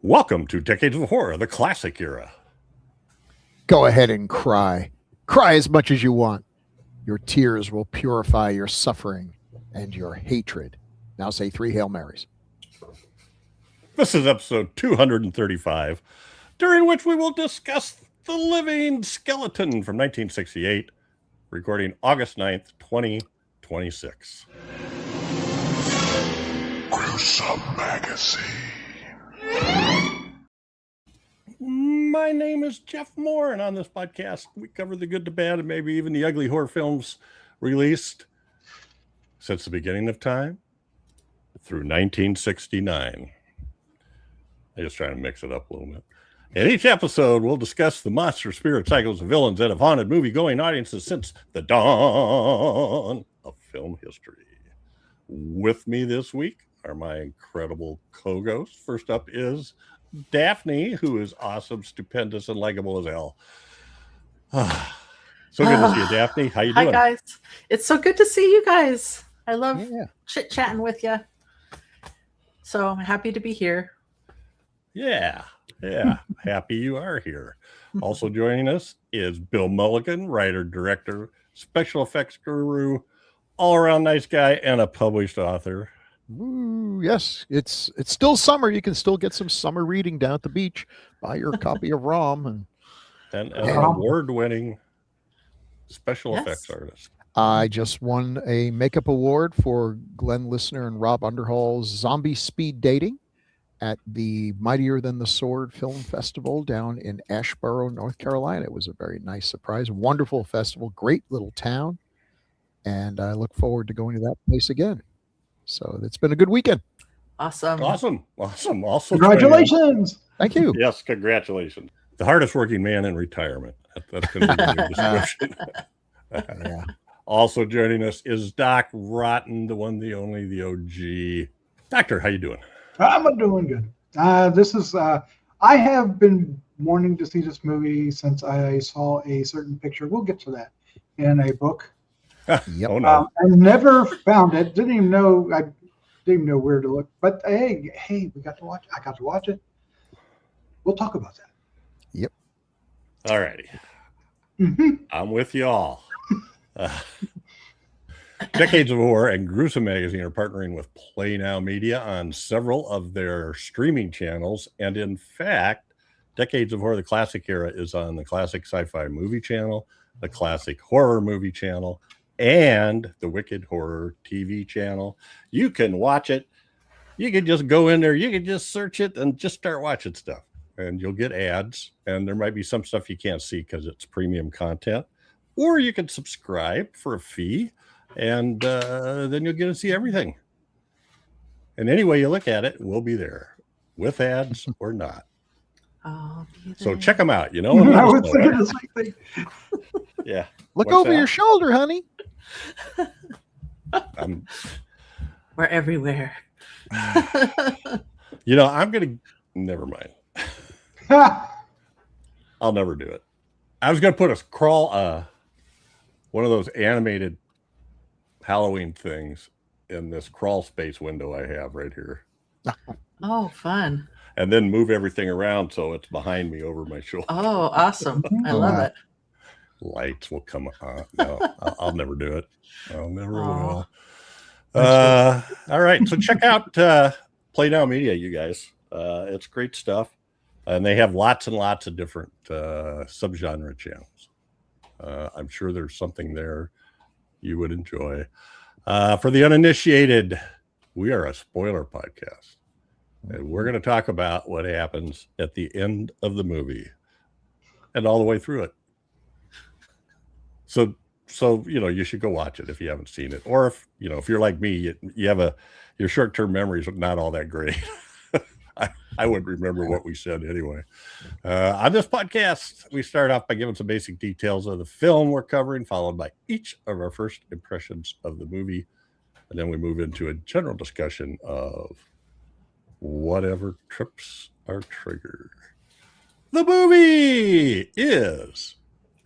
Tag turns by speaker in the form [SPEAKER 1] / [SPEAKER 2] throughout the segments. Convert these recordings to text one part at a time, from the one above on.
[SPEAKER 1] Welcome to Decades of Horror, the classic era.
[SPEAKER 2] Go ahead and cry. Cry as much as you want. Your tears will purify your suffering and your hatred. Now say 3 Hail Marys.
[SPEAKER 1] This is episode 235, during which we will discuss The Living Skeleton from 1968, recording August 9th, 2026.
[SPEAKER 3] Gruesome Magazine.
[SPEAKER 1] My name is Jeff Moore, and on this podcast, we cover the good, the bad, and maybe even the ugly horror films released since the beginning of time through 1969. I just trying to mix it up a little bit. In each episode, we'll discuss the monster spirit cycles of villains that have haunted movie-going audiences since the dawn of film history. With me this week are my incredible co-ghosts. First up is Daphne, who is awesome, stupendous, and likable as hell. So good to see you, Daphne. How you doing?
[SPEAKER 4] Hi, guys. It's so good to see you guys. I love chit-chatting with you. So I'm happy to be here.
[SPEAKER 1] Yeah. Happy you are here. Also joining us is Bill Mulligan, writer, director, special effects guru, all-around nice guy, and a published author.
[SPEAKER 2] Ooh, yes, it's still summer. You can still get some summer reading down at the beach. Buy your copy of ROM
[SPEAKER 1] and an award-winning special effects artist.
[SPEAKER 2] I just won a makeup award for Glenn Listener and Rob Underhall's Zombie Speed Dating at the Mightier Than the Sword Film Festival down in Asheboro, North Carolina. It was a very nice surprise. Wonderful festival, great little town. And I look forward to going to that place again. So it's been a good weekend.
[SPEAKER 4] Awesome.
[SPEAKER 1] Also,
[SPEAKER 5] congratulations.
[SPEAKER 2] Thank you.
[SPEAKER 1] Yes, congratulations. The hardest working man in retirement. That's going to be the description.
[SPEAKER 2] Yeah.
[SPEAKER 1] Also joining us is Doc Rotten, the one, the only, the OG. Doctor, how you doing?
[SPEAKER 5] I'm doing good. I have been wanting to see this movie since I saw a certain picture. We'll get to that in a book.
[SPEAKER 2] Yep.
[SPEAKER 1] Oh, no.
[SPEAKER 5] I never found it. Didn't even know where to look. But hey, we got to watch. I got to watch it. We'll talk about that.
[SPEAKER 2] Yep.
[SPEAKER 1] All righty. I'm with you all. Decades of Horror and Gruesome Magazine are partnering with Play Now Media on several of their streaming channels. And in fact, Decades of Horror, the classic era, is on the Classic Sci-Fi Movie Channel, the Classic Horror Movie Channel, and the Wicked Horror TV channel. You can watch it. You can just go in there. You can just search it and just start watching stuff. And you'll get ads. And there might be some stuff you can't see because it's premium content. Or you can subscribe for a fee. And then you'll get to see everything. And any way you look at it, we'll be there. With ads or not. So check them out. You know?
[SPEAKER 5] I was thinking the same thing.
[SPEAKER 1] Yeah.
[SPEAKER 2] Look over your shoulder, honey.
[SPEAKER 4] We're everywhere.
[SPEAKER 1] You know, I'm going to... Never mind. I'll never do it. I was going to put a crawl... one of those animated Halloween things in this crawl space window I have right here.
[SPEAKER 4] Oh, fun.
[SPEAKER 1] And then move everything around so it's behind me over my shoulder.
[SPEAKER 4] Oh, awesome. I love it.
[SPEAKER 1] Lights will come on. No, I'll never do it. I'll never will. All right. So check out Play Now Media, you guys. It's great stuff. And they have lots and lots of different subgenre channels. I'm sure there's something there you would enjoy. For the uninitiated, we are a spoiler podcast. And we're going to talk about what happens at the end of the movie and all the way through it. So you know, you should go watch it if you haven't seen it. Or if you're like me, you have your short-term memory is not all that great. I wouldn't remember what we said anyway. On this podcast, we start off by giving some basic details of the film we're covering, followed by each of our first impressions of the movie. And then we move into a general discussion of whatever trips our trigger. The movie is,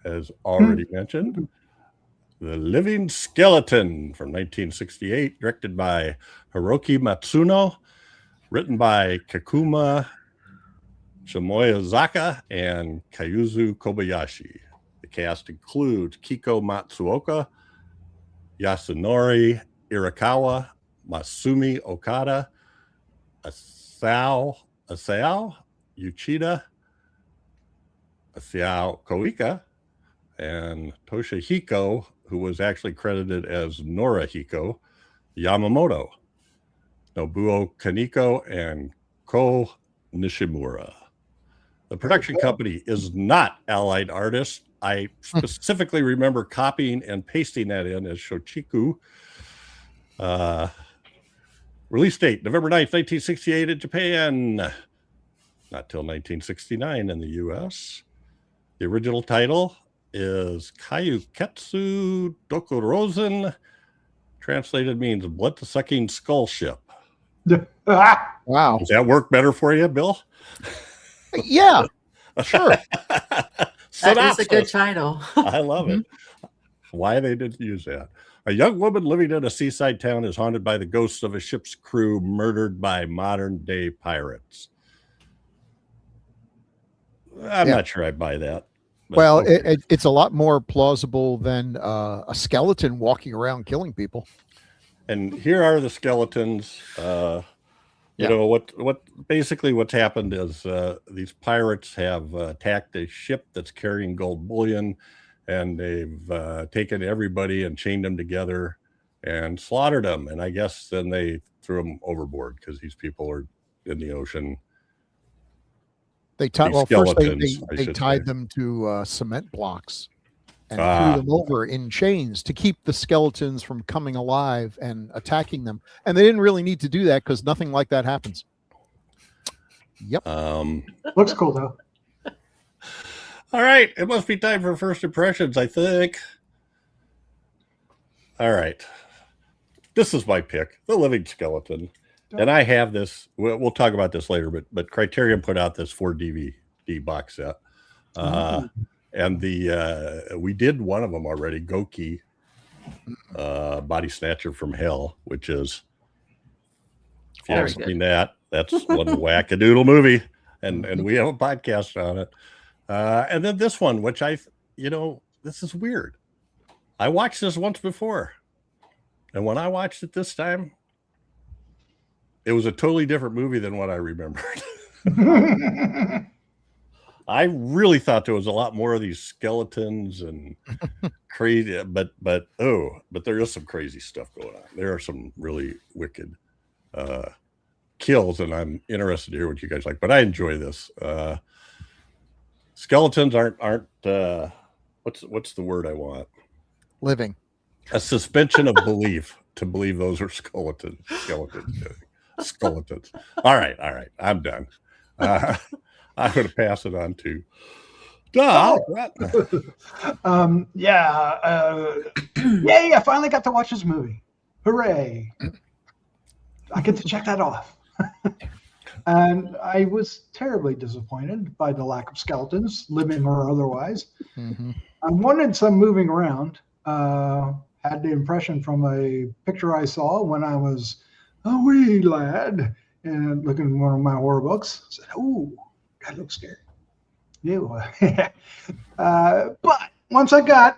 [SPEAKER 1] as already mentioned, The Living Skeleton from 1968, directed by Hiroshi Matsuno, written by Kakuma Shimoyazaka, and Kyūketsu Kobayashi. The cast includes Kiko Matsuoka, Yasunori Irakawa, Masumi Okada, Asao Uchida, Asao Koika, and Toshihiko, who was actually credited as Norahiko Yamamoto, Nobuo Kaneko, and Ko Nishimura. The production company is not Allied Artists. I specifically remember copying and pasting that in as Shochiku. Release date, November 9th, 1968 in Japan. Not till 1969 in the US. The original title is Kyūketsu Dokurosen. Translated means blood-sucking skull ship.
[SPEAKER 2] Wow.
[SPEAKER 1] Does that work better for you, Bill?
[SPEAKER 2] Yeah, sure.
[SPEAKER 4] That is a good title.
[SPEAKER 1] I love it. Why they didn't use that. A young woman living in a seaside town is haunted by the ghosts of a ship's crew murdered by modern-day pirates. I'm not sure I buy that.
[SPEAKER 2] Well,
[SPEAKER 1] okay.
[SPEAKER 2] it's a lot more plausible than a skeleton walking around killing people.
[SPEAKER 1] And here are the skeletons. You know what basically what's happened is these pirates have attacked a ship that's carrying gold bullion, and they've taken everybody and chained them together and slaughtered them. And I guess then they threw them overboard because these people are in the ocean.
[SPEAKER 2] They tied they tied them to cement blocks and threw them over in chains to keep the skeletons from coming alive and attacking them. And they didn't really need to do that because nothing like that happens. Yep.
[SPEAKER 5] Looks cool though.
[SPEAKER 1] All right. It must be time for first impressions, I think. All right. This is my pick, The Living Skeleton. And I have this, we'll talk about this later, but Criterion put out this 4 DVD box set. And we did one of them already, Goke, Body Snatcher from Hell, which is, if you haven't seen that, that's one wackadoodle movie. And we have a podcast on it. And then this one, which this is weird. I watched this once before. And when I watched it this time, it was a totally different movie than what I remembered. I really thought there was a lot more of these skeletons and crazy, but there is some crazy stuff going on. There are some really wicked kills, and I'm interested to hear what you guys like. But I enjoy this. Skeletons aren't what's the word I want?
[SPEAKER 2] Living. A
[SPEAKER 1] suspension of belief to believe those are skeletons. Skeletons. All right. I'm done. I'm going to pass it on to
[SPEAKER 5] yay! I finally got to watch this movie. Hooray! I get to check that off. And I was terribly disappointed by the lack of skeletons, living or otherwise.
[SPEAKER 2] Mm-hmm.
[SPEAKER 5] I wanted some moving around. Had the impression from a picture I saw when I was a wee lad and looking at one of my horror books. I said, "Ooh, that looks scary." Ew. But once I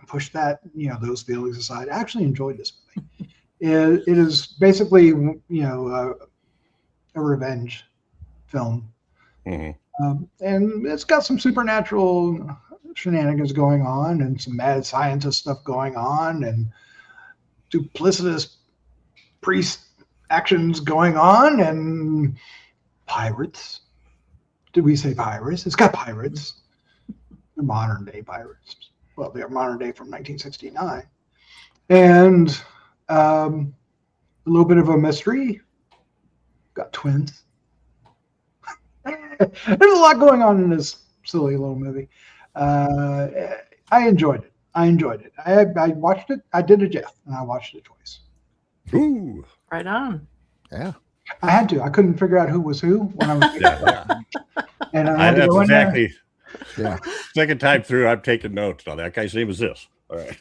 [SPEAKER 5] pushed that, those feelings aside, I actually enjoyed this movie. It is basically, a revenge film.
[SPEAKER 1] Mm-hmm.
[SPEAKER 5] And it's got some supernatural shenanigans going on and some mad scientist stuff going on and duplicitous priest actions going on and pirates. Did we say pirates? It's got pirates. They're modern day pirates. Well, they're modern day from 1969. And a little bit of a mystery. Got twins. There's a lot going on in this silly little movie. I enjoyed it. I watched it. I did a Jeff, and I watched it twice.
[SPEAKER 1] Ooh.
[SPEAKER 4] Right on.
[SPEAKER 2] Yeah.
[SPEAKER 5] I had to. I couldn't figure out who was who when I was.
[SPEAKER 1] Yeah.
[SPEAKER 5] And I had to
[SPEAKER 1] that's
[SPEAKER 5] go in there.
[SPEAKER 1] exactly.
[SPEAKER 2] Yeah.
[SPEAKER 1] Second time through, I'm taking notes. Now that guy's name is this. All right.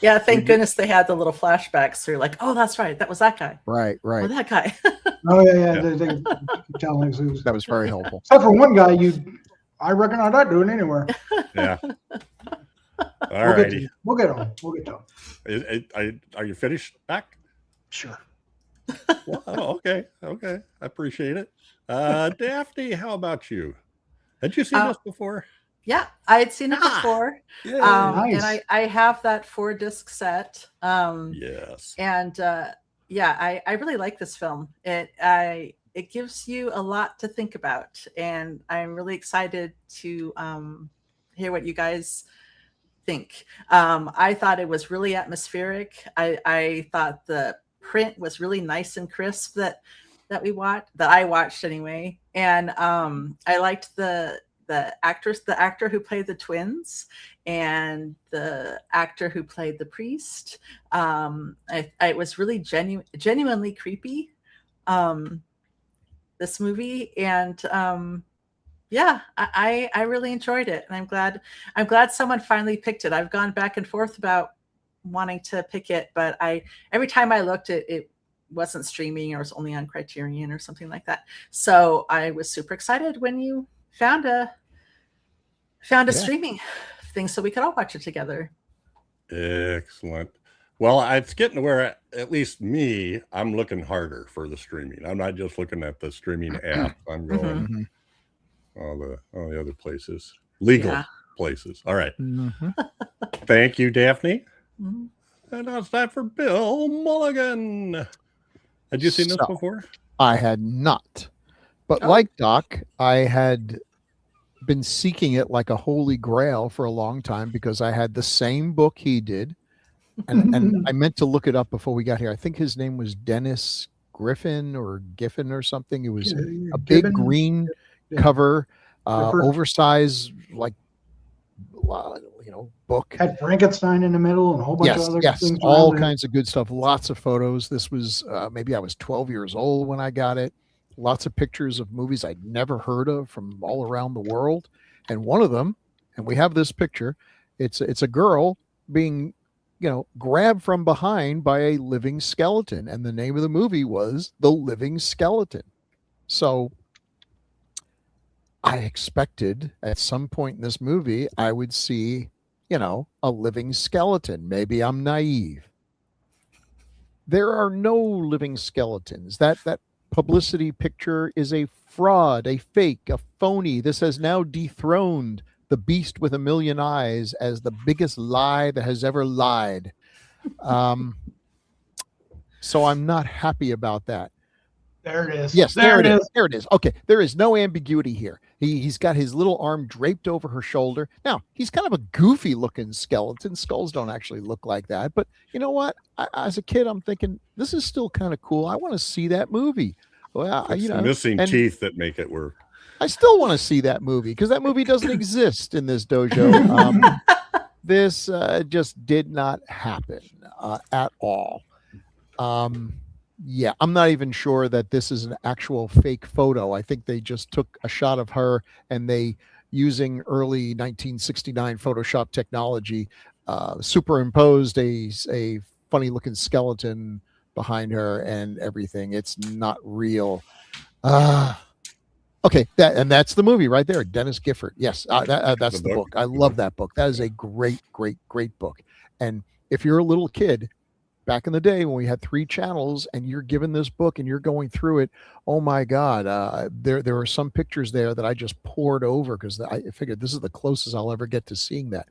[SPEAKER 4] Yeah. Thank goodness they had the little flashbacks. So you're like, oh, that's right. That was that guy.
[SPEAKER 2] Right.
[SPEAKER 4] Oh, that guy.
[SPEAKER 5] Oh yeah. They keep telling us who's.
[SPEAKER 2] That was very helpful.
[SPEAKER 5] Except for one guy, I reckon I'm not doing anywhere.
[SPEAKER 1] Yeah. All
[SPEAKER 5] We'll
[SPEAKER 1] righty.
[SPEAKER 5] We'll get on. We'll get on.
[SPEAKER 1] Are you finished back?
[SPEAKER 5] Sure.
[SPEAKER 1] Well, okay. I appreciate it. Daphne, how about you? Had you seen this before?
[SPEAKER 4] Yeah, I had seen it before.
[SPEAKER 1] Yeah.
[SPEAKER 5] Nice.
[SPEAKER 4] And I have that 4-disc set.
[SPEAKER 1] Yes.
[SPEAKER 4] And I really like this film. It gives you a lot to think about, and I'm really excited to hear what you guys think. I thought it was really atmospheric. I thought the print was really nice and crisp that I watched anyway, and I liked the actor who played the twins and the actor who played the priest. It was really genuinely creepy, this movie, and I really enjoyed it, and I'm glad someone finally picked it. I've gone back and forth about wanting to pick it, but every time I looked, it wasn't streaming, or it was only on Criterion or something like that. So I was super excited when you found a streaming thing so we could all watch it together.
[SPEAKER 1] Excellent. Well, it's getting to where, at least me, I'm looking harder for the streaming. I'm not just looking at the streaming app. I'm going all the other places, legal places. All right. Thank you, Daphne. And now it's time for Bill Mulligan. Had you seen this before?
[SPEAKER 2] I had not, but like Doc, I had been seeking it like a holy grail for a long time because I had the same book he did. And I meant to look it up before we got here. I think his name was Dennis Giffen or something. It was a big green cover, oversized, like, book.
[SPEAKER 5] Had Frankenstein in the middle and a whole bunch of other things.
[SPEAKER 2] All kinds of good stuff. Lots of photos. This was maybe I was 12 years old when I got it. Lots of pictures of movies I'd never heard of from all around the world. And one of them, and we have this picture, it's a girl being grabbed from behind by a living skeleton. And the name of the movie was The Living Skeleton. So I expected at some point in this movie, I would see, a living skeleton. Maybe I'm naive. There are no living skeletons. That publicity picture is a fraud, a fake, a phony. This has now dethroned the beast with a million eyes as the biggest lie that has ever lied. So I'm not happy about that.
[SPEAKER 5] There it is.
[SPEAKER 2] Yes, there it is. There it is. Okay, there is no ambiguity here. He's got his little arm draped over her shoulder. Now, he's kind of a goofy looking skeleton. Skulls don't actually look like that. But you know what? As a kid, I'm thinking, this is still kind of cool. I want to see that movie. Well,
[SPEAKER 1] it's the missing teeth that make it work.
[SPEAKER 2] I still want to see that movie because that movie doesn't exist in this dojo. This just did not happen at all. Yeah, I'm not even sure that this is an actual fake photo. I think they just took a shot of her and they, using early 1969 Photoshop technology, superimposed a funny looking skeleton behind her and everything. It's not real. Okay, that's the movie right there. Dennis Gifford. Yes, that's the book. I love that book. That is a great book. And if you're a little kid, back in the day when we had 3 channels and you're given this book and you're going through it, oh my God, there are some pictures there that I just poured over because I figured this is the closest I'll ever get to seeing that.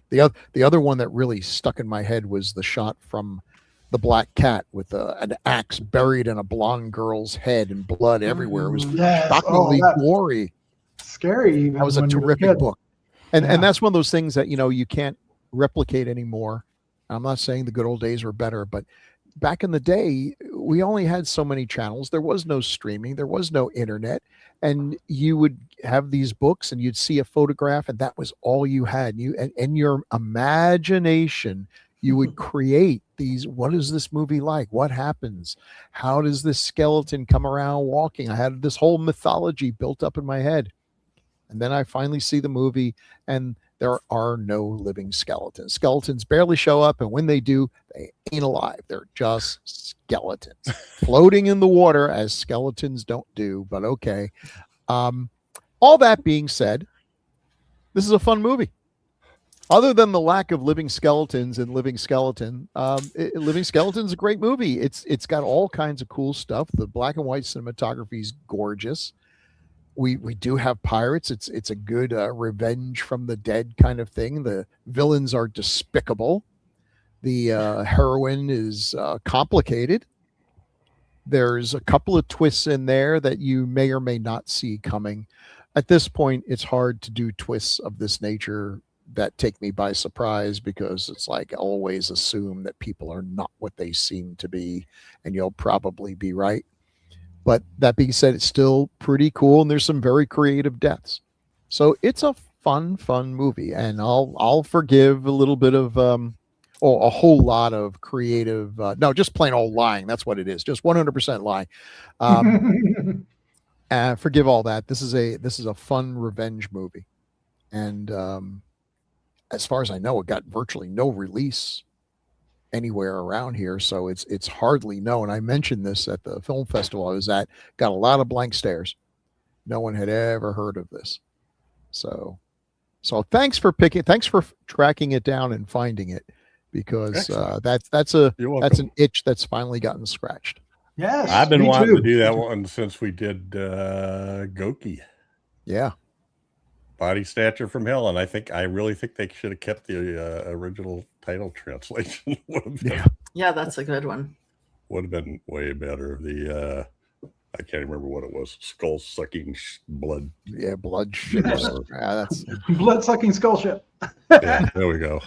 [SPEAKER 2] The other one that really stuck in my head was the shot from The Black Cat with an axe buried in a blonde girl's head and blood everywhere. It was shockingly gory.
[SPEAKER 5] Scary.
[SPEAKER 2] That was a terrific book. And that's one of those things that, you can't replicate anymore. I'm not saying the good old days were better, but back in the day, we only had so many channels. There was no streaming. There was no internet. And you would have these books and you'd see a photograph and that was all you had. And your imagination, you would create these. What is this movie like? What happens? How does this skeleton come around walking? I had this whole mythology built up in my head. And then I finally see the movie and there are no living skeletons. Skeletons barely show up, and when they do, they ain't alive. They're just skeletons floating in the water, as skeletons don't do, but okay. All that being said, this is a fun movie. Other than the lack of living skeletons and Living Skeleton, Living Skeleton is a great movie. It's got all kinds of cool stuff. The black and white cinematography is gorgeous. We do have pirates. It's a good revenge from the dead kind of thing. The villains are despicable. The heroine is complicated. There's a couple of twists in there that you may or may not see coming. At this point, it's hard to do twists of this nature that take me by surprise, because it's like always assume that people are not what they seem to be, and you'll probably be right. But that being said, it's still pretty cool, and there's some very creative deaths. So it's a fun movie, and I'll forgive a little bit of a whole lot of creative no, just plain old lying. That's what it is. Just 100% lying. Forgive all that. This is a fun revenge movie. And as far as I know, it got virtually no release anywhere around here, so it's hardly known. I mentioned this at the film festival I was at. Got a lot of blank stares. No one had ever heard of this. So thanks for tracking it down and finding it, because that's an itch that's finally gotten scratched.
[SPEAKER 5] Yes,
[SPEAKER 1] I've been wanting
[SPEAKER 5] too.
[SPEAKER 1] to do that one since we did Goke.
[SPEAKER 2] Yeah.
[SPEAKER 1] Body Snatcher from Hell, and I really think they should have kept the original title translation.
[SPEAKER 4] Yeah, that's a good one.
[SPEAKER 1] Would have been way better. The I can't remember what it was. Skull sucking blood.
[SPEAKER 2] Yeah, blood shit. That's
[SPEAKER 5] Blood sucking skull ship.
[SPEAKER 1] Yeah, there we go.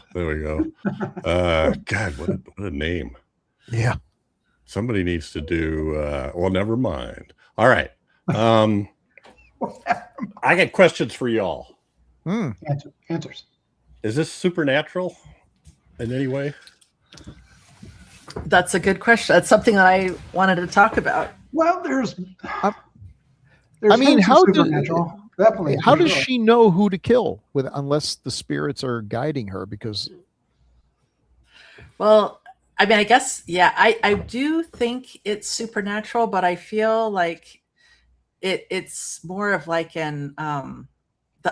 [SPEAKER 1] God, what a name.
[SPEAKER 2] Yeah.
[SPEAKER 1] Somebody needs to do. Well, never mind. All right. I got questions for y'all.
[SPEAKER 5] Answers.
[SPEAKER 1] Is this supernatural in any way?
[SPEAKER 4] That's a good question. That's something that I wanted to talk about.
[SPEAKER 5] Well, there's
[SPEAKER 2] I mean, how does she know who to kill unless the spirits are guiding her? Because,
[SPEAKER 4] well, I mean, I guess, yeah, I do think it's supernatural, but I feel like it's more of like the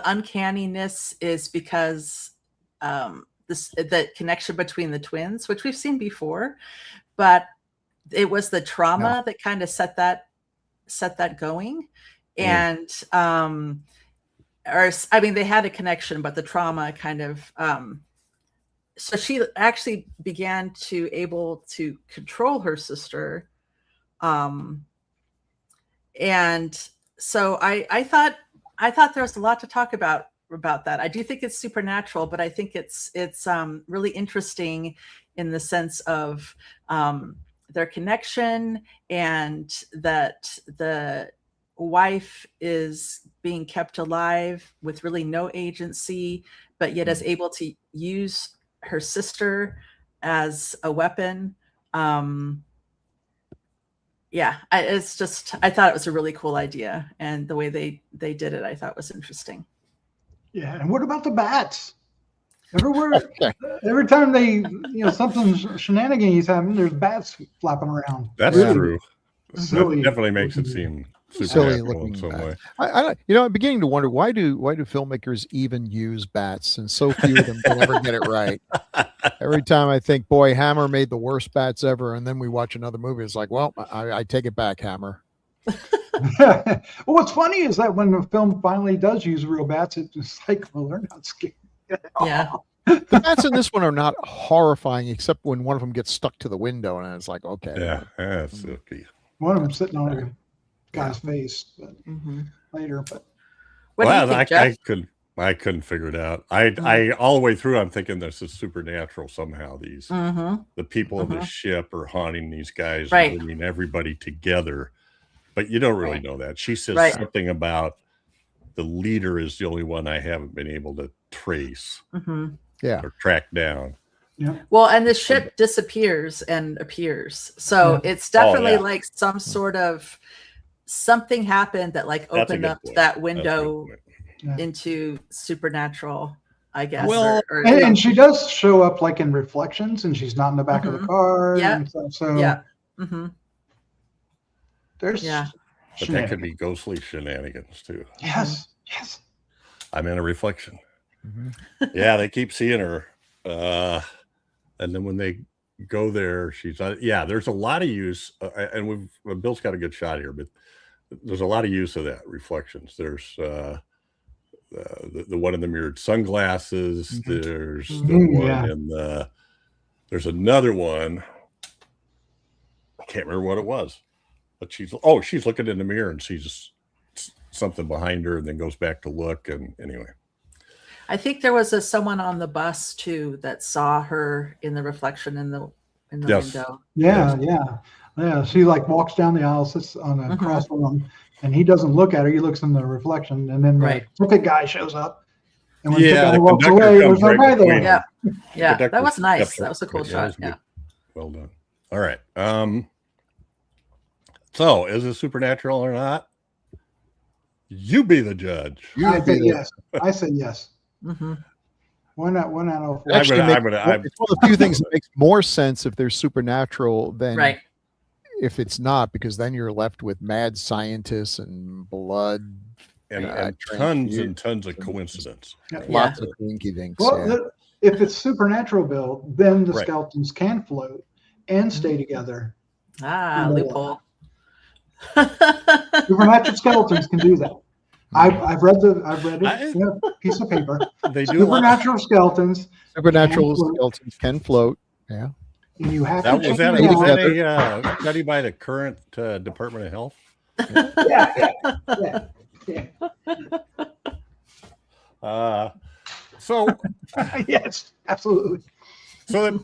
[SPEAKER 4] uncanniness is because the connection between the twins, which we've seen before, but it was the trauma that kind of set that going. And they had a connection, but the trauma kind of so she actually began to able to control her sister. And so I thought there was a lot to talk about that. I do think it's supernatural, but I think it's really interesting in the sense of their connection, and that the wife is being kept alive with really no agency, but yet is able to use her sister as a weapon. I thought it was a really cool idea, and the way they did it, I thought was interesting.
[SPEAKER 5] Yeah, and what about the bats? Every time they, something shenanigans happen, there's bats flapping around.
[SPEAKER 1] That's true.
[SPEAKER 5] Silly.
[SPEAKER 1] That definitely makes it seem
[SPEAKER 2] silly
[SPEAKER 1] supernatural
[SPEAKER 2] looking
[SPEAKER 1] in some way.
[SPEAKER 2] I'm beginning to wonder, why do filmmakers even use bats, and so few of them can ever get it right. Every time I think, boy, Hammer made the worst bats ever, and then we watch another movie, it's like, well, I take it back, Hammer.
[SPEAKER 5] Well, what's funny is that when the film finally does use real bats, it's just like, well, they're not scary.
[SPEAKER 4] Yeah.
[SPEAKER 2] The bats in this one are not horrifying, except when one of them gets stuck to the window, and it's like, okay.
[SPEAKER 1] Yeah, that's okay.
[SPEAKER 5] One of them sitting on a guy's face, but later. But
[SPEAKER 4] what do you think, Jeff?
[SPEAKER 1] I couldn't figure it out. I all the way through, I'm thinking this is supernatural somehow. These the people of the ship are haunting these guys, and bringing everybody together, but you don't really know that. She says something about the leader is the only one I haven't been able to trace, or track down.
[SPEAKER 5] Yeah.
[SPEAKER 4] Well, and the ship disappears and appears, so it's definitely like some sort of something happened that like opened up that window into supernatural. I guess.
[SPEAKER 1] Well,
[SPEAKER 5] and she does show up like in reflections, and she's not in the back of the car.
[SPEAKER 4] Yeah.
[SPEAKER 5] And stuff, so
[SPEAKER 4] yeah.
[SPEAKER 5] there's
[SPEAKER 1] but that could be ghostly shenanigans too.
[SPEAKER 5] yes.
[SPEAKER 1] I'm in a reflection.
[SPEAKER 2] Mm-hmm.
[SPEAKER 1] Yeah, they keep seeing her. And then when they go there, she's there's a lot of use. And Bill's got a good shot here, but there's a lot of use of that reflections. There's the one in the mirrored sunglasses. There's the one in the, there's another one. I can't remember what it was, but she's looking in the mirror and sees something behind her and then goes back to look. And anyway,
[SPEAKER 4] I think there was someone on the bus too that saw her in the reflection in the window.
[SPEAKER 5] Yeah. She like walks down the aisle, sits on a cross from him, and he doesn't look at her. He looks in the reflection, and then the ticket guy shows up. And when the guy walks away, there's no guy there.
[SPEAKER 4] Yeah, that was nice. That was a cool shot. Yeah.
[SPEAKER 1] Well done. All right. So is it supernatural or not? You be the judge.
[SPEAKER 5] I say yes. I say yes. Why not? One out of four.
[SPEAKER 2] Actually, it's one of the few things that makes more sense if they're supernatural than if it's not, because then you're left with mad scientists and blood
[SPEAKER 1] and tons and tons of coincidence.
[SPEAKER 2] Lots of dinky dinks.
[SPEAKER 5] Well, if it's supernatural, Bill, then the skeletons can float and stay together.
[SPEAKER 4] Loophole.
[SPEAKER 5] Supernatural skeletons can do that. I've read it in a piece of paper.
[SPEAKER 1] They do.
[SPEAKER 5] Supernatural skeletons.
[SPEAKER 2] Supernatural skeletons can float. Yeah.
[SPEAKER 5] And you have
[SPEAKER 1] was that a study by the current Department of Health? So
[SPEAKER 5] yes, absolutely.
[SPEAKER 1] So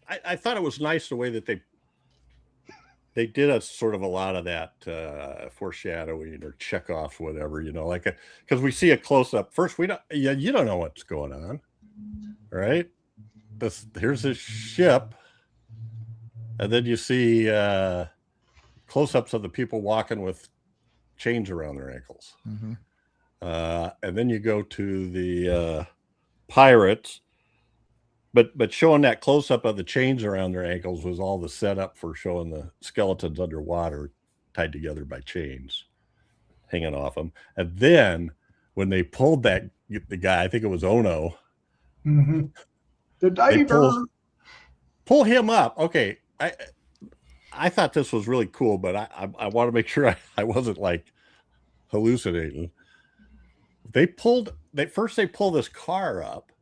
[SPEAKER 1] I thought it was nice the way that they did a sort of a lot of that foreshadowing or check off, whatever, like because we see a close up first. You don't know what's going on, right? Here's this ship, and then you see close ups of the people walking with chains around their ankles, and then you go to the pirates. But showing that close up of the chains around their ankles was all the setup for showing the skeletons underwater, tied together by chains, hanging off them. And then when they pulled the guy, I think it was Ono,
[SPEAKER 5] the diver,
[SPEAKER 1] pull him up. Okay, I thought this was really cool, but I want to make sure I wasn't like hallucinating. They pull this car up,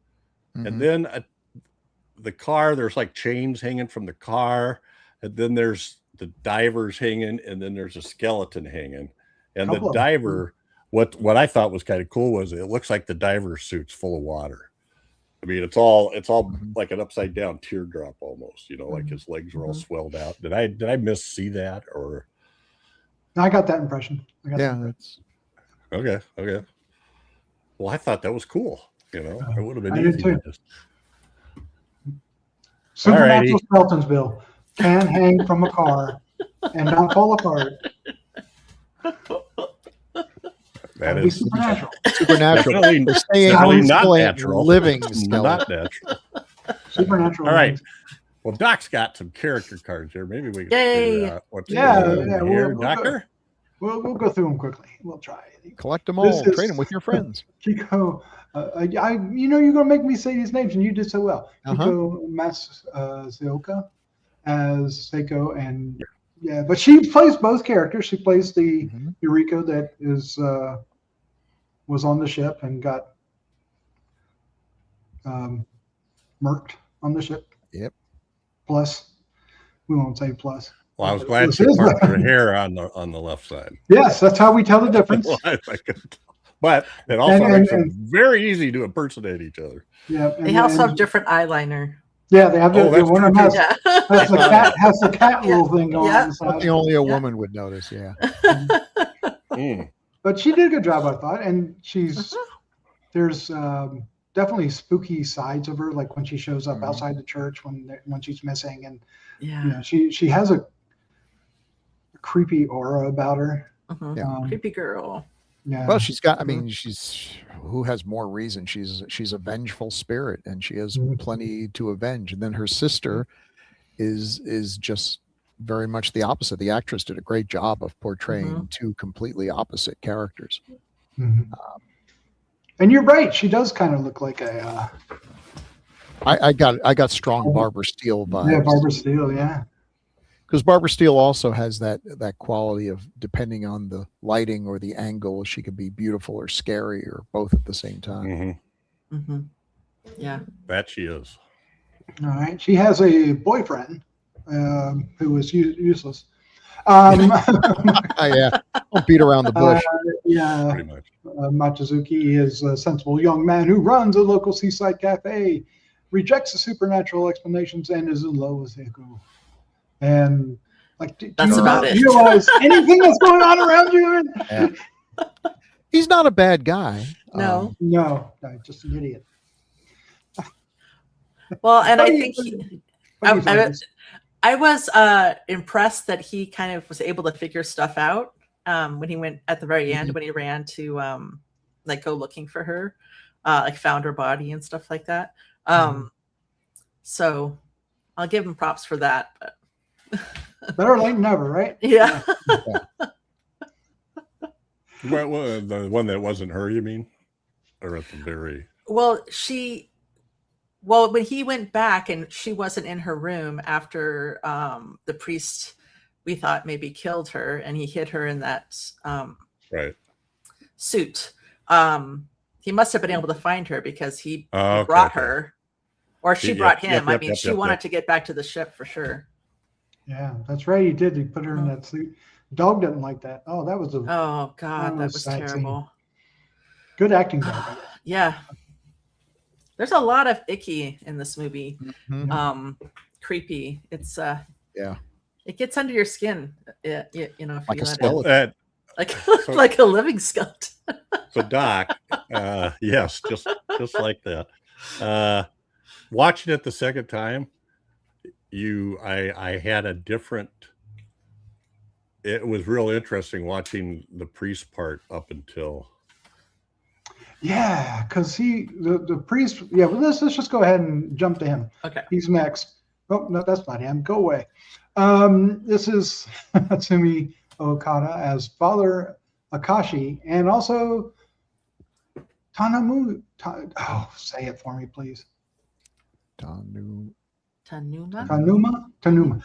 [SPEAKER 1] and then the car, there's like chains hanging from the car, and then there's the divers hanging, and then there's a skeleton hanging. And the diver, what I thought was kind of cool was it looks like the diver suit's full of water. I mean, it's all like an upside down teardrop almost, like his legs were all swelled out. Did I see that, or?
[SPEAKER 5] I got that impression.
[SPEAKER 2] That's
[SPEAKER 1] okay. Well, I thought that was cool. It would have been easy to just.
[SPEAKER 5] Supernatural skeletons, Bill, can hang from a car and not fall apart.
[SPEAKER 1] That is
[SPEAKER 5] supernatural.
[SPEAKER 2] Supernatural.
[SPEAKER 1] Definitely not natural.
[SPEAKER 2] Living
[SPEAKER 1] not natural.
[SPEAKER 5] Supernatural.
[SPEAKER 1] All right. Well, Doc's got some character cards here. Maybe we can figure out what's going on here. Doctor?
[SPEAKER 5] We'll go through them quickly. We'll try.
[SPEAKER 2] Collect them all. Trade them with your friends.
[SPEAKER 5] Chico, you're going to make me say these names, and you did so well. Chico Matsuoka as Seiko, and but she plays both characters. She plays the Yuriko that was on the ship and got murked on the ship.
[SPEAKER 2] Yep.
[SPEAKER 5] Plus, we won't say plus.
[SPEAKER 1] Well, I was glad she parked her hair on the left side.
[SPEAKER 5] Yes, that's how we tell the difference.
[SPEAKER 1] But it also makes it very easy to impersonate each other.
[SPEAKER 5] Yeah,
[SPEAKER 4] they also have different eyeliner.
[SPEAKER 5] Yeah, they have one of them has the cat little thing going on.
[SPEAKER 2] Something only a woman would notice. Yeah.
[SPEAKER 5] But she did a good job, I thought, and there's definitely spooky sides of her, like when she shows up outside the church when she's missing, and she has a creepy aura about her.
[SPEAKER 4] Creepy girl.
[SPEAKER 5] Yeah.
[SPEAKER 2] Well, she's got. I mean, she's who has more reason? She's a vengeful spirit, and she has
[SPEAKER 5] Mhm.
[SPEAKER 2] plenty to avenge. And then her sister is just very much the opposite. The actress did a great job of portraying two completely opposite characters.
[SPEAKER 5] Mhm. And you're right. She does kind of look like a
[SPEAKER 2] I got strong Barbara Steele vibes.
[SPEAKER 5] yeah, Barbara Steele. Yeah.
[SPEAKER 2] Because Barbara Steele also has that quality of, depending on the lighting or the angle, she could be beautiful or scary or both at the same time.
[SPEAKER 4] Yeah.
[SPEAKER 1] That she is.
[SPEAKER 5] All right. She has a boyfriend who is useless.
[SPEAKER 2] Yeah, don't beat around the bush.
[SPEAKER 5] Yeah.
[SPEAKER 1] Pretty much.
[SPEAKER 5] Machizuki is a sensible young man who runs a local seaside cafe, rejects the supernatural explanations, and is in love with Seiko. And like, do
[SPEAKER 4] That's
[SPEAKER 5] you
[SPEAKER 4] about
[SPEAKER 5] not
[SPEAKER 4] it.
[SPEAKER 5] realize anything that's going on around you?
[SPEAKER 2] Yeah. He's not a bad guy.
[SPEAKER 4] No.
[SPEAKER 5] No, just an idiot.
[SPEAKER 4] Well, and I
[SPEAKER 5] But
[SPEAKER 4] think
[SPEAKER 5] but he's nice.
[SPEAKER 4] I was impressed that he kind of was able to figure stuff out when he went at the very end, when he ran to like go looking for her, like found her body and stuff like that. So I'll give him props for that. But
[SPEAKER 5] Better late than never, right?
[SPEAKER 4] yeah.
[SPEAKER 1] Well, the one that wasn't her, you mean? Or at the very...
[SPEAKER 4] Well, when he went back and she wasn't in her room after the priest, we thought maybe killed her, and he hid her in that
[SPEAKER 1] Right.
[SPEAKER 4] suit. He must have been able to find her because he
[SPEAKER 1] Oh, okay,
[SPEAKER 4] brought
[SPEAKER 1] okay.
[SPEAKER 4] her, or she
[SPEAKER 1] Yep,
[SPEAKER 4] brought
[SPEAKER 1] yep,
[SPEAKER 4] him.
[SPEAKER 1] yep,
[SPEAKER 4] I mean,
[SPEAKER 1] yep,
[SPEAKER 4] she
[SPEAKER 1] yep,
[SPEAKER 4] wanted
[SPEAKER 1] yep.
[SPEAKER 4] to get back to the ship for sure.
[SPEAKER 5] Yeah, that's right. He did. He put her in that suit. Dog didn't like that. Oh, that was a
[SPEAKER 4] Oh God, that was
[SPEAKER 5] sad scene.
[SPEAKER 4] terrible.
[SPEAKER 5] Good acting job.
[SPEAKER 4] Yeah. There's a lot of icky in this movie. Creepy. It's
[SPEAKER 2] Yeah.
[SPEAKER 4] It gets under your skin. You know, if
[SPEAKER 2] Like
[SPEAKER 4] you
[SPEAKER 2] a
[SPEAKER 4] let
[SPEAKER 2] skeleton.
[SPEAKER 4] it, like like a living skeleton.
[SPEAKER 1] So Doc, yes, just like that. Watching it the second time, I had a different. It was real interesting watching the priest part up until.
[SPEAKER 5] Yeah, because the priest. Yeah, well, let's just go ahead and jump to him.
[SPEAKER 4] Okay.
[SPEAKER 5] He's next. Oh no, that's not him. Go away. This is Hatsumi Okada as Father Akashi, and also Tanamu. Say it for me, please.
[SPEAKER 2] Tanuma.
[SPEAKER 5] Tanuma,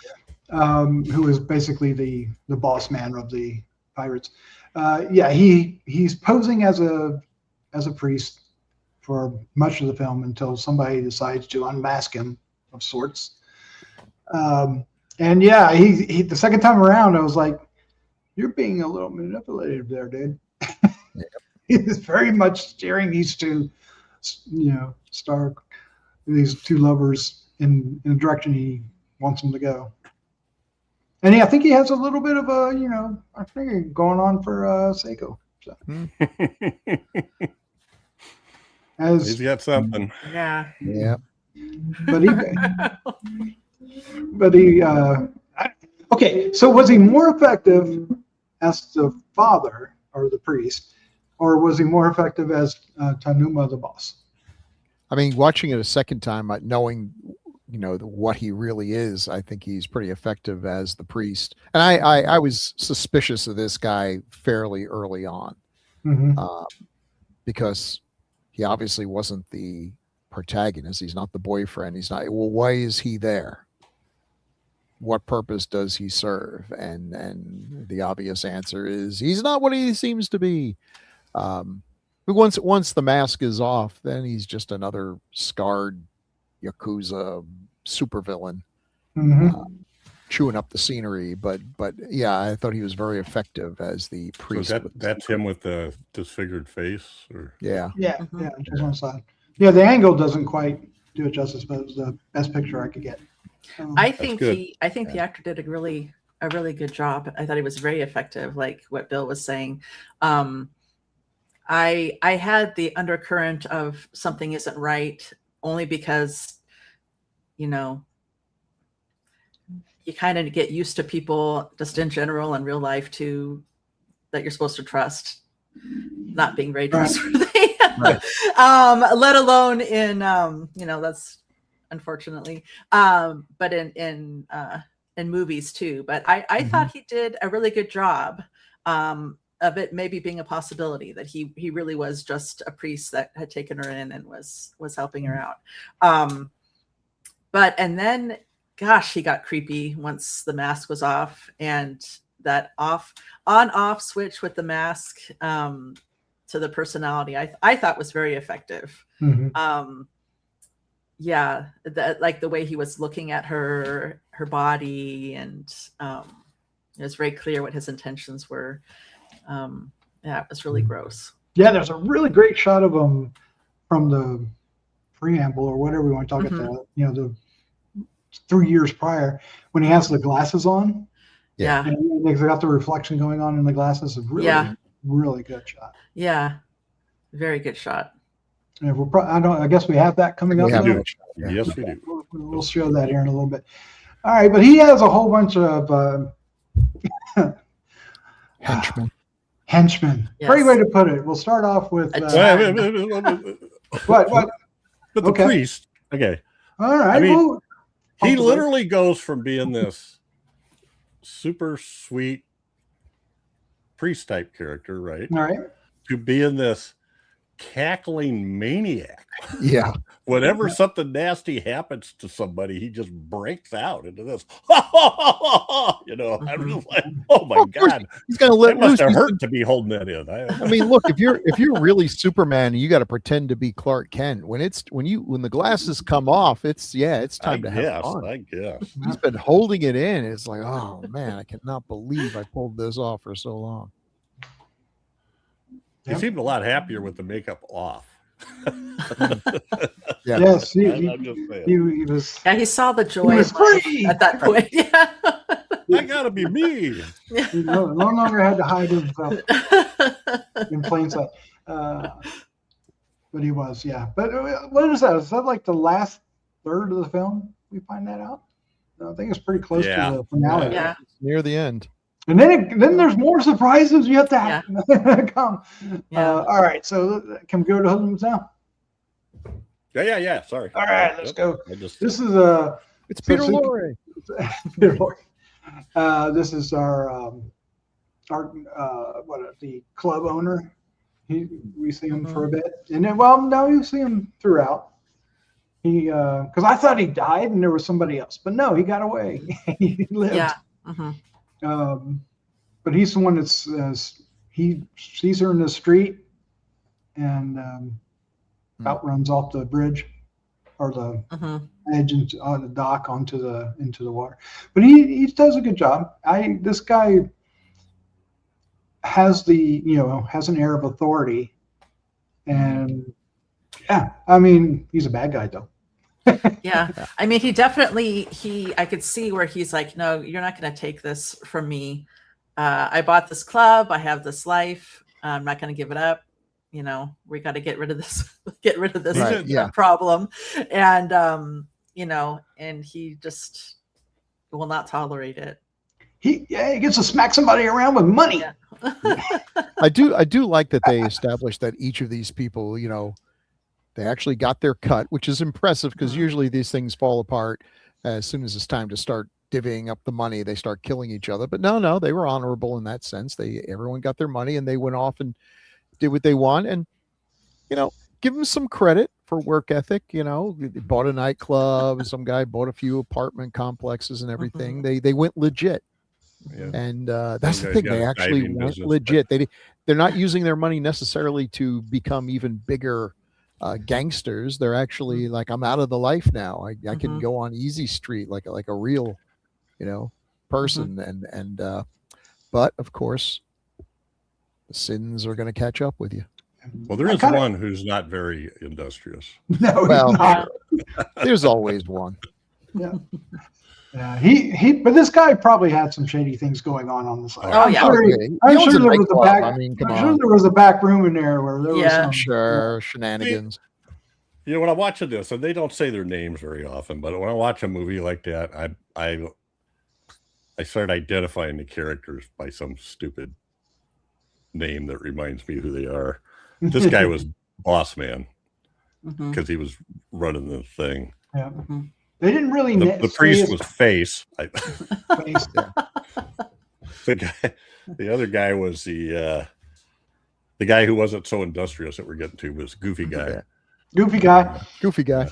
[SPEAKER 5] who is basically the boss man of the pirates. Yeah, he's posing as a priest for much of the film until somebody decides to unmask him of sorts. And yeah, he the second time around, I was like, "You're being a little manipulative there, dude." He's very much steering these two, these two lovers in the direction he wants them to go. And I think he has a little bit of a, I think going on for Seiko. So.
[SPEAKER 1] He's got something.
[SPEAKER 4] Yeah.
[SPEAKER 2] Yeah.
[SPEAKER 5] Okay. So was he more effective as the father or the priest, or was he more effective as Tanuma, the boss?
[SPEAKER 2] I mean, watching it a second time, knowing, what he really is, I think he's pretty effective as the priest. And I was suspicious of this guy fairly early on, because he obviously wasn't the protagonist. He's not the boyfriend. He's not. Well, why is he there? What purpose does he serve? And the obvious answer is he's not what he seems to be. But once the mask is off, then he's just another scarred Yakuza supervillain, chewing up the scenery. But yeah, I thought he was very effective as the priest.
[SPEAKER 1] So that's him with the disfigured face, or
[SPEAKER 2] yeah,
[SPEAKER 5] just one side. Yeah, the angle doesn't quite do it justice, but it was the best picture I could get.
[SPEAKER 4] I think the actor did a really good job. I thought he was very effective, like what Bill was saying. I had the undercurrent of something isn't right only because, you kind of get used to people just in general in real life that you're supposed to trust. not being very
[SPEAKER 5] Right.
[SPEAKER 4] trustworthy.
[SPEAKER 2] Right.
[SPEAKER 4] Let alone in that's unfortunately, but in movies too. But I thought he did a really good job of it maybe being a possibility that he really was just a priest that had taken her in and was helping her out. But and then, gosh, he got creepy once the mask was off, and that on-off switch with the mask to the personality, I thought was very effective. Yeah, like the way he was looking at her body, and it was very clear what his intentions were. Yeah, it was really gross.
[SPEAKER 5] Yeah, there's a really great shot of him from the preamble or whatever we want to talk about. The 3 years prior when he has the glasses on.
[SPEAKER 4] Yeah,
[SPEAKER 5] and they've got the reflection going on in the glasses. It's really, really good shot.
[SPEAKER 4] Yeah, very good shot.
[SPEAKER 5] And I guess we have that coming up.
[SPEAKER 2] We have
[SPEAKER 5] now?
[SPEAKER 2] that shot, yeah.
[SPEAKER 1] Yes, we do.
[SPEAKER 5] We'll show that here in a little bit. All right, but he has a whole bunch of
[SPEAKER 2] Henchmen.
[SPEAKER 5] henchmen.
[SPEAKER 4] Yes.
[SPEAKER 5] Great way to put it. We'll start off with
[SPEAKER 1] But
[SPEAKER 5] what?
[SPEAKER 1] the
[SPEAKER 5] Okay.
[SPEAKER 1] priest, okay,
[SPEAKER 5] All right.
[SPEAKER 1] I mean,
[SPEAKER 5] well,
[SPEAKER 1] he literally goes from being this super sweet priest type character, right,
[SPEAKER 5] all right.
[SPEAKER 1] to being this cackling maniac.
[SPEAKER 2] Yeah.
[SPEAKER 1] Whenever something nasty happens to somebody, he just breaks out into this. I'm just like, oh my
[SPEAKER 2] Of course,
[SPEAKER 1] god,
[SPEAKER 2] he's gonna let
[SPEAKER 1] it must
[SPEAKER 2] loose.
[SPEAKER 1] have
[SPEAKER 2] He's
[SPEAKER 1] hurt to be holding that in.
[SPEAKER 2] I mean, look, if you're really Superman, you got to pretend to be Clark Kent. When the glasses come off, it's time to have fun.
[SPEAKER 1] I guess.
[SPEAKER 2] He's been holding it in. It's like, oh man, I cannot believe I pulled this off for so long.
[SPEAKER 1] He seemed a lot happier with the makeup off.
[SPEAKER 2] Yeah.
[SPEAKER 5] Yes,
[SPEAKER 1] I'm just saying.
[SPEAKER 5] he was.
[SPEAKER 4] Yeah, he saw the joy
[SPEAKER 5] He was
[SPEAKER 4] in life
[SPEAKER 5] free!
[SPEAKER 4] at that point. Yeah.
[SPEAKER 1] I gotta be me.
[SPEAKER 5] He no longer had to hide himself in plain sight. But he was, yeah. But what is that? Is that like the last third of the film? We find that out. I think it's pretty close to the finale.
[SPEAKER 4] Yeah.
[SPEAKER 2] It's near the end.
[SPEAKER 5] And then there's more surprises you have to have come.
[SPEAKER 4] Yeah.
[SPEAKER 5] All right, so can we go to husbands now?
[SPEAKER 1] Yeah. Sorry.
[SPEAKER 5] All right, let's go.
[SPEAKER 1] This
[SPEAKER 5] This is
[SPEAKER 2] It's
[SPEAKER 5] So
[SPEAKER 2] Peter
[SPEAKER 5] Super-
[SPEAKER 2] Lorre.
[SPEAKER 5] Peter Lorre. This is our the club owner. We see him for a bit, and then no, you see him throughout. He because I thought he died and there was somebody else, but no, he got away. He lived.
[SPEAKER 4] Yeah. Mhm.
[SPEAKER 5] But he's the one that's he sees her in the street and outruns off the bridge or the
[SPEAKER 4] Mhm.
[SPEAKER 5] edge on the dock into the water. But he does a good job. This guy has has an air of authority, and I mean he's a bad guy though.
[SPEAKER 4] Yeah. I mean, he definitely, I could see where he's like, no, you're not going to take this from me. I bought this club. I have this life. I'm not going to give it up. We got to get rid of this,
[SPEAKER 2] Right, yeah.
[SPEAKER 4] problem. And, and he just will not tolerate it.
[SPEAKER 5] He gets to smack somebody around with money.
[SPEAKER 4] Yeah.
[SPEAKER 2] I do like that they established that each of these people, they actually got their cut, which is impressive because usually these things fall apart as soon as it's time to start divvying up the money. They start killing each other. But no, they were honorable in that sense. Everyone got their money and they went off and did what they want. And give them some credit for work ethic. They bought a nightclub. Some guy bought a few apartment complexes and everything. They went legit.
[SPEAKER 1] Yeah.
[SPEAKER 2] And that's
[SPEAKER 1] Some
[SPEAKER 2] the
[SPEAKER 1] guys
[SPEAKER 2] thing.
[SPEAKER 1] got
[SPEAKER 2] They
[SPEAKER 1] a
[SPEAKER 2] actually
[SPEAKER 1] diving
[SPEAKER 2] went
[SPEAKER 1] business.
[SPEAKER 2] legit. They're not using their money necessarily to become even bigger gangsters. They're actually like, I'm out of the life now. I can go on easy street like a real, person. And but of course, the sins are going to catch up with you.
[SPEAKER 1] Well, there is one who's not very industrious.
[SPEAKER 5] No,
[SPEAKER 2] Well,
[SPEAKER 5] he's not.
[SPEAKER 2] There's always one.
[SPEAKER 5] Yeah. But this guy probably had some shady things going on the side.
[SPEAKER 4] Oh, yeah.
[SPEAKER 5] I'm
[SPEAKER 2] He owns
[SPEAKER 5] sure
[SPEAKER 2] a
[SPEAKER 5] there was a
[SPEAKER 2] nightclub.
[SPEAKER 5] back.
[SPEAKER 2] I mean, come
[SPEAKER 5] I'm sure
[SPEAKER 2] on.
[SPEAKER 5] there was a back room in there where there was
[SPEAKER 4] Yeah.
[SPEAKER 5] some.
[SPEAKER 2] Sure, shenanigans.
[SPEAKER 1] When I'm watching this, and they don't say their names very often, but when I watch a movie like that, I start identifying the characters by some stupid name that reminds me who they are. This guy was boss man because he was running the thing.
[SPEAKER 5] Yeah. They didn't really.
[SPEAKER 1] The priest was face.
[SPEAKER 5] face.
[SPEAKER 1] The other guy was the guy who wasn't so industrious that we're getting to was goofy guy.
[SPEAKER 5] Goofy guy.
[SPEAKER 2] Goofy guy.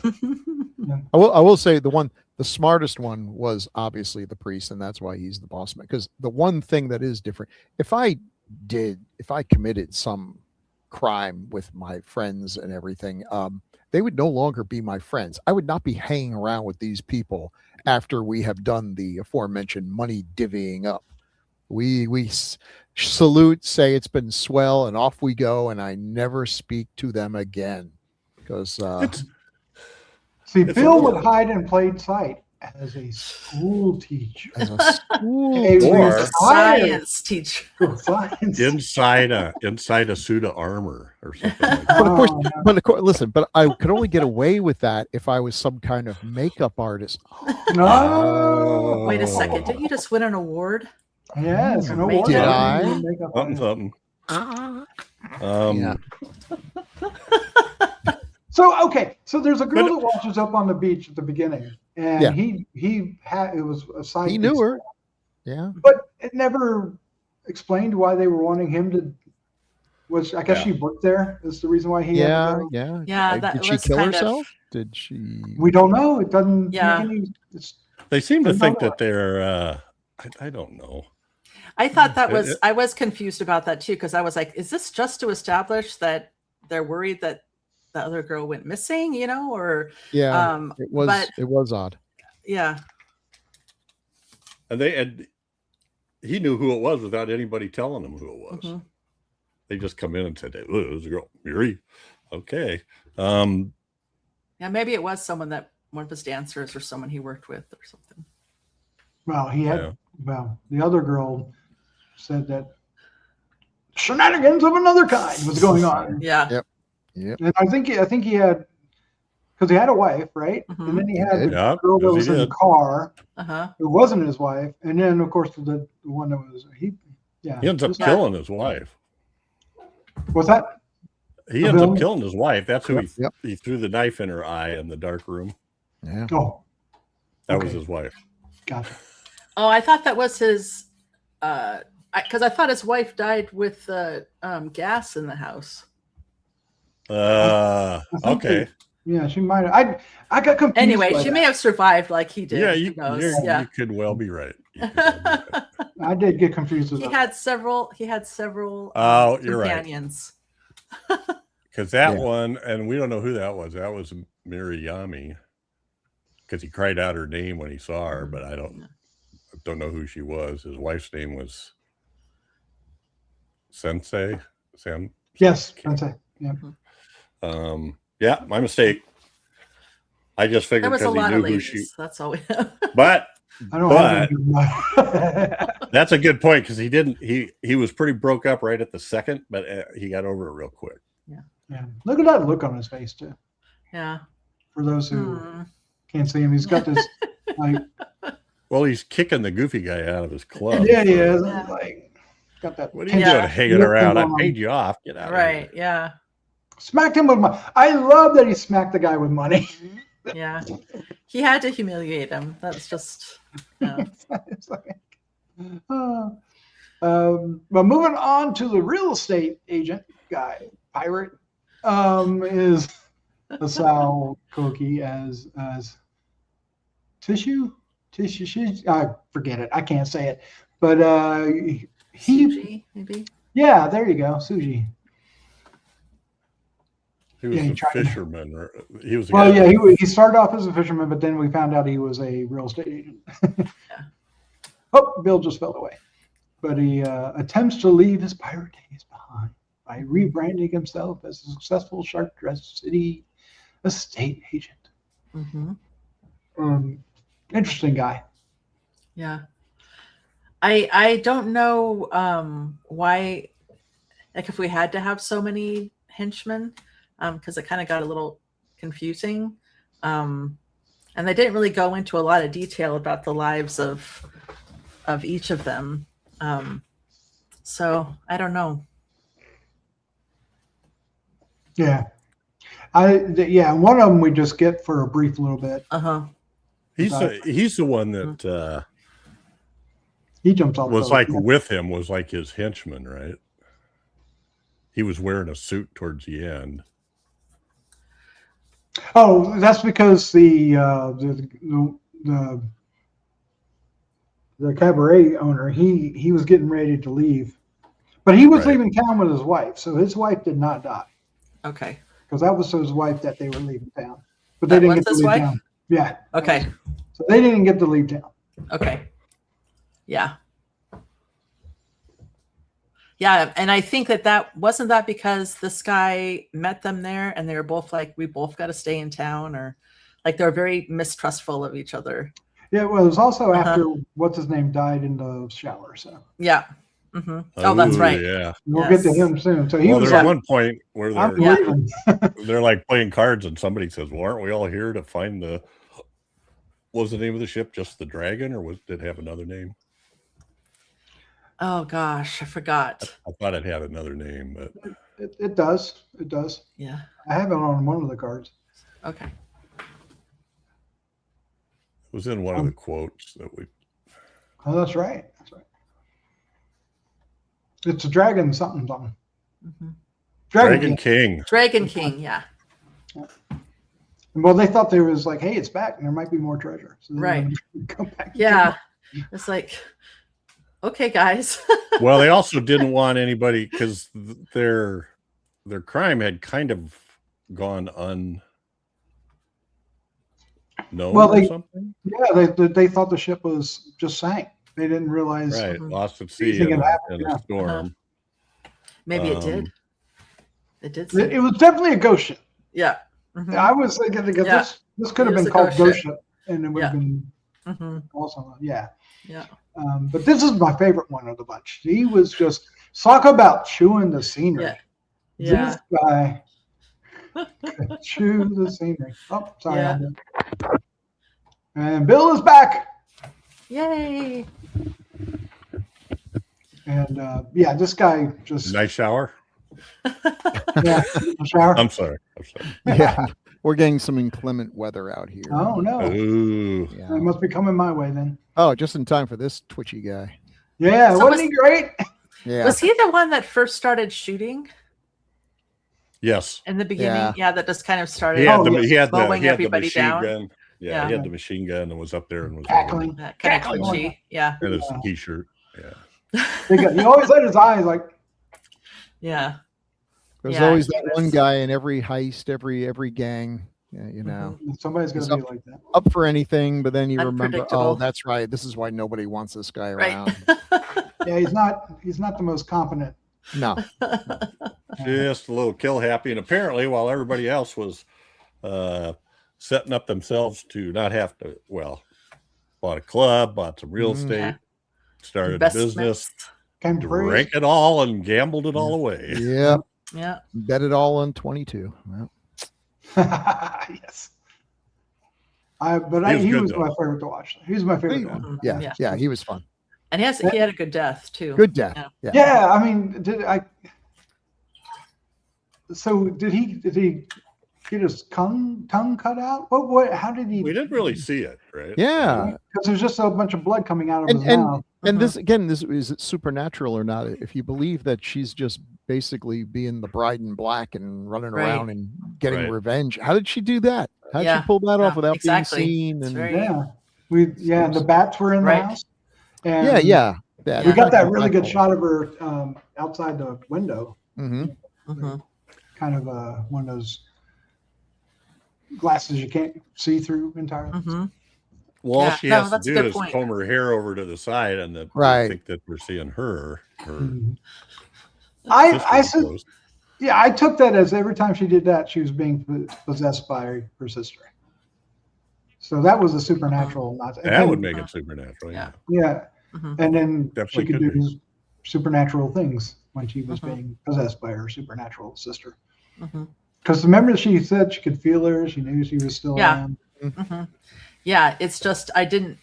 [SPEAKER 2] I will say the smartest one was obviously the priest, and that's why he's the boss man. Because the one thing that is different, if I committed some crime with my friends and everything, they would no longer be my friends. I would not be hanging around with these people after we have done the aforementioned money divvying up. We salute, say it's been swell, and off we go, and I never speak to them again. Because
[SPEAKER 5] see, Bill would hide in plain sight as a school teacher,
[SPEAKER 1] or
[SPEAKER 4] science teacher,
[SPEAKER 1] inside a suit of armor or something. Like
[SPEAKER 2] that. But of course, listen. But I could only get away with that if I was some kind of makeup artist.
[SPEAKER 5] No.
[SPEAKER 4] Wait a second! Did you just win an award?
[SPEAKER 5] Yes, an award.
[SPEAKER 2] Did I?
[SPEAKER 1] Something.
[SPEAKER 2] Yeah.
[SPEAKER 5] So there's a girl that washes up on the beach at the beginning, and he had it was a side.
[SPEAKER 2] He knew her. Yeah.
[SPEAKER 5] But it never explained why they were wanting him to. I guess she worked there. Is the reason why he.
[SPEAKER 2] Yeah.
[SPEAKER 4] That
[SPEAKER 2] Did she
[SPEAKER 4] was
[SPEAKER 2] kill
[SPEAKER 4] kind
[SPEAKER 2] herself?
[SPEAKER 4] of-
[SPEAKER 2] Did she?
[SPEAKER 5] We don't know. It doesn't.
[SPEAKER 4] Yeah.
[SPEAKER 5] Make any,
[SPEAKER 1] They seem to think that they're. I don't know.
[SPEAKER 4] I thought that was. I was confused about that too, because I was like, "Is this just to establish that they're worried that the other girl went missing?" Or
[SPEAKER 2] it was odd.
[SPEAKER 4] Yeah.
[SPEAKER 1] And he knew who it was without anybody telling him who it was.
[SPEAKER 4] Mm-hmm.
[SPEAKER 1] They just come in and said, "Oh, it was a girl, Yuri." Okay.
[SPEAKER 4] Yeah, maybe it was someone that one of his dancers or someone he worked with or something.
[SPEAKER 5] Well, he had. Yeah. Well, the other girl said that shenanigans of another kind was going on.
[SPEAKER 4] Yeah.
[SPEAKER 2] Yep.
[SPEAKER 5] And I think he had, because he had a wife, right?
[SPEAKER 4] Mm-hmm.
[SPEAKER 5] And then he had the girl that was in the car. It wasn't his wife, and then of course the one that was he
[SPEAKER 1] ends up killing his wife.
[SPEAKER 5] What's that?
[SPEAKER 1] He ends up killing his wife. That's who he threw the knife in her eye in the dark room.
[SPEAKER 2] Yeah.
[SPEAKER 5] Oh,
[SPEAKER 1] that was his wife.
[SPEAKER 5] Gotcha.
[SPEAKER 4] Oh, I thought that was his. Because I thought his wife died with gas in the house.
[SPEAKER 1] Okay.
[SPEAKER 5] Yeah, she might have. I got confused.
[SPEAKER 4] Anyway, she may have survived like he did.
[SPEAKER 1] Yeah, you could well be right.
[SPEAKER 5] I did get confused with
[SPEAKER 4] He had several
[SPEAKER 1] you're
[SPEAKER 4] companions.
[SPEAKER 1] Because that one, and we don't know who that was. That was Miriyami. Because he cried out her name when he saw her, but I don't know who she was. His wife's name was Sensei.
[SPEAKER 5] Yes, Sensei. Yeah.
[SPEAKER 1] Yeah, my mistake. I just figured because he knew who she.
[SPEAKER 4] That's all we know.
[SPEAKER 1] But
[SPEAKER 5] I don't
[SPEAKER 1] that's a good point because he didn't. He was pretty broke up right at the second, but he got over it real quick.
[SPEAKER 5] Yeah. Look at that look on his face too.
[SPEAKER 4] Yeah.
[SPEAKER 5] For those who can't see him, he's got this like.
[SPEAKER 1] Well, he's kicking the goofy guy out of his club.
[SPEAKER 5] Yeah, he is. Like, got that.
[SPEAKER 1] What are you doing hanging around? I paid you off. Get out.
[SPEAKER 4] Right.
[SPEAKER 1] Of here.
[SPEAKER 4] Yeah.
[SPEAKER 5] Smacked him with money. I love that he smacked the guy with money.
[SPEAKER 4] Yeah. He had to humiliate him. That's just.
[SPEAKER 5] But moving on to the real estate agent guy, pirate, is Asao Koki as tissue. Forget it. I can't say it. But
[SPEAKER 4] Suji, maybe.
[SPEAKER 5] Yeah, there you go, Suji.
[SPEAKER 1] He was a fisherman. He was.
[SPEAKER 5] He started off as a fisherman, but then we found out he was a real estate agent. Oh, Bill just fell away. But he attempts to leave his pirate days behind by rebranding himself as a successful Shark Dress City estate agent.
[SPEAKER 4] Mm-hmm.
[SPEAKER 5] Interesting guy.
[SPEAKER 4] Yeah. I don't know why, like if we had to have so many henchmen, because it kind of got a little confusing. And they didn't really go into a lot of detail about the lives of each of them. So I don't know.
[SPEAKER 5] Yeah. Yeah, one of them we just get for a brief little bit.
[SPEAKER 1] He's the one that
[SPEAKER 5] He jumps off.
[SPEAKER 1] was like with him, was like his henchman, right? He was wearing a suit towards the end.
[SPEAKER 5] Oh, that's because the cabaret owner, he was getting ready to leave, but he was leaving town with his wife, so his wife did not die.
[SPEAKER 4] Okay.
[SPEAKER 5] Because that was his wife that they were leaving town, but they didn't get to leave town. Yeah.
[SPEAKER 4] Okay.
[SPEAKER 5] So they didn't get to leave town.
[SPEAKER 4] Okay. Yeah. Yeah, and I think that wasn't that because this guy met them there and they were both like, we both got to stay in town, or like they're very mistrustful of each other.
[SPEAKER 5] Yeah, well, it was also after what's his name died in the shower. So
[SPEAKER 4] yeah. Mm-hmm. Oh, that's right.
[SPEAKER 1] Yeah,
[SPEAKER 5] we'll get to him soon. So he was
[SPEAKER 1] there's one point where
[SPEAKER 5] they're
[SPEAKER 1] they're like playing cards, and somebody says, "Well, aren't we all here to find the? What was the name of the ship? Just the Dragon, or did it have another name?"
[SPEAKER 4] Oh gosh, I forgot.
[SPEAKER 1] I thought it had another name, but
[SPEAKER 5] it does. It does.
[SPEAKER 4] Yeah.
[SPEAKER 5] I have it on one of the cards.
[SPEAKER 4] Okay.
[SPEAKER 1] it was in one of the quotes that we.
[SPEAKER 5] Oh, that's right. That's right. It's a dragon something.
[SPEAKER 4] Mm-hmm.
[SPEAKER 5] Dragon
[SPEAKER 1] King.
[SPEAKER 4] Dragon King, yeah.
[SPEAKER 5] Well, they thought there was like, hey, it's back, and there might be more treasure. So
[SPEAKER 4] right.
[SPEAKER 5] Go back.
[SPEAKER 4] Yeah. It's like, okay, guys.
[SPEAKER 1] Well, they also didn't want anybody, because their crime had kind of gone unknown or something.
[SPEAKER 5] Yeah, they thought the ship was just sank. They didn't realize.
[SPEAKER 1] Right, lost at sea in a storm.
[SPEAKER 4] Maybe it did. It did.
[SPEAKER 5] It was definitely a ghost ship.
[SPEAKER 4] Yeah. Mm-hmm.
[SPEAKER 5] I was thinking this could have been called Ghost Ship, and it would have been awesome. Yeah.
[SPEAKER 4] Yeah.
[SPEAKER 5] But this is my favorite one of the bunch. He was just talk about chewing the scenery.
[SPEAKER 4] Yeah.
[SPEAKER 5] This guy could chew the scenery. Oh, sorry.
[SPEAKER 4] Yeah.
[SPEAKER 5] And Bill is back.
[SPEAKER 4] Yay.
[SPEAKER 5] And this guy just
[SPEAKER 1] nice shower.
[SPEAKER 5] Yeah, shower.
[SPEAKER 1] I'm sorry.
[SPEAKER 2] Yeah, we're getting some inclement weather out here.
[SPEAKER 5] Oh no!
[SPEAKER 1] Ooh.
[SPEAKER 2] Yeah.
[SPEAKER 5] It must be coming my way then.
[SPEAKER 2] Oh, just in time for this twitchy guy.
[SPEAKER 5] Yeah, so wasn't he great?
[SPEAKER 2] Yeah.
[SPEAKER 4] Was he the one that first started shooting?
[SPEAKER 1] Yes.
[SPEAKER 4] In the beginning, that just kind of started.
[SPEAKER 1] He had the
[SPEAKER 4] everybody
[SPEAKER 1] machine
[SPEAKER 4] down.
[SPEAKER 1] gun. Yeah, he had the machine gun and was up there and was
[SPEAKER 5] cackling.
[SPEAKER 4] Kind of twitchy. Yeah.
[SPEAKER 1] And his t-shirt. Yeah.
[SPEAKER 5] He always had his eyes like.
[SPEAKER 4] Yeah.
[SPEAKER 2] There's always that one guy in every heist, every gang. You know,
[SPEAKER 5] somebody's gonna be like that.
[SPEAKER 2] Up for anything, but then you remember, oh, that's right. This is why nobody wants this guy around.
[SPEAKER 5] Yeah, he's not the most competent.
[SPEAKER 2] No.
[SPEAKER 1] Just a little kill happy, and apparently, while everybody else was setting up themselves to not have to, bought a club, bought some real estate, started a business, drank it all, and gambled it all away.
[SPEAKER 2] Yep.
[SPEAKER 4] Yeah.
[SPEAKER 2] Bet it all on 22. Well.
[SPEAKER 5] Yes. He was my favorite to watch. He was my favorite one.
[SPEAKER 2] Yeah, he was fun.
[SPEAKER 4] And he had a good death too.
[SPEAKER 2] Good death.
[SPEAKER 5] Yeah, I mean, did he get his tongue cut out? What? How did he?
[SPEAKER 1] We didn't really see it, right?
[SPEAKER 2] Yeah,
[SPEAKER 5] because there's just a bunch of blood coming out of his mouth.
[SPEAKER 2] And this is it supernatural or not? If you believe that she's just basically being the bride in black and running around and getting revenge, how did she do that? How did she pull that off without being seen? And
[SPEAKER 5] and the bats were in the house. And we got that really good shot of her outside the window.
[SPEAKER 2] Mm-hmm.
[SPEAKER 5] Kind of one of those glasses you can't see through entirely.
[SPEAKER 4] Mm-hmm.
[SPEAKER 1] Well, all she has to do is comb her hair over to the side, and I think that we're seeing her.
[SPEAKER 5] I said, I took that as every time she did that, she was being possessed by her sister. So that was a supernatural.
[SPEAKER 1] That would make it supernatural. Yeah.
[SPEAKER 5] Yeah.
[SPEAKER 4] Mm-hmm.
[SPEAKER 5] And then
[SPEAKER 1] definitely
[SPEAKER 5] she could do supernatural things when she was being possessed by her supernatural sister. Because remember, she said she could feel her. She knew she was still around.
[SPEAKER 4] Mm-hmm. Yeah, it's just I didn't.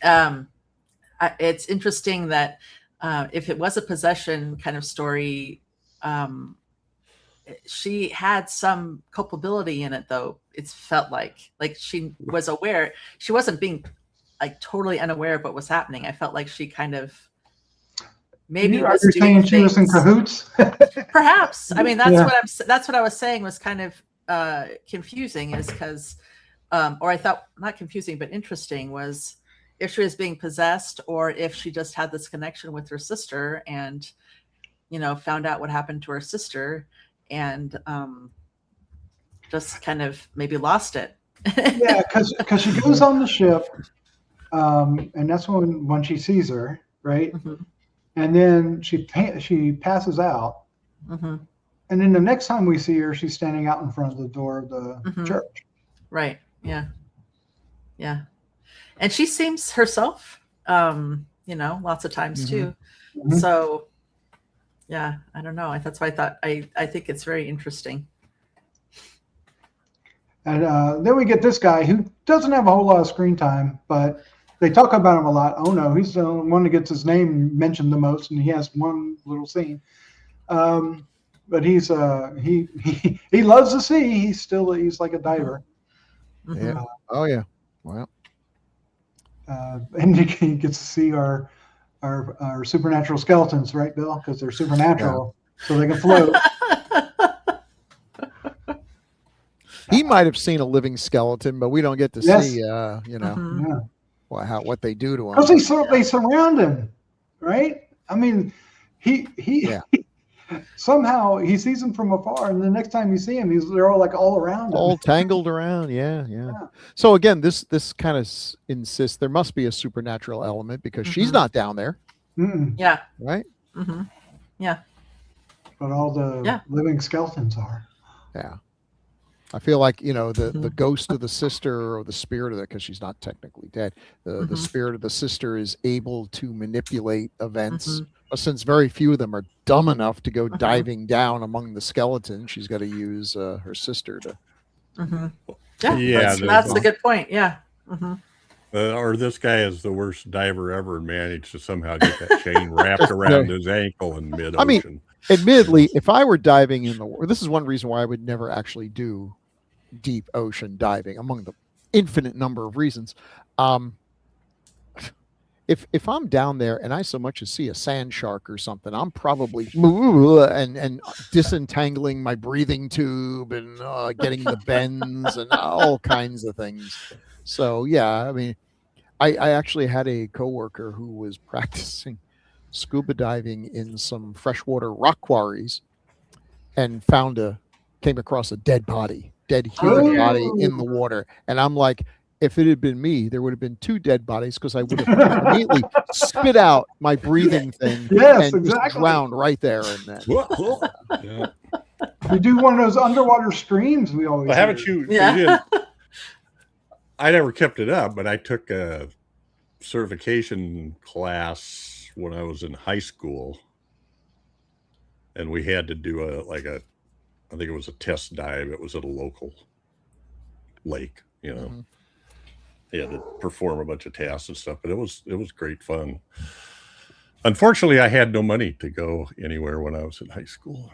[SPEAKER 4] It's interesting that if it was a possession kind of story, she had some culpability in it, though. It's felt like she was aware. She wasn't being like totally unaware of what was happening. I felt like she kind of maybe
[SPEAKER 5] Are
[SPEAKER 4] was
[SPEAKER 5] you
[SPEAKER 4] doing
[SPEAKER 5] saying she was in
[SPEAKER 4] things.
[SPEAKER 5] cahoots?
[SPEAKER 4] Perhaps. I mean, that's
[SPEAKER 5] Yeah.
[SPEAKER 4] that's what I was saying was kind of confusing, is because or I thought not confusing but interesting was if she was being possessed or if she just had this connection with her sister and found out what happened to her sister and just kind of maybe lost it.
[SPEAKER 5] Yeah, because she goes on the ship, and that's when she sees her, right?
[SPEAKER 4] Mhm.
[SPEAKER 5] And then she passes out,
[SPEAKER 4] Mhm.
[SPEAKER 5] and then the next time we see her, she's standing out in front of the door of the
[SPEAKER 4] Mhm.
[SPEAKER 5] church.
[SPEAKER 4] Right. Yeah. Yeah. And she seems herself, lots of times too.
[SPEAKER 5] Mhm.
[SPEAKER 4] So yeah, I don't know. That's why I thought I think it's very interesting.
[SPEAKER 5] And then we get this guy who doesn't have a whole lot of screen time, but they talk about him a lot. Oh no, he's the one that gets his name mentioned the most, and he has one little scene. But he's he loves the sea. He's like a diver.
[SPEAKER 4] Mhm.
[SPEAKER 2] Yeah. Oh yeah. Well,
[SPEAKER 5] And he gets to see our supernatural skeletons, right, Bill? Because they're supernatural, so they can float.
[SPEAKER 2] he might have seen a living skeleton, but we don't get to
[SPEAKER 5] Yes.
[SPEAKER 2] see,
[SPEAKER 4] Mhm.
[SPEAKER 5] Yeah,
[SPEAKER 2] what they do to him.
[SPEAKER 5] because they surround him, right? I mean, he
[SPEAKER 2] Yeah.
[SPEAKER 5] somehow he sees them from afar, and the next time you see him, they're all like all around him.
[SPEAKER 2] All tangled around. Yeah.
[SPEAKER 5] Yeah.
[SPEAKER 2] So again, this kind of insists there must be a supernatural element because she's
[SPEAKER 4] Mhm.
[SPEAKER 2] not down there,
[SPEAKER 5] Mm-mm.
[SPEAKER 4] Yeah.
[SPEAKER 2] right?
[SPEAKER 4] Hmm. Yeah.
[SPEAKER 5] But all the living skeletons are.
[SPEAKER 2] Yeah. I feel like, the
[SPEAKER 4] Mhm.
[SPEAKER 2] ghost of the sister or the spirit of it, because she's not technically dead, the
[SPEAKER 4] Mhm.
[SPEAKER 2] spirit of the sister is able to manipulate events.
[SPEAKER 4] Mhm.
[SPEAKER 2] But since very few of them are dumb enough to go
[SPEAKER 4] Mhm.
[SPEAKER 2] diving down among the skeletons, she's got to use her sister to.
[SPEAKER 4] Hmm. Yeah.
[SPEAKER 1] Yeah,
[SPEAKER 4] That's a good point. Yeah. Hmm.
[SPEAKER 1] Or this guy is the worst diver ever and managed to somehow get that chain wrapped around his ankle in mid-ocean.
[SPEAKER 2] I mean, admittedly, if I were diving in the water, this is one reason why I would never actually do deep ocean diving, among the infinite number of reasons. If I'm down there and I so much as see a sand shark or something, I'm probably and disentangling my breathing tube and getting the bends and all kinds of things. So yeah, I mean, I actually had a coworker who was practicing scuba diving in some freshwater rock quarries and came across a dead human body in the water. And I'm like, if it had been me, there would have been 2 dead bodies because I would have immediately spit out my breathing thing
[SPEAKER 5] Yes,
[SPEAKER 2] and just
[SPEAKER 5] exactly.
[SPEAKER 2] drowned right there and then.
[SPEAKER 1] Yeah.
[SPEAKER 5] We do one of those underwater streams. We always.
[SPEAKER 1] Well, haven't
[SPEAKER 5] do.
[SPEAKER 1] you?
[SPEAKER 4] Yeah.
[SPEAKER 1] I never kept it up, but I took a certification class when I was in high school, and we had to do I think it was a test dive. It was at a local lake,
[SPEAKER 2] Mhm.
[SPEAKER 1] They had to perform a bunch of tasks and stuff, but it was great fun. Unfortunately, I had no money to go anywhere when I was in high school.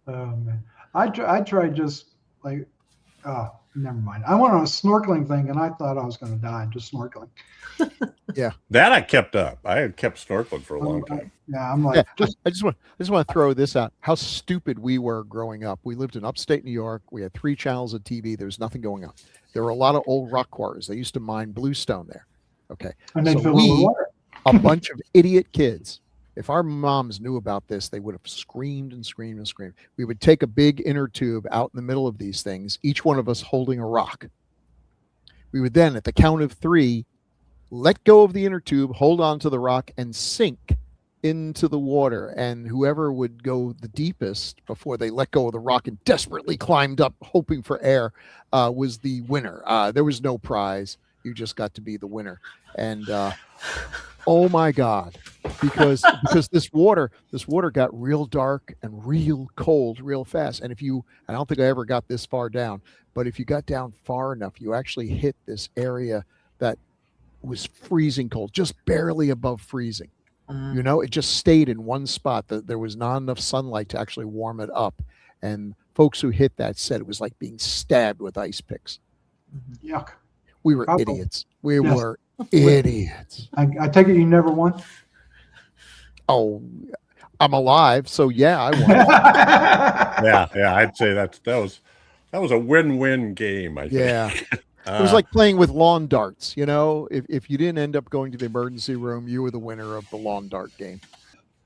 [SPEAKER 5] Oh man, I tried just like, oh, never mind. I went on a snorkeling thing, and I thought I was going to die just snorkeling.
[SPEAKER 1] That I kept up. I had kept snorkeling for a long time.
[SPEAKER 5] Yeah, I'm like,
[SPEAKER 2] Yeah, I just want to throw this out. How stupid we were growing up. We lived in upstate New York. We had 3 channels of TV. There was nothing going on. There were a lot of old rock quarries. They used to mine bluestone there. Okay,
[SPEAKER 5] and they
[SPEAKER 2] so
[SPEAKER 5] fill it with
[SPEAKER 2] we,
[SPEAKER 5] water.
[SPEAKER 2] a bunch of idiot kids. If our moms knew about this, they would have screamed and screamed and screamed. We would take a big inner tube out in the middle of these things, each one of us holding a rock. We would then, at the count of 3, let go of the inner tube, hold on to the rock, and sink into the water. And whoever would go the deepest before they let go of the rock and desperately climbed up, hoping for air, was the winner. There was no prize. You just got to be the winner. And oh my God, because this water got real dark and real cold real fast. And I don't think I ever got this far down, but if you got down far enough, you actually hit this area that was freezing cold, just barely above freezing. You know, it just stayed in one spot. That there was not enough sunlight to actually warm it up. And folks who hit that said it was like being stabbed with ice picks.
[SPEAKER 5] Yuck.
[SPEAKER 2] We were
[SPEAKER 5] Probably.
[SPEAKER 2] idiots. We
[SPEAKER 5] Yes.
[SPEAKER 2] were idiots.
[SPEAKER 5] I take it you never won.
[SPEAKER 2] Oh, I'm alive, so yeah, I won.
[SPEAKER 1] Yeah, I'd say that was a win-win game. I think.
[SPEAKER 2] Yeah. It was like playing with lawn darts. You know, if you didn't end up going to the emergency room, you were the winner of the lawn dart game.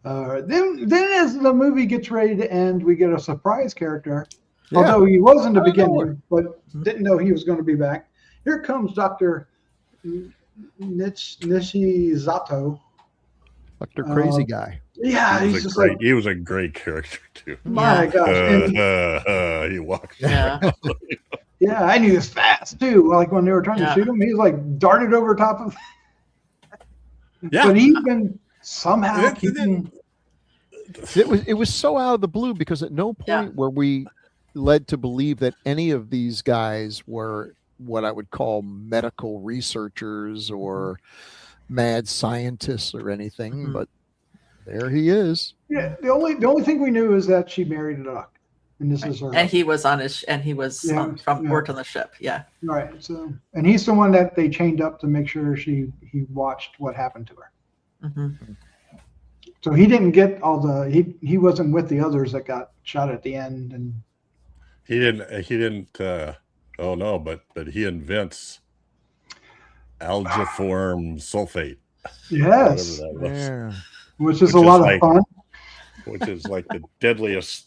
[SPEAKER 5] Then as the movie gets ready to end, we get a surprise character.
[SPEAKER 2] Yeah.
[SPEAKER 5] Although he wasn't to
[SPEAKER 2] I don't
[SPEAKER 5] begin
[SPEAKER 2] know.
[SPEAKER 5] with, but didn't know he was going to be back. Here comes Dr. Nishizato.
[SPEAKER 2] Dr. Crazy Guy.
[SPEAKER 5] Yeah, he's just like,
[SPEAKER 1] he was a great character too.
[SPEAKER 5] my gosh. And
[SPEAKER 1] He walks.
[SPEAKER 4] Yeah.
[SPEAKER 5] yeah, and he was fast too. Like when they were trying to
[SPEAKER 4] Yeah.
[SPEAKER 5] shoot him, he was like darted over top of.
[SPEAKER 1] Yeah.
[SPEAKER 5] But he's been somehow
[SPEAKER 1] Yeah,
[SPEAKER 5] keeping.
[SPEAKER 2] It was so out of the blue because at no point
[SPEAKER 4] Yeah.
[SPEAKER 2] were we led to believe that any of these guys were what I would call medical researchers or mad scientists or anything.
[SPEAKER 4] Mhm.
[SPEAKER 2] But there he is.
[SPEAKER 5] Yeah, the only thing we knew is that she married a duck, and this is her.
[SPEAKER 4] And he was on his, and he was
[SPEAKER 5] Yeah,
[SPEAKER 4] from
[SPEAKER 5] yeah.
[SPEAKER 4] worked on the ship. Yeah.
[SPEAKER 5] Right. So, and he's the one that they chained up to make sure he watched what happened to her.
[SPEAKER 4] Hmm.
[SPEAKER 5] So he didn't get all the he wasn't with the others that got shot at the end, and
[SPEAKER 1] He didn't. Oh no, but he invents algiform sulfate.
[SPEAKER 5] yes,
[SPEAKER 1] Whatever that was.
[SPEAKER 2] Yeah.
[SPEAKER 5] which is
[SPEAKER 1] Which
[SPEAKER 5] a
[SPEAKER 1] is
[SPEAKER 5] lot
[SPEAKER 1] like-
[SPEAKER 5] of fun.
[SPEAKER 1] Which is like the deadliest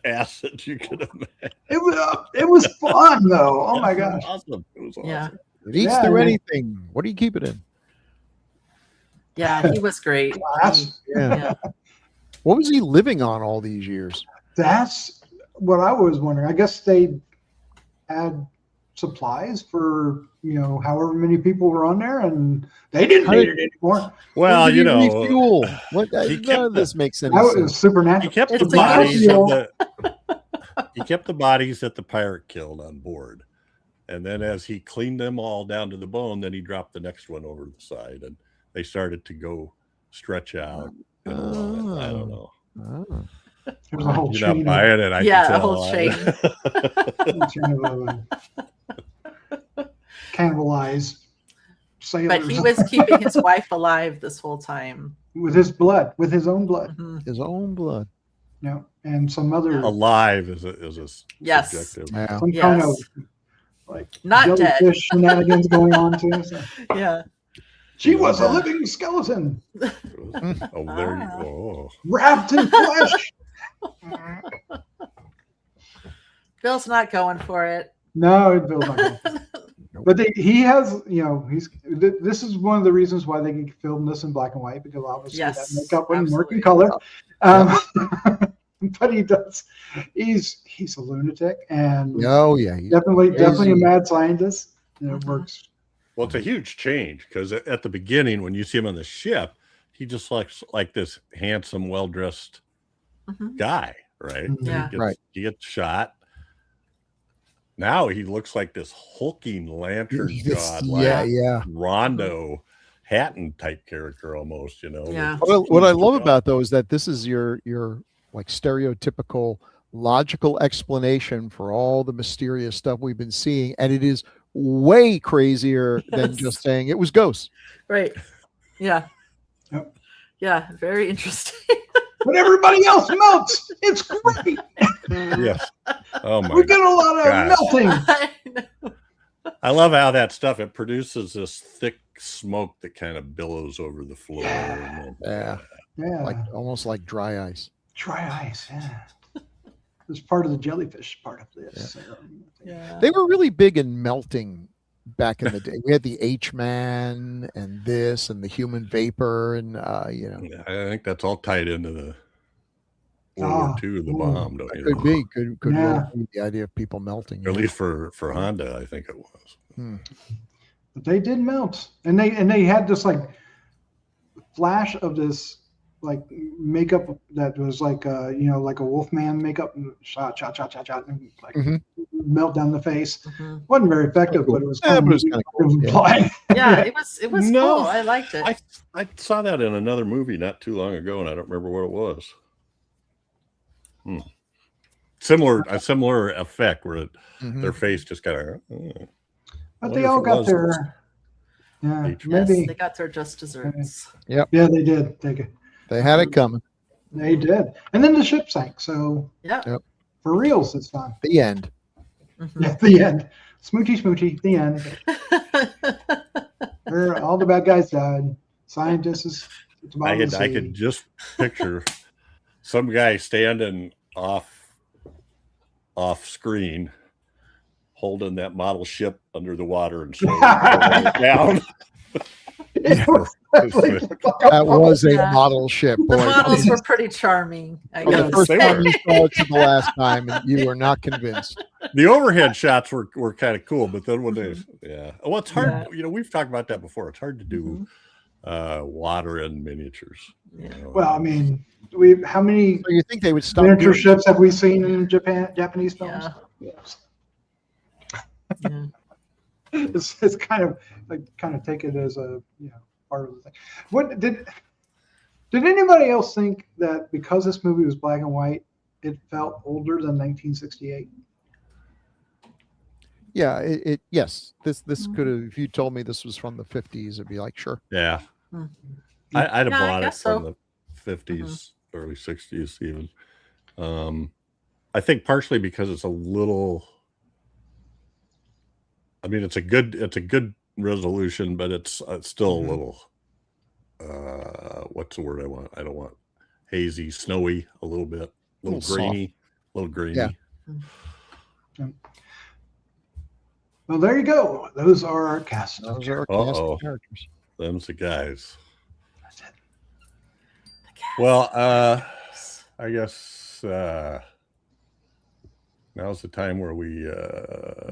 [SPEAKER 1] acid you could imagine.
[SPEAKER 5] It was fun though. Oh my
[SPEAKER 1] It was
[SPEAKER 5] gosh.
[SPEAKER 1] awesome! It was awesome.
[SPEAKER 4] Yeah.
[SPEAKER 2] It eats
[SPEAKER 5] Yeah,
[SPEAKER 2] through
[SPEAKER 5] man.
[SPEAKER 2] anything. What do you keep it in?
[SPEAKER 4] Yeah. He was great.
[SPEAKER 5] That's
[SPEAKER 2] Yeah.
[SPEAKER 4] Yeah.
[SPEAKER 2] What was he living on all these years?
[SPEAKER 5] that's what I was wondering. I guess they had supplies for however many people were on there, and they didn't
[SPEAKER 2] How
[SPEAKER 5] need
[SPEAKER 2] did-
[SPEAKER 5] it anymore.
[SPEAKER 1] Well,
[SPEAKER 2] When did
[SPEAKER 1] you
[SPEAKER 2] he
[SPEAKER 1] know,
[SPEAKER 2] refuel? What?
[SPEAKER 1] he
[SPEAKER 2] None
[SPEAKER 1] kept
[SPEAKER 2] of this makes any
[SPEAKER 5] That was
[SPEAKER 2] sense.
[SPEAKER 5] supernatural.
[SPEAKER 1] he kept the
[SPEAKER 4] It's a
[SPEAKER 1] bodies
[SPEAKER 5] good-
[SPEAKER 1] that the bodies that the pirate killed on board, and then as he cleaned them all down to the bone, then he dropped the next one over the side, and they started to go stretch out. I don't know.
[SPEAKER 2] Oh.
[SPEAKER 5] There was a whole
[SPEAKER 1] You're not
[SPEAKER 5] chain
[SPEAKER 1] buying it. I
[SPEAKER 4] Yeah,
[SPEAKER 1] can
[SPEAKER 4] a
[SPEAKER 1] tell.
[SPEAKER 4] whole chain.
[SPEAKER 5] of cannibalized sailors
[SPEAKER 4] But he was keeping his wife alive this whole time.
[SPEAKER 5] with his blood, with his own blood.
[SPEAKER 4] Mhm.
[SPEAKER 2] His own blood.
[SPEAKER 5] And some other
[SPEAKER 1] Alive is a
[SPEAKER 4] Yes.
[SPEAKER 1] subjective.
[SPEAKER 2] Yeah.
[SPEAKER 5] some kind of
[SPEAKER 4] Yes.
[SPEAKER 5] like
[SPEAKER 4] Not dead.
[SPEAKER 5] jellyfish shenanigans going on too. So.
[SPEAKER 4] Yeah.
[SPEAKER 5] She was a
[SPEAKER 4] Yeah.
[SPEAKER 5] living skeleton
[SPEAKER 1] Oh, there you go.
[SPEAKER 5] wrapped in flesh.
[SPEAKER 4] Bill's not going for it.
[SPEAKER 5] No, it feels like that. But he has, this is one of the reasons why they can film this in black and white, because obviously
[SPEAKER 4] Yes,
[SPEAKER 5] that makeup wouldn't work in
[SPEAKER 4] absolutely.
[SPEAKER 5] color. But he does. He's a lunatic and
[SPEAKER 2] Oh yeah. He-
[SPEAKER 5] definitely a
[SPEAKER 2] crazy.
[SPEAKER 5] mad scientist. It
[SPEAKER 4] Mhm.
[SPEAKER 5] works.
[SPEAKER 1] Well, it's a huge change because at the beginning, when you see him on the ship, he just looks like this handsome, well-dressed
[SPEAKER 4] Mhm.
[SPEAKER 1] guy, right?
[SPEAKER 5] Mhm.
[SPEAKER 4] Yeah.
[SPEAKER 2] Right.
[SPEAKER 1] He gets shot. Now he looks like this hulking lantern god,
[SPEAKER 2] yeah,
[SPEAKER 1] like
[SPEAKER 2] yeah.
[SPEAKER 1] Rondo Hatton type character almost,
[SPEAKER 4] Yeah.
[SPEAKER 2] Well, what I love about though is that this is your like stereotypical logical explanation for all the mysterious stuff we've been seeing, and it is way crazier than
[SPEAKER 4] Yes.
[SPEAKER 2] just saying it was ghosts.
[SPEAKER 4] Right. Yeah.
[SPEAKER 5] Yep.
[SPEAKER 4] Yeah. Very interesting.
[SPEAKER 5] But everybody else melts. It's great.
[SPEAKER 1] Yes. Oh my
[SPEAKER 5] We get a lot of
[SPEAKER 1] gosh.
[SPEAKER 5] melting.
[SPEAKER 4] I know.
[SPEAKER 1] I love how that stuff it produces this thick smoke that kind of billows over the floor.
[SPEAKER 5] Yeah.
[SPEAKER 1] and
[SPEAKER 2] Yeah,
[SPEAKER 5] Yeah.
[SPEAKER 2] like almost like dry ice.
[SPEAKER 5] Dry ice. Yeah. It's part of the jellyfish part of this.
[SPEAKER 4] Yeah.
[SPEAKER 2] They were really big in melting back in the day. We had the H-Man and this and the human vapor and
[SPEAKER 1] Yeah, I think that's all tied into the World War II, the
[SPEAKER 5] ooh.
[SPEAKER 1] bomb, don't you
[SPEAKER 2] could
[SPEAKER 1] know?
[SPEAKER 2] be could
[SPEAKER 5] Yeah.
[SPEAKER 2] well be the idea of people melting.
[SPEAKER 1] At least for Honda, I think it was.
[SPEAKER 5] But they did melt, and they had this like flash of this like makeup that was like like a Wolfman makeup, shot, and like
[SPEAKER 2] Mhm.
[SPEAKER 5] melt down the face.
[SPEAKER 4] Mhm.
[SPEAKER 5] Wasn't very effective,
[SPEAKER 2] Cool.
[SPEAKER 5] but it was
[SPEAKER 2] Yeah,
[SPEAKER 5] fun.
[SPEAKER 2] but it was kinda cool, yeah.
[SPEAKER 5] Flying.
[SPEAKER 4] Yeah, it was
[SPEAKER 1] No,
[SPEAKER 4] cool. I liked it.
[SPEAKER 1] I saw that in another movie not too long ago, and I don't remember what it was. A similar effect where
[SPEAKER 2] Mhm.
[SPEAKER 1] their face just kind of.
[SPEAKER 5] But they all got their
[SPEAKER 4] Yes,
[SPEAKER 5] maybe
[SPEAKER 4] they got their just desserts.
[SPEAKER 5] yeah, they did.
[SPEAKER 2] They had it coming.
[SPEAKER 5] They did. And then the ship sank. So
[SPEAKER 4] Yeah.
[SPEAKER 2] Yep.
[SPEAKER 5] for reals this time.
[SPEAKER 2] The end.
[SPEAKER 4] Mhm.
[SPEAKER 5] Yeah, the end. Smoochy, the end. All the bad guys died. Scientists is at the bottom of the
[SPEAKER 1] I
[SPEAKER 5] sea.
[SPEAKER 1] could just picture some guy standing off screen, holding that model ship under the water and slowly pulling it down.
[SPEAKER 2] That was a
[SPEAKER 4] Yeah.
[SPEAKER 2] model ship.
[SPEAKER 4] The
[SPEAKER 2] Boy,
[SPEAKER 4] models were pretty charming, I
[SPEAKER 2] from the
[SPEAKER 4] guess.
[SPEAKER 2] first
[SPEAKER 1] They
[SPEAKER 2] time
[SPEAKER 1] were.
[SPEAKER 2] you saw it to the last time, and you were not convinced.
[SPEAKER 1] The overhead shots were kind of cool, but then when they, well, it's hard.
[SPEAKER 4] Yeah.
[SPEAKER 1] You know, we've talked about that before. It's hard to do
[SPEAKER 4] Mhm.
[SPEAKER 1] water and miniatures.
[SPEAKER 4] Yeah.
[SPEAKER 1] You know.
[SPEAKER 5] Well, I mean, how many
[SPEAKER 2] So you think they would stop
[SPEAKER 5] miniature
[SPEAKER 2] doing
[SPEAKER 5] ships have we seen in Japanese films?
[SPEAKER 4] Yeah.
[SPEAKER 5] Yes.
[SPEAKER 4] Yeah.
[SPEAKER 5] It's kind of take it as a part of the thing. What did anybody else think that because this movie was black and white, it felt older than 1968?
[SPEAKER 2] Yeah, yes. This could have. If you told me this was from the 50s, it'd be like, sure.
[SPEAKER 1] Yeah.
[SPEAKER 4] Hmm.
[SPEAKER 1] I'd have
[SPEAKER 4] Yeah, I
[SPEAKER 1] bought it
[SPEAKER 4] guess
[SPEAKER 1] from
[SPEAKER 4] so.
[SPEAKER 1] the 50s, early 60s even. I think partially because it's a little, I mean, it's a good resolution, but it's still a little, what's the word I want? I don't want hazy, snowy, a little bit, a little
[SPEAKER 2] Little
[SPEAKER 1] grainy, a little grainy.
[SPEAKER 2] Yeah.
[SPEAKER 5] Well, there you go. Those are our cast.
[SPEAKER 2] Those are our cast
[SPEAKER 1] Uh-oh.
[SPEAKER 2] of characters.
[SPEAKER 1] Them's the guys.
[SPEAKER 5] That's it.
[SPEAKER 1] Well, I guess now's the time where we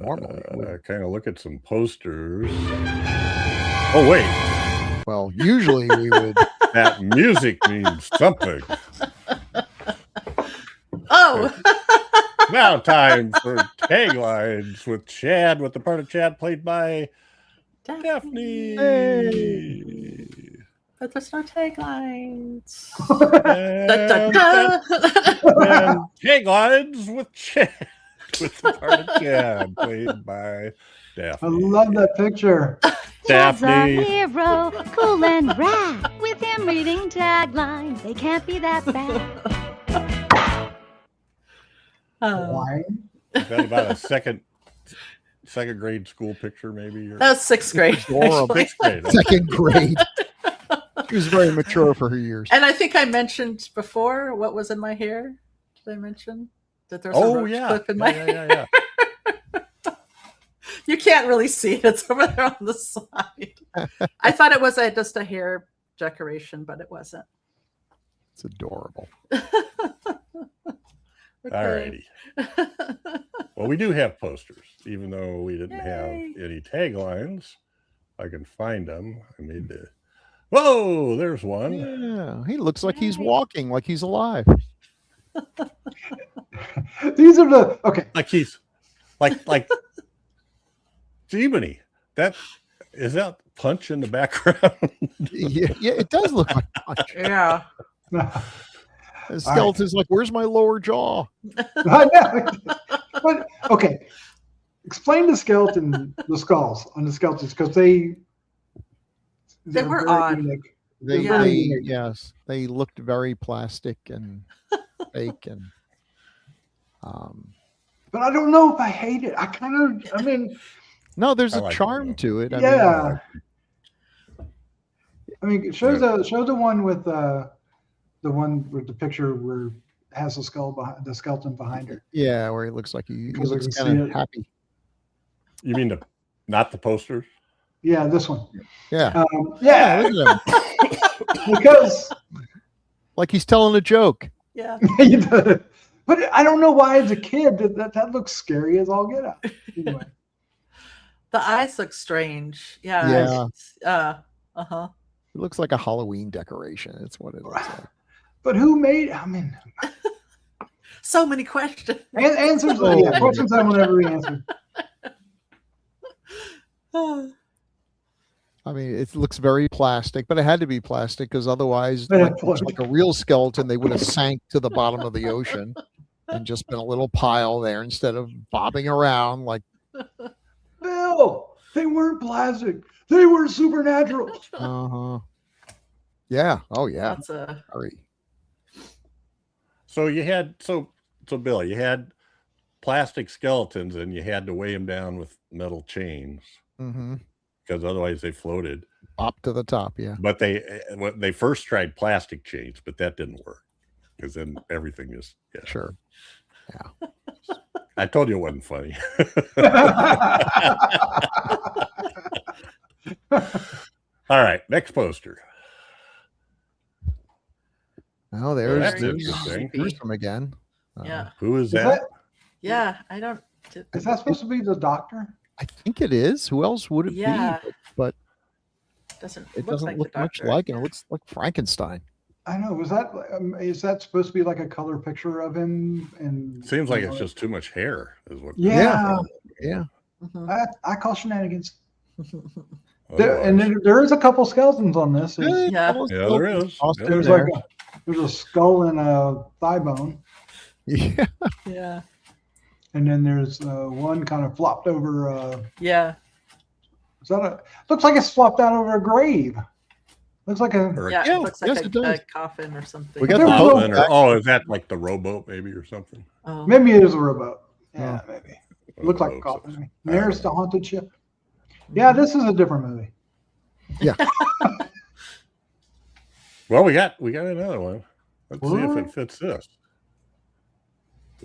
[SPEAKER 2] Normally we-
[SPEAKER 1] kind of look at some posters. Oh wait,
[SPEAKER 2] Well, usually we would.
[SPEAKER 1] that music means something.
[SPEAKER 4] Oh,
[SPEAKER 1] Now time for taglines with Chad, with the part of Chad played by Daphne.
[SPEAKER 2] Hey.
[SPEAKER 4] But there's no taglines.
[SPEAKER 1] And,
[SPEAKER 4] Da, da, da.
[SPEAKER 1] and taglines with Chad, with the part of Chad played by Daphne.
[SPEAKER 5] I love that picture.
[SPEAKER 6] Chad's a
[SPEAKER 1] Daphne.
[SPEAKER 6] hero, cool and rad. With him reading taglines, they can't be that bad.
[SPEAKER 4] Oh,
[SPEAKER 5] Wine.
[SPEAKER 1] Is that about a second grade school picture, maybe? Or
[SPEAKER 4] that was sixth grade.
[SPEAKER 2] Adorable.
[SPEAKER 4] actually.
[SPEAKER 1] sixth grade.
[SPEAKER 2] Second grade. She was very mature for her years.
[SPEAKER 4] And I think I mentioned before what was in my hair. Did I mention that there's a
[SPEAKER 1] Oh
[SPEAKER 4] roach
[SPEAKER 1] yeah.
[SPEAKER 4] clip in my
[SPEAKER 1] yeah.
[SPEAKER 4] You can't really see it. It's over there on the side. I thought it was just a hair decoration, but it wasn't.
[SPEAKER 2] It's adorable.
[SPEAKER 1] All righty. Well, we do have posters, even though we didn't have
[SPEAKER 4] Yay.
[SPEAKER 1] any taglines. I can find them. I made the. Whoa, there's one.
[SPEAKER 2] Yeah, he looks like he's
[SPEAKER 6] Yay.
[SPEAKER 2] walking, like he's alive.
[SPEAKER 5] These are the okay.
[SPEAKER 1] Like he's like Jiminy. That is that Punch in the background.
[SPEAKER 2] Yeah, it does look like Punch.
[SPEAKER 4] Yeah.
[SPEAKER 2] The skeleton's like, "Where's my lower jaw?"
[SPEAKER 5] I know. But okay, explain the skulls on the skeletons because
[SPEAKER 4] They
[SPEAKER 5] they're
[SPEAKER 4] were
[SPEAKER 5] very
[SPEAKER 4] odd.
[SPEAKER 5] unique.
[SPEAKER 2] They,
[SPEAKER 4] Yeah.
[SPEAKER 2] yes, they looked very plastic and fake, and
[SPEAKER 5] But I don't know if I hate it. I mean,
[SPEAKER 2] no, there's
[SPEAKER 1] I
[SPEAKER 2] a
[SPEAKER 1] like it,
[SPEAKER 2] charm
[SPEAKER 1] though.
[SPEAKER 2] to it. I
[SPEAKER 5] yeah. I mean, show the one with the picture where it has the skeleton behind her.
[SPEAKER 2] yeah, where he looks like he
[SPEAKER 5] Because we
[SPEAKER 2] looks
[SPEAKER 5] can
[SPEAKER 2] kind
[SPEAKER 5] see
[SPEAKER 2] of
[SPEAKER 5] it.
[SPEAKER 2] happy.
[SPEAKER 1] You mean not the posters?
[SPEAKER 5] Yeah, this one.
[SPEAKER 2] Yeah,
[SPEAKER 5] Yeah,
[SPEAKER 2] look at him,
[SPEAKER 5] because
[SPEAKER 2] like he's telling a joke.
[SPEAKER 4] Yeah.
[SPEAKER 5] but I don't know why as a kid that looks scary as all get out. Anyway,
[SPEAKER 4] The eyes look strange. Yeah.
[SPEAKER 2] Yeah.
[SPEAKER 4] Uh-huh.
[SPEAKER 2] It looks like a Halloween decoration. It's what it looks like.
[SPEAKER 5] But who made? I mean,
[SPEAKER 4] So many questions.
[SPEAKER 5] answers. Yeah, questions I will never be answered.
[SPEAKER 2] I mean, it looks very plastic, but it had to be plastic because otherwise,
[SPEAKER 5] Yeah,
[SPEAKER 2] like a real skeleton, they would have sank to the bottom of the ocean and just been a little pile there instead of bobbing around like.
[SPEAKER 5] Bill, they weren't plastic. They were supernatural.
[SPEAKER 2] Yeah. Oh yeah.
[SPEAKER 4] That's a
[SPEAKER 2] Sorry.
[SPEAKER 1] So you had so Bill, you had plastic skeletons, and you had to weigh them down with metal chains because otherwise they floated.
[SPEAKER 2] Up to the top, yeah.
[SPEAKER 1] But they first tried plastic chains, but that didn't work because then everything just
[SPEAKER 2] Sure.
[SPEAKER 1] I told you it wasn't funny. All right, next poster.
[SPEAKER 2] Oh,
[SPEAKER 1] Well,
[SPEAKER 2] there's
[SPEAKER 1] that's interesting.
[SPEAKER 2] gruesome again.
[SPEAKER 4] yeah.
[SPEAKER 1] Who is
[SPEAKER 5] Is
[SPEAKER 1] that?
[SPEAKER 4] Yeah. I don't.
[SPEAKER 5] Is that supposed to be the doctor?
[SPEAKER 2] I think it is. Who else would it
[SPEAKER 4] Yeah.
[SPEAKER 2] be? But
[SPEAKER 4] Doesn't
[SPEAKER 2] it
[SPEAKER 4] look
[SPEAKER 2] doesn't
[SPEAKER 4] like
[SPEAKER 2] look
[SPEAKER 4] the
[SPEAKER 2] much
[SPEAKER 4] doctor.
[SPEAKER 2] like it. It looks like Frankenstein.
[SPEAKER 5] I know. Is that supposed to be like a color picture of him? And
[SPEAKER 1] Seems like it's just too much hair. Is what?
[SPEAKER 5] Yeah.
[SPEAKER 2] Yeah.
[SPEAKER 4] Mhm.
[SPEAKER 5] I call shenanigans.
[SPEAKER 1] Otherwise-
[SPEAKER 5] And there is a couple skeletons on this. There's,
[SPEAKER 4] Yeah.
[SPEAKER 1] Yeah, there is.
[SPEAKER 2] Tossed
[SPEAKER 1] Yeah.
[SPEAKER 2] in
[SPEAKER 5] there's
[SPEAKER 2] there.
[SPEAKER 5] like there's a skull and a thigh bone,
[SPEAKER 2] Yeah.
[SPEAKER 4] Yeah.
[SPEAKER 5] and then there's one kind of flopped over.
[SPEAKER 4] Yeah.
[SPEAKER 5] Is that a? Looks like it's flopped out over a grave. Looks like a.
[SPEAKER 1] Or-
[SPEAKER 4] Yeah.
[SPEAKER 2] Yeah,
[SPEAKER 4] It looks
[SPEAKER 2] yes,
[SPEAKER 4] like
[SPEAKER 2] it
[SPEAKER 4] a
[SPEAKER 2] does.
[SPEAKER 4] coffin or something.
[SPEAKER 2] We got
[SPEAKER 5] There
[SPEAKER 2] the
[SPEAKER 5] was a
[SPEAKER 2] boat
[SPEAKER 5] little-
[SPEAKER 2] back.
[SPEAKER 1] oh, is that like the rowboat maybe or something?
[SPEAKER 4] Oh.
[SPEAKER 5] Maybe it is a rowboat. Yeah,
[SPEAKER 2] Oh.
[SPEAKER 5] maybe. Looks like a
[SPEAKER 1] Rowboats.
[SPEAKER 5] coffin. to me. There's the haunted ship. Yeah, this is a different movie.
[SPEAKER 1] Well, we got another one. Let's see if
[SPEAKER 5] What?
[SPEAKER 1] it fits this.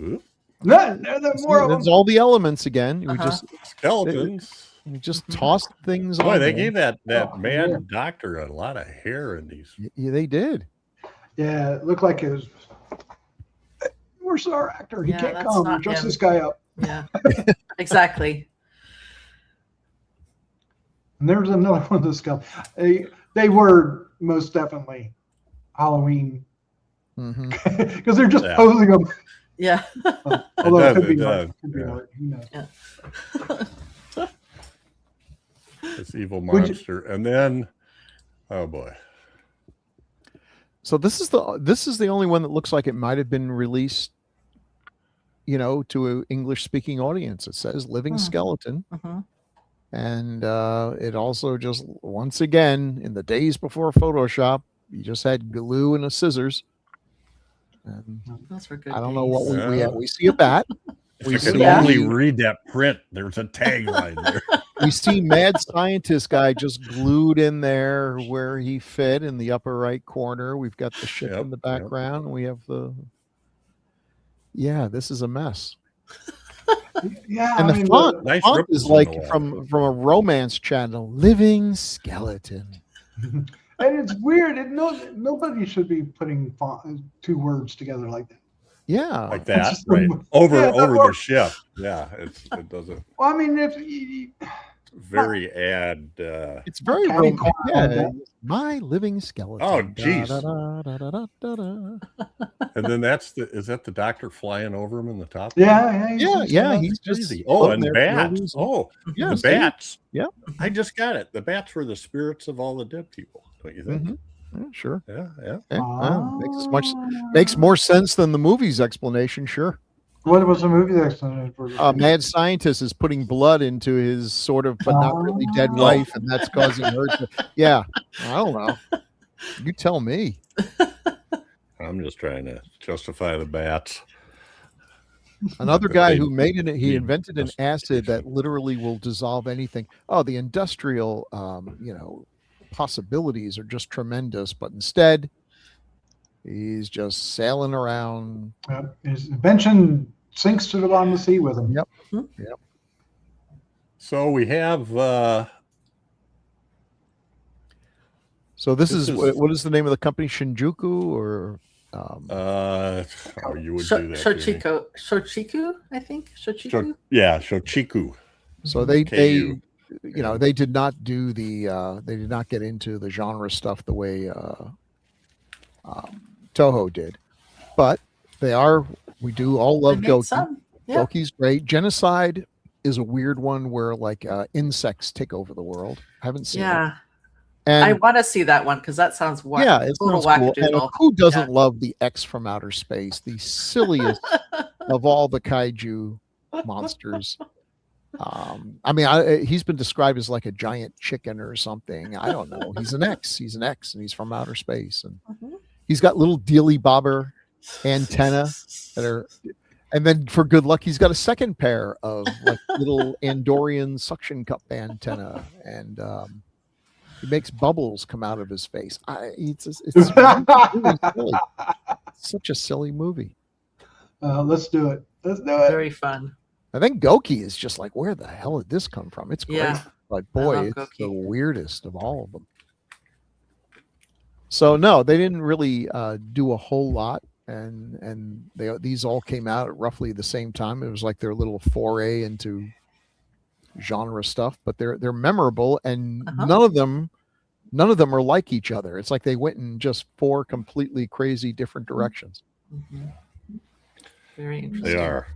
[SPEAKER 1] Oop,
[SPEAKER 5] No, there's more of
[SPEAKER 2] There's
[SPEAKER 5] them.
[SPEAKER 2] all the elements again.
[SPEAKER 4] Uh-huh.
[SPEAKER 1] skeletons.
[SPEAKER 2] We just tossed things
[SPEAKER 1] Boy,
[SPEAKER 2] on
[SPEAKER 1] they
[SPEAKER 2] there.
[SPEAKER 1] gave that
[SPEAKER 5] Oh,
[SPEAKER 1] mad
[SPEAKER 5] yeah.
[SPEAKER 1] doctor a lot of hair in these.
[SPEAKER 2] Yeah, they did.
[SPEAKER 5] Yeah, it looked like it was. Where's our actor? He
[SPEAKER 4] Yeah,
[SPEAKER 5] can't
[SPEAKER 4] that's
[SPEAKER 5] come.
[SPEAKER 4] not
[SPEAKER 5] Dress
[SPEAKER 4] him.
[SPEAKER 5] this guy up.
[SPEAKER 4] Yeah. Exactly.
[SPEAKER 5] And there's another one of the skeletons. They were most definitely Halloween
[SPEAKER 2] hmm
[SPEAKER 5] because they're just
[SPEAKER 1] Yeah.
[SPEAKER 5] posing them.
[SPEAKER 4] Yeah.
[SPEAKER 5] Although it
[SPEAKER 1] does,
[SPEAKER 5] could
[SPEAKER 1] it
[SPEAKER 5] be
[SPEAKER 1] does,
[SPEAKER 5] art. Could be
[SPEAKER 1] yeah.
[SPEAKER 5] art. Who knows?
[SPEAKER 1] This evil
[SPEAKER 5] Would you-
[SPEAKER 1] monster, and then, oh boy,
[SPEAKER 2] So this is the only one that looks like it might have been released, to an English speaking audience. It says living
[SPEAKER 4] Hmm.
[SPEAKER 2] skeleton.
[SPEAKER 4] Mhm.
[SPEAKER 2] And it also just once again in the days before Photoshop, you just had glue and a scissors. And
[SPEAKER 4] Those were good.
[SPEAKER 2] I don't know what
[SPEAKER 4] days.
[SPEAKER 2] we see a bat.
[SPEAKER 1] if
[SPEAKER 2] We
[SPEAKER 1] you could
[SPEAKER 2] see,
[SPEAKER 4] Yeah.
[SPEAKER 1] only read that print, there's a tagline there.
[SPEAKER 2] we see mad scientist guy just glued in there where he fit in the upper right corner. We've got the ship
[SPEAKER 1] Yep,
[SPEAKER 2] in the
[SPEAKER 1] yep.
[SPEAKER 2] background. We have this is a mess.
[SPEAKER 5] Yeah,
[SPEAKER 2] And
[SPEAKER 5] I
[SPEAKER 2] the
[SPEAKER 5] mean,
[SPEAKER 2] font,
[SPEAKER 1] Nice
[SPEAKER 2] font
[SPEAKER 1] ripples
[SPEAKER 2] is
[SPEAKER 1] in the
[SPEAKER 2] like
[SPEAKER 1] wall.
[SPEAKER 2] from a romance channel, living skeleton.
[SPEAKER 5] and it's weird. Nobody should be putting two words together like that.
[SPEAKER 2] Yeah.
[SPEAKER 1] Like that,
[SPEAKER 5] just-
[SPEAKER 1] right? Over
[SPEAKER 5] Yeah, that
[SPEAKER 1] the
[SPEAKER 5] works.
[SPEAKER 1] ship. Yeah, it doesn't
[SPEAKER 5] Well, I mean,
[SPEAKER 1] very add.
[SPEAKER 2] It's very
[SPEAKER 5] Catty
[SPEAKER 2] romantic.
[SPEAKER 5] corner
[SPEAKER 2] Yeah,
[SPEAKER 5] like
[SPEAKER 2] my living skeleton.
[SPEAKER 1] Oh, jeez.
[SPEAKER 2] Da-da-da-da-da-da-da.
[SPEAKER 1] And then is that the doctor flying over him in the top?
[SPEAKER 2] Yeah, he's just
[SPEAKER 1] Crazy. Oh,
[SPEAKER 2] floating
[SPEAKER 1] and
[SPEAKER 2] there for no
[SPEAKER 1] bats.
[SPEAKER 2] reason.
[SPEAKER 1] Oh,
[SPEAKER 2] Yeah,
[SPEAKER 1] the
[SPEAKER 2] see?
[SPEAKER 1] bats.
[SPEAKER 2] Yeah.
[SPEAKER 1] I just got it. The bats were the spirits of all the dead people. Don't you think?
[SPEAKER 2] Mhm. Yeah, sure.
[SPEAKER 1] Yeah, yeah.
[SPEAKER 2] Yeah, makes more sense than the movie's explanation. Sure.
[SPEAKER 5] What was the movie explanation for?
[SPEAKER 2] Mad scientist is putting blood into his sort of but not really dead
[SPEAKER 1] Oh.
[SPEAKER 2] wife, and that's causing her to. Yeah, I don't know. You tell me.
[SPEAKER 1] I'm just trying to justify the bats.
[SPEAKER 2] Another
[SPEAKER 1] But
[SPEAKER 2] guy
[SPEAKER 1] they
[SPEAKER 2] who he
[SPEAKER 1] need
[SPEAKER 2] invented an acid that
[SPEAKER 1] justification.
[SPEAKER 2] literally will dissolve anything. Oh, the industrial, possibilities are just tremendous. But instead, he's just sailing around.
[SPEAKER 5] His invention sinks to the bottom of the sea with him.
[SPEAKER 2] Yep.
[SPEAKER 1] So we have
[SPEAKER 2] So this
[SPEAKER 1] This
[SPEAKER 2] is
[SPEAKER 1] is-
[SPEAKER 2] what is the name of the company? Shinjuku or
[SPEAKER 1] you would do that. Jimmy.
[SPEAKER 4] Shochiku, I think. Shochiku.
[SPEAKER 1] Shochiku.
[SPEAKER 2] so they
[SPEAKER 1] KU.
[SPEAKER 2] they did not do they did not get into the genre stuff the way Toho did, but we do all love
[SPEAKER 4] They made
[SPEAKER 2] Goke.
[SPEAKER 4] some. Yeah.
[SPEAKER 2] Goki's great. Genocide is a weird one where like insects take over the world. I haven't seen it.
[SPEAKER 4] Yeah.
[SPEAKER 2] And
[SPEAKER 4] I want to see that one because that sounds
[SPEAKER 2] yeah, it
[SPEAKER 4] total
[SPEAKER 2] sounds cool. And
[SPEAKER 4] wackadoodle.
[SPEAKER 2] who doesn't love the X from outer space, the silliest of all the kaiju monsters? I mean, he's been described as like a giant chicken or something. I don't know. He's an X. He's an X, and he's from outer space, and he's got little dealy bobber antenna that are. And then for good luck, he's got a second pair of like little Andorian suction cup antenna, and he makes bubbles come out of his face. It's really silly. It's such a silly movie.
[SPEAKER 5] Let's do it. Let's do it.
[SPEAKER 4] Very fun.
[SPEAKER 2] I think Goke is just like, where the hell did this come from? It's great,
[SPEAKER 4] Yeah.
[SPEAKER 2] but
[SPEAKER 4] I
[SPEAKER 2] boy,
[SPEAKER 4] love
[SPEAKER 2] it's
[SPEAKER 4] Goke.
[SPEAKER 2] the weirdest of all of them. So no, they didn't really do a whole lot, and these all came out at roughly the same time. It was like their little foray into genre stuff, but they're memorable, and none of them are like each other. It's like they went in just 4 completely crazy different directions.
[SPEAKER 4] Very interesting.
[SPEAKER 1] They are.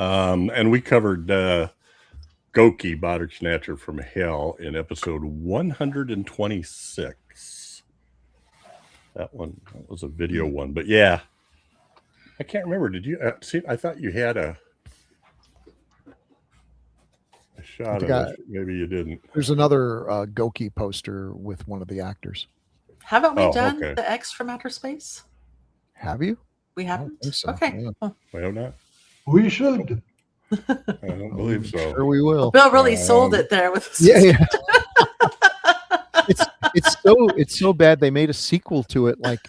[SPEAKER 1] And we covered Goke, Body Snatcher from Hell in episode 126. That was a video one, but yeah, I can't remember. Did you see? I thought you had a shot of it. Maybe you didn't.
[SPEAKER 2] There's another Goke poster with one of the actors.
[SPEAKER 4] Haven't we
[SPEAKER 1] Oh,
[SPEAKER 4] done
[SPEAKER 1] okay.
[SPEAKER 4] the X from outer space?
[SPEAKER 2] Have you?
[SPEAKER 4] We
[SPEAKER 2] I don't
[SPEAKER 4] haven't.
[SPEAKER 2] think so.
[SPEAKER 4] Okay.
[SPEAKER 2] Yeah.
[SPEAKER 4] Oh.
[SPEAKER 1] I have not.
[SPEAKER 5] We should.
[SPEAKER 1] I don't believe so.
[SPEAKER 2] Sure, we will.
[SPEAKER 4] Bill really sold it there with.
[SPEAKER 2] Yeah. It's so bad they made a sequel to it like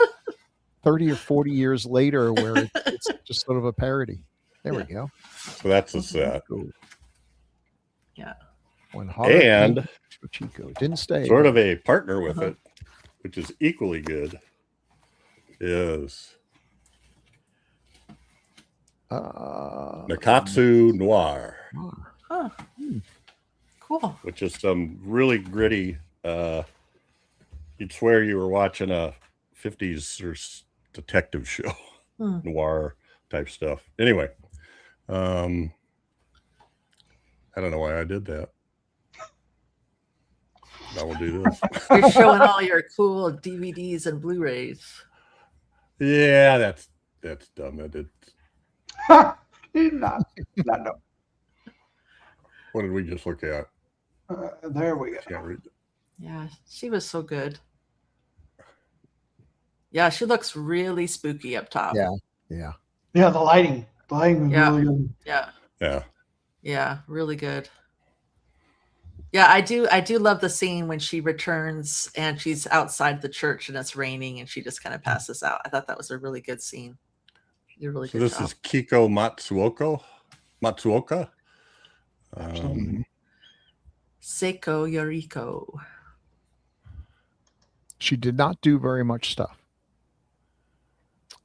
[SPEAKER 2] 30 or 40 years later where it's just sort of a parody. There we go.
[SPEAKER 1] So that's a set.
[SPEAKER 2] Cool.
[SPEAKER 4] Yeah.
[SPEAKER 2] When
[SPEAKER 1] And
[SPEAKER 2] Shochiku didn't stay.
[SPEAKER 1] sort of a partner with it, which is equally good, is Nakatsu Noir,
[SPEAKER 4] Huh. Cool.
[SPEAKER 1] which is some really gritty. You'd swear you were watching a 50s or detective show, noir type stuff. Anyway, I don't know why I did that. Now we'll do this.
[SPEAKER 4] You're showing all your cool DVDs and Blu-rays.
[SPEAKER 1] Yeah, that's dumb. That did.
[SPEAKER 5] Not no.
[SPEAKER 1] What did we just look at?
[SPEAKER 5] There we go.
[SPEAKER 1] Can't read.
[SPEAKER 4] Yeah, she was so good. Yeah, she looks really spooky up top.
[SPEAKER 2] Yeah.
[SPEAKER 5] Yeah, the lighting. The lighting was
[SPEAKER 4] Yeah.
[SPEAKER 5] really good.
[SPEAKER 4] Yeah.
[SPEAKER 1] Yeah.
[SPEAKER 4] Yeah, really good. Yeah, I do love the scene when she returns and she's outside the church and it's raining and she just kind of passes out. I thought that was a really good scene. You did a really
[SPEAKER 1] So
[SPEAKER 4] good
[SPEAKER 1] this
[SPEAKER 4] job.
[SPEAKER 1] is Kiko Matsuoka.
[SPEAKER 4] Seiko Yoriko.
[SPEAKER 2] She did not do very much stuff.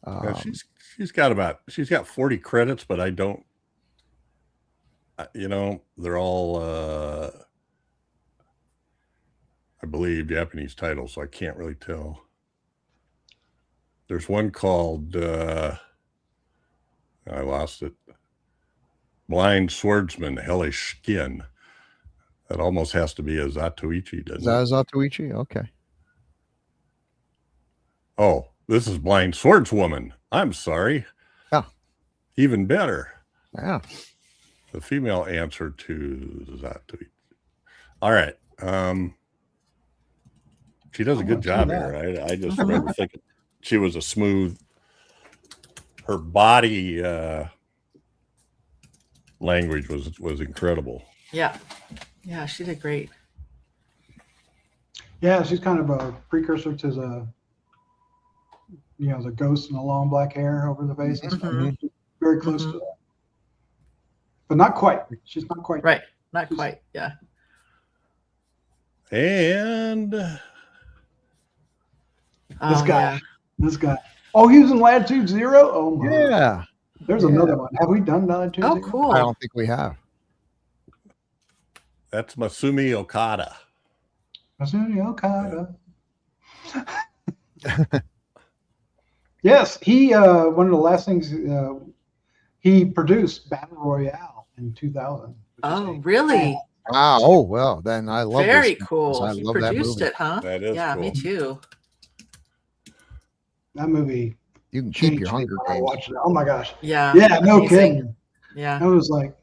[SPEAKER 1] Yeah, she's got 40 credits, but I don't. They're all I believe Japanese titles, so I can't really tell. There's one called I lost it. Blind Swordsman, Hellish Skin. That almost has to be a Zatoichi, doesn't it?
[SPEAKER 2] Zatoichi? Okay.
[SPEAKER 1] Oh, this is Blind Swordswoman. I'm sorry.
[SPEAKER 2] Yeah.
[SPEAKER 1] Even better.
[SPEAKER 2] Yeah.
[SPEAKER 1] The female answer to Zatoichi. All right. She does a good job here. I just remember thinking she was a smooth. Her body language was incredible.
[SPEAKER 4] Yeah. Yeah, she did great.
[SPEAKER 5] Yeah, she's kind of a precursor to the ghost and the long black hair over the face. It's very close to that. But not quite. She's not quite.
[SPEAKER 4] Right. Not quite. Yeah.
[SPEAKER 1] And
[SPEAKER 5] This
[SPEAKER 4] Oh,
[SPEAKER 5] guy.
[SPEAKER 4] yeah.
[SPEAKER 5] This guy. Oh, he was in Latitude Zero? Oh, my.
[SPEAKER 2] Yeah.
[SPEAKER 5] There's another one. Have we done Latitude
[SPEAKER 4] Oh,
[SPEAKER 5] Zero?
[SPEAKER 4] cool.
[SPEAKER 2] I don't think we have.
[SPEAKER 1] that's Masumi Okada.
[SPEAKER 5] Masumi Okada. Yes, he one of the last things he produced Battle Royale in 2000. which is
[SPEAKER 4] Oh,
[SPEAKER 5] a-
[SPEAKER 4] really?
[SPEAKER 2] Wow. Oh well, then I love
[SPEAKER 4] Very
[SPEAKER 2] this.
[SPEAKER 4] cool.
[SPEAKER 2] I
[SPEAKER 4] He
[SPEAKER 2] love that
[SPEAKER 4] produced
[SPEAKER 2] movie.
[SPEAKER 4] it, huh?
[SPEAKER 1] That is
[SPEAKER 4] Yeah,
[SPEAKER 1] cool.
[SPEAKER 4] me too.
[SPEAKER 5] That movie
[SPEAKER 2] You can keep your
[SPEAKER 5] changed me
[SPEAKER 2] Hunger
[SPEAKER 5] when I
[SPEAKER 2] Games.
[SPEAKER 5] watched it. Oh my gosh.
[SPEAKER 4] Yeah.
[SPEAKER 5] Yeah, no
[SPEAKER 4] amazing.
[SPEAKER 5] kidding.
[SPEAKER 4] Yeah.
[SPEAKER 5] I was like,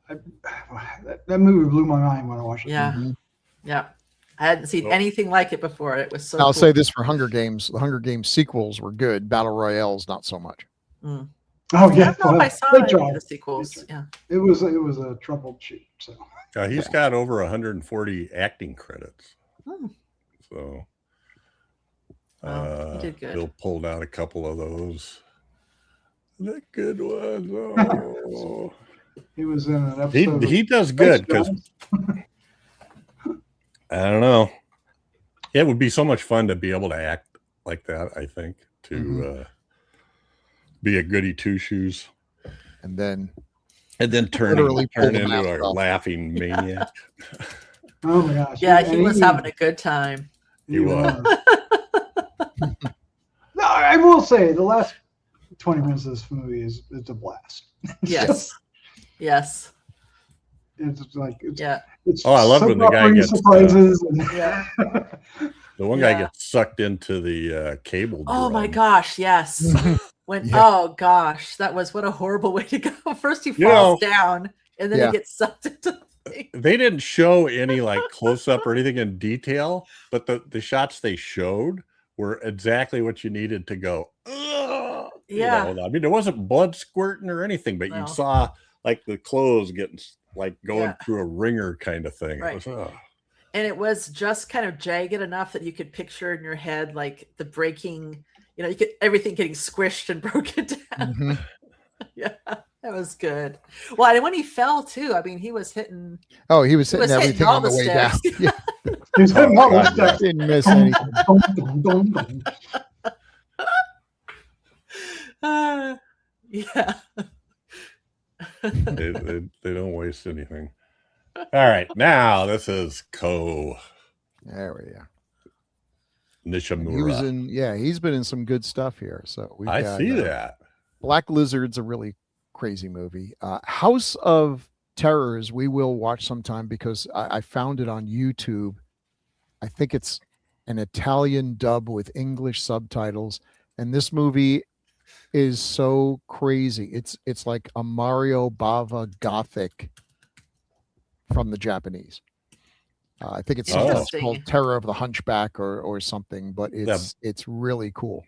[SPEAKER 5] that movie blew my mind when I watched it.
[SPEAKER 4] Yeah.
[SPEAKER 2] Mhm.
[SPEAKER 4] Yeah. I hadn't seen
[SPEAKER 1] Well-
[SPEAKER 4] anything like it before. It was so
[SPEAKER 2] I'll
[SPEAKER 4] cool.
[SPEAKER 2] say this for Hunger Games: the Hunger Games sequels were good. Battle Royales, not so much.
[SPEAKER 4] Mm.
[SPEAKER 5] Oh
[SPEAKER 4] I
[SPEAKER 5] yeah,
[SPEAKER 4] don't know if I saw
[SPEAKER 5] they
[SPEAKER 4] any of
[SPEAKER 5] tried.
[SPEAKER 4] the sequels. Yeah.
[SPEAKER 5] It was a troubled shoot. So
[SPEAKER 1] He's got over 140 acting credits.
[SPEAKER 4] Hmm.
[SPEAKER 1] So
[SPEAKER 4] Wow, he did good.
[SPEAKER 1] Bill pulled out a couple of those. The good ones. Oh.
[SPEAKER 5] he was in an episode.
[SPEAKER 1] He does good because I don't know. It would be so much fun to be able to act like that. I think to be a goody two shoes
[SPEAKER 2] And then
[SPEAKER 1] and then turn
[SPEAKER 2] Literally pull the
[SPEAKER 1] into
[SPEAKER 2] mask
[SPEAKER 1] a
[SPEAKER 2] off.
[SPEAKER 1] laughing maniac.
[SPEAKER 5] Oh my gosh.
[SPEAKER 4] Yeah,
[SPEAKER 5] And
[SPEAKER 4] he was having a good time.
[SPEAKER 1] He was.
[SPEAKER 5] No, I will say the last 20 minutes of this movie is a blast.
[SPEAKER 4] Yes. Yes.
[SPEAKER 5] It's like it's,
[SPEAKER 4] Yeah.
[SPEAKER 5] it's
[SPEAKER 1] Oh, I love when the guy
[SPEAKER 5] soap-opera
[SPEAKER 1] gets,
[SPEAKER 5] surprises and
[SPEAKER 4] Yeah.
[SPEAKER 1] The one guy
[SPEAKER 4] Yeah.
[SPEAKER 1] gets sucked into the cable.
[SPEAKER 4] Oh my
[SPEAKER 1] drum.
[SPEAKER 4] gosh, yes. When
[SPEAKER 2] Yeah.
[SPEAKER 4] oh gosh, that was what a horrible way to go. First he
[SPEAKER 1] You
[SPEAKER 4] falls down and then
[SPEAKER 2] Yeah.
[SPEAKER 4] he gets sucked into the thing.
[SPEAKER 1] They didn't show any like close up or anything in detail, but the shots they showed were exactly what you needed to go. "Ugh,"
[SPEAKER 4] Yeah.
[SPEAKER 1] I mean, there wasn't blood squirting or anything, but
[SPEAKER 4] No.
[SPEAKER 1] you saw like the clothes getting like going
[SPEAKER 4] Yeah.
[SPEAKER 1] through a ringer kind of thing.
[SPEAKER 4] Right.
[SPEAKER 1] It was, ugh.
[SPEAKER 4] And it was just kind of jagged enough that you could picture in your head like the breaking, you could everything getting squished and broken down.
[SPEAKER 2] Mhm.
[SPEAKER 4] Yeah, that was good. Well, and when he fell too, I mean, he was hitting.
[SPEAKER 2] Oh, he was hitting
[SPEAKER 4] was hitting
[SPEAKER 2] everything
[SPEAKER 4] all
[SPEAKER 2] on the
[SPEAKER 4] the
[SPEAKER 2] way down.
[SPEAKER 4] stairs.
[SPEAKER 2] Yeah,
[SPEAKER 5] he's hitting all those
[SPEAKER 1] God,
[SPEAKER 5] steps.
[SPEAKER 2] didn't miss anything.
[SPEAKER 5] Dum, dum, dum, dum.
[SPEAKER 4] Yeah.
[SPEAKER 1] They don't waste anything. All right, now this is Ko
[SPEAKER 2] There we go.
[SPEAKER 1] Nishimura.
[SPEAKER 2] He was in, he's been in some good stuff here. So we
[SPEAKER 1] I see that.
[SPEAKER 2] Black Lizard's a really crazy movie. House of Terrors, we will watch sometime because I found it on YouTube. I think it's an Italian dub with English subtitles. And this movie is so crazy. It's like a Mario Bava Gothic from the Japanese. I think it's something that's called
[SPEAKER 4] Interesting.
[SPEAKER 2] Terror of the Hunchback or something, but it's really cool.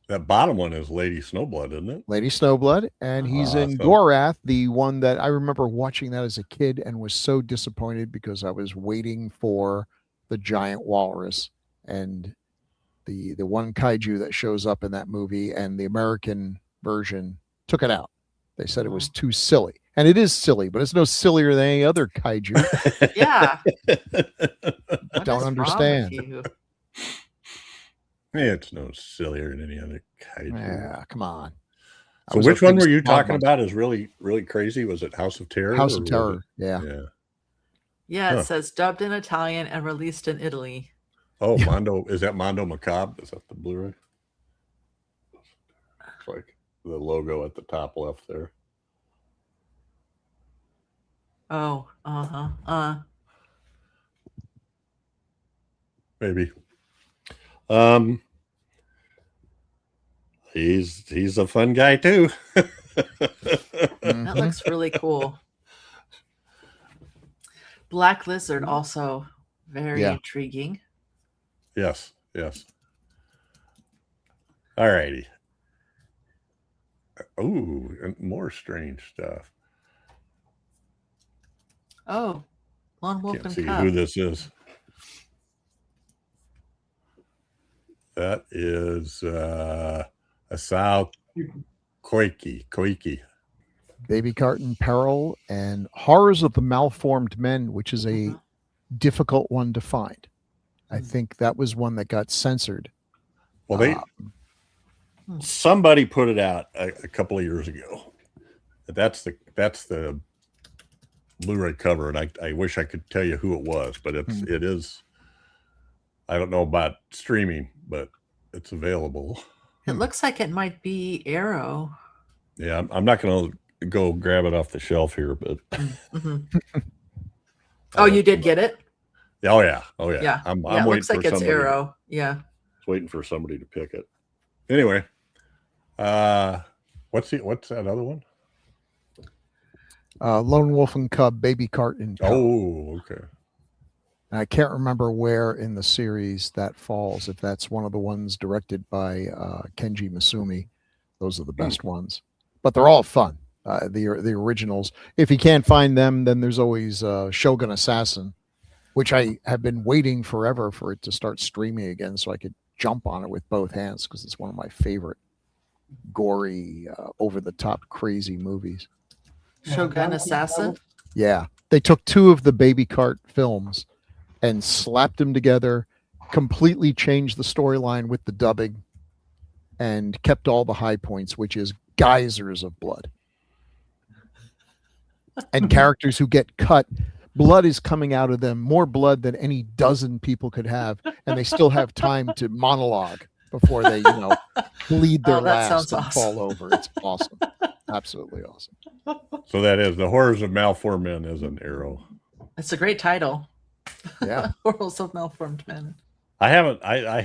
[SPEAKER 1] That bottom one is Lady Snowblood, isn't it?
[SPEAKER 2] Lady Snowblood, and he's in
[SPEAKER 1] Awesome.
[SPEAKER 2] Gorath, the one that I remember watching that as a kid and was so disappointed because I was waiting for the giant walrus and the one kaiju that shows up in that movie, and the American version took it out. They said it was too silly, and it is silly, but it's no sillier than any other kaiju.
[SPEAKER 4] Yeah. What
[SPEAKER 2] Don't
[SPEAKER 4] is wrong with
[SPEAKER 2] understand.
[SPEAKER 4] you?
[SPEAKER 1] It's no sillier than any other kaiju.
[SPEAKER 2] Yeah, come on. I
[SPEAKER 1] So
[SPEAKER 2] was a
[SPEAKER 1] which one
[SPEAKER 2] big
[SPEAKER 1] were you
[SPEAKER 2] smog
[SPEAKER 1] talking
[SPEAKER 2] monster.
[SPEAKER 1] about is really, really crazy? Was it House of Terror?
[SPEAKER 2] House
[SPEAKER 1] or
[SPEAKER 2] of
[SPEAKER 1] was
[SPEAKER 2] Terror. Yeah.
[SPEAKER 1] it- Yeah.
[SPEAKER 4] Yeah, it
[SPEAKER 1] Huh.
[SPEAKER 4] says dubbed in Italian and released in Italy.
[SPEAKER 1] Oh, Mondo. Is that Mondo Macabre? Is that the Blu-ray? Looks like the logo at the top left there.
[SPEAKER 4] Oh,
[SPEAKER 1] Maybe. He's a fun guy too.
[SPEAKER 4] that
[SPEAKER 2] Mhm.
[SPEAKER 4] looks really cool. Black Lizard also very
[SPEAKER 2] Yeah.
[SPEAKER 4] intriguing.
[SPEAKER 1] Yes. All righty. Ooh, and more strange stuff.
[SPEAKER 4] Oh, Lone Wolf
[SPEAKER 1] Can't
[SPEAKER 4] and
[SPEAKER 1] see
[SPEAKER 4] Cub.
[SPEAKER 1] who this is. That is Asao Koike.
[SPEAKER 2] Baby Carton Peril and Horrors of the Malformed Men, which is a
[SPEAKER 4] Mhm.
[SPEAKER 2] difficult one to find. I think that was one that got censored.
[SPEAKER 1] Well, they somebody put it out a couple of years ago. That's the Blu-ray cover, and I wish I could tell you who it was, but it is. I don't know about streaming, but it's available.
[SPEAKER 4] It looks like it might be Arrow.
[SPEAKER 1] Yeah, I'm not going to go grab it off the shelf here, but.
[SPEAKER 4] Oh, you did get it?
[SPEAKER 1] Oh yeah.
[SPEAKER 4] Yeah.
[SPEAKER 1] I'm
[SPEAKER 4] it
[SPEAKER 1] waiting
[SPEAKER 4] looks like
[SPEAKER 1] for
[SPEAKER 4] it's
[SPEAKER 1] somebody.
[SPEAKER 4] Arrow. Yeah.
[SPEAKER 1] Waiting for somebody to pick it. Anyway, what's that other one?
[SPEAKER 2] Lone Wolf and Cub, Baby Cart in Tow.
[SPEAKER 1] Oh, okay.
[SPEAKER 2] I can't remember where in the series that falls. If that's one of the ones directed by Kenji Masumi, those are the best ones. But they're all fun. The originals. If you can't find them, then there's always Shogun Assassin, which I have been waiting forever for it to start streaming again, so I could jump on it with both hands because it's one of my favorite gory, over-the-top, crazy movies.
[SPEAKER 4] Shogun Assassin.
[SPEAKER 2] Yeah, they took 2 of the Baby Cart films and slapped them together, completely changed the storyline with the dubbing, and kept all the high points, which is geysers of blood. And characters who get cut, blood is coming out of them, more blood than any dozen people could have, and they still have time to monologue before they, bleed their last and fall over. It's awesome. Absolutely awesome.
[SPEAKER 1] So that is The Horrors of Malformed Men is an Arrow.
[SPEAKER 4] It's a great title.
[SPEAKER 2] Yeah.
[SPEAKER 4] Horrors of Malformed Men.
[SPEAKER 1] I haven't I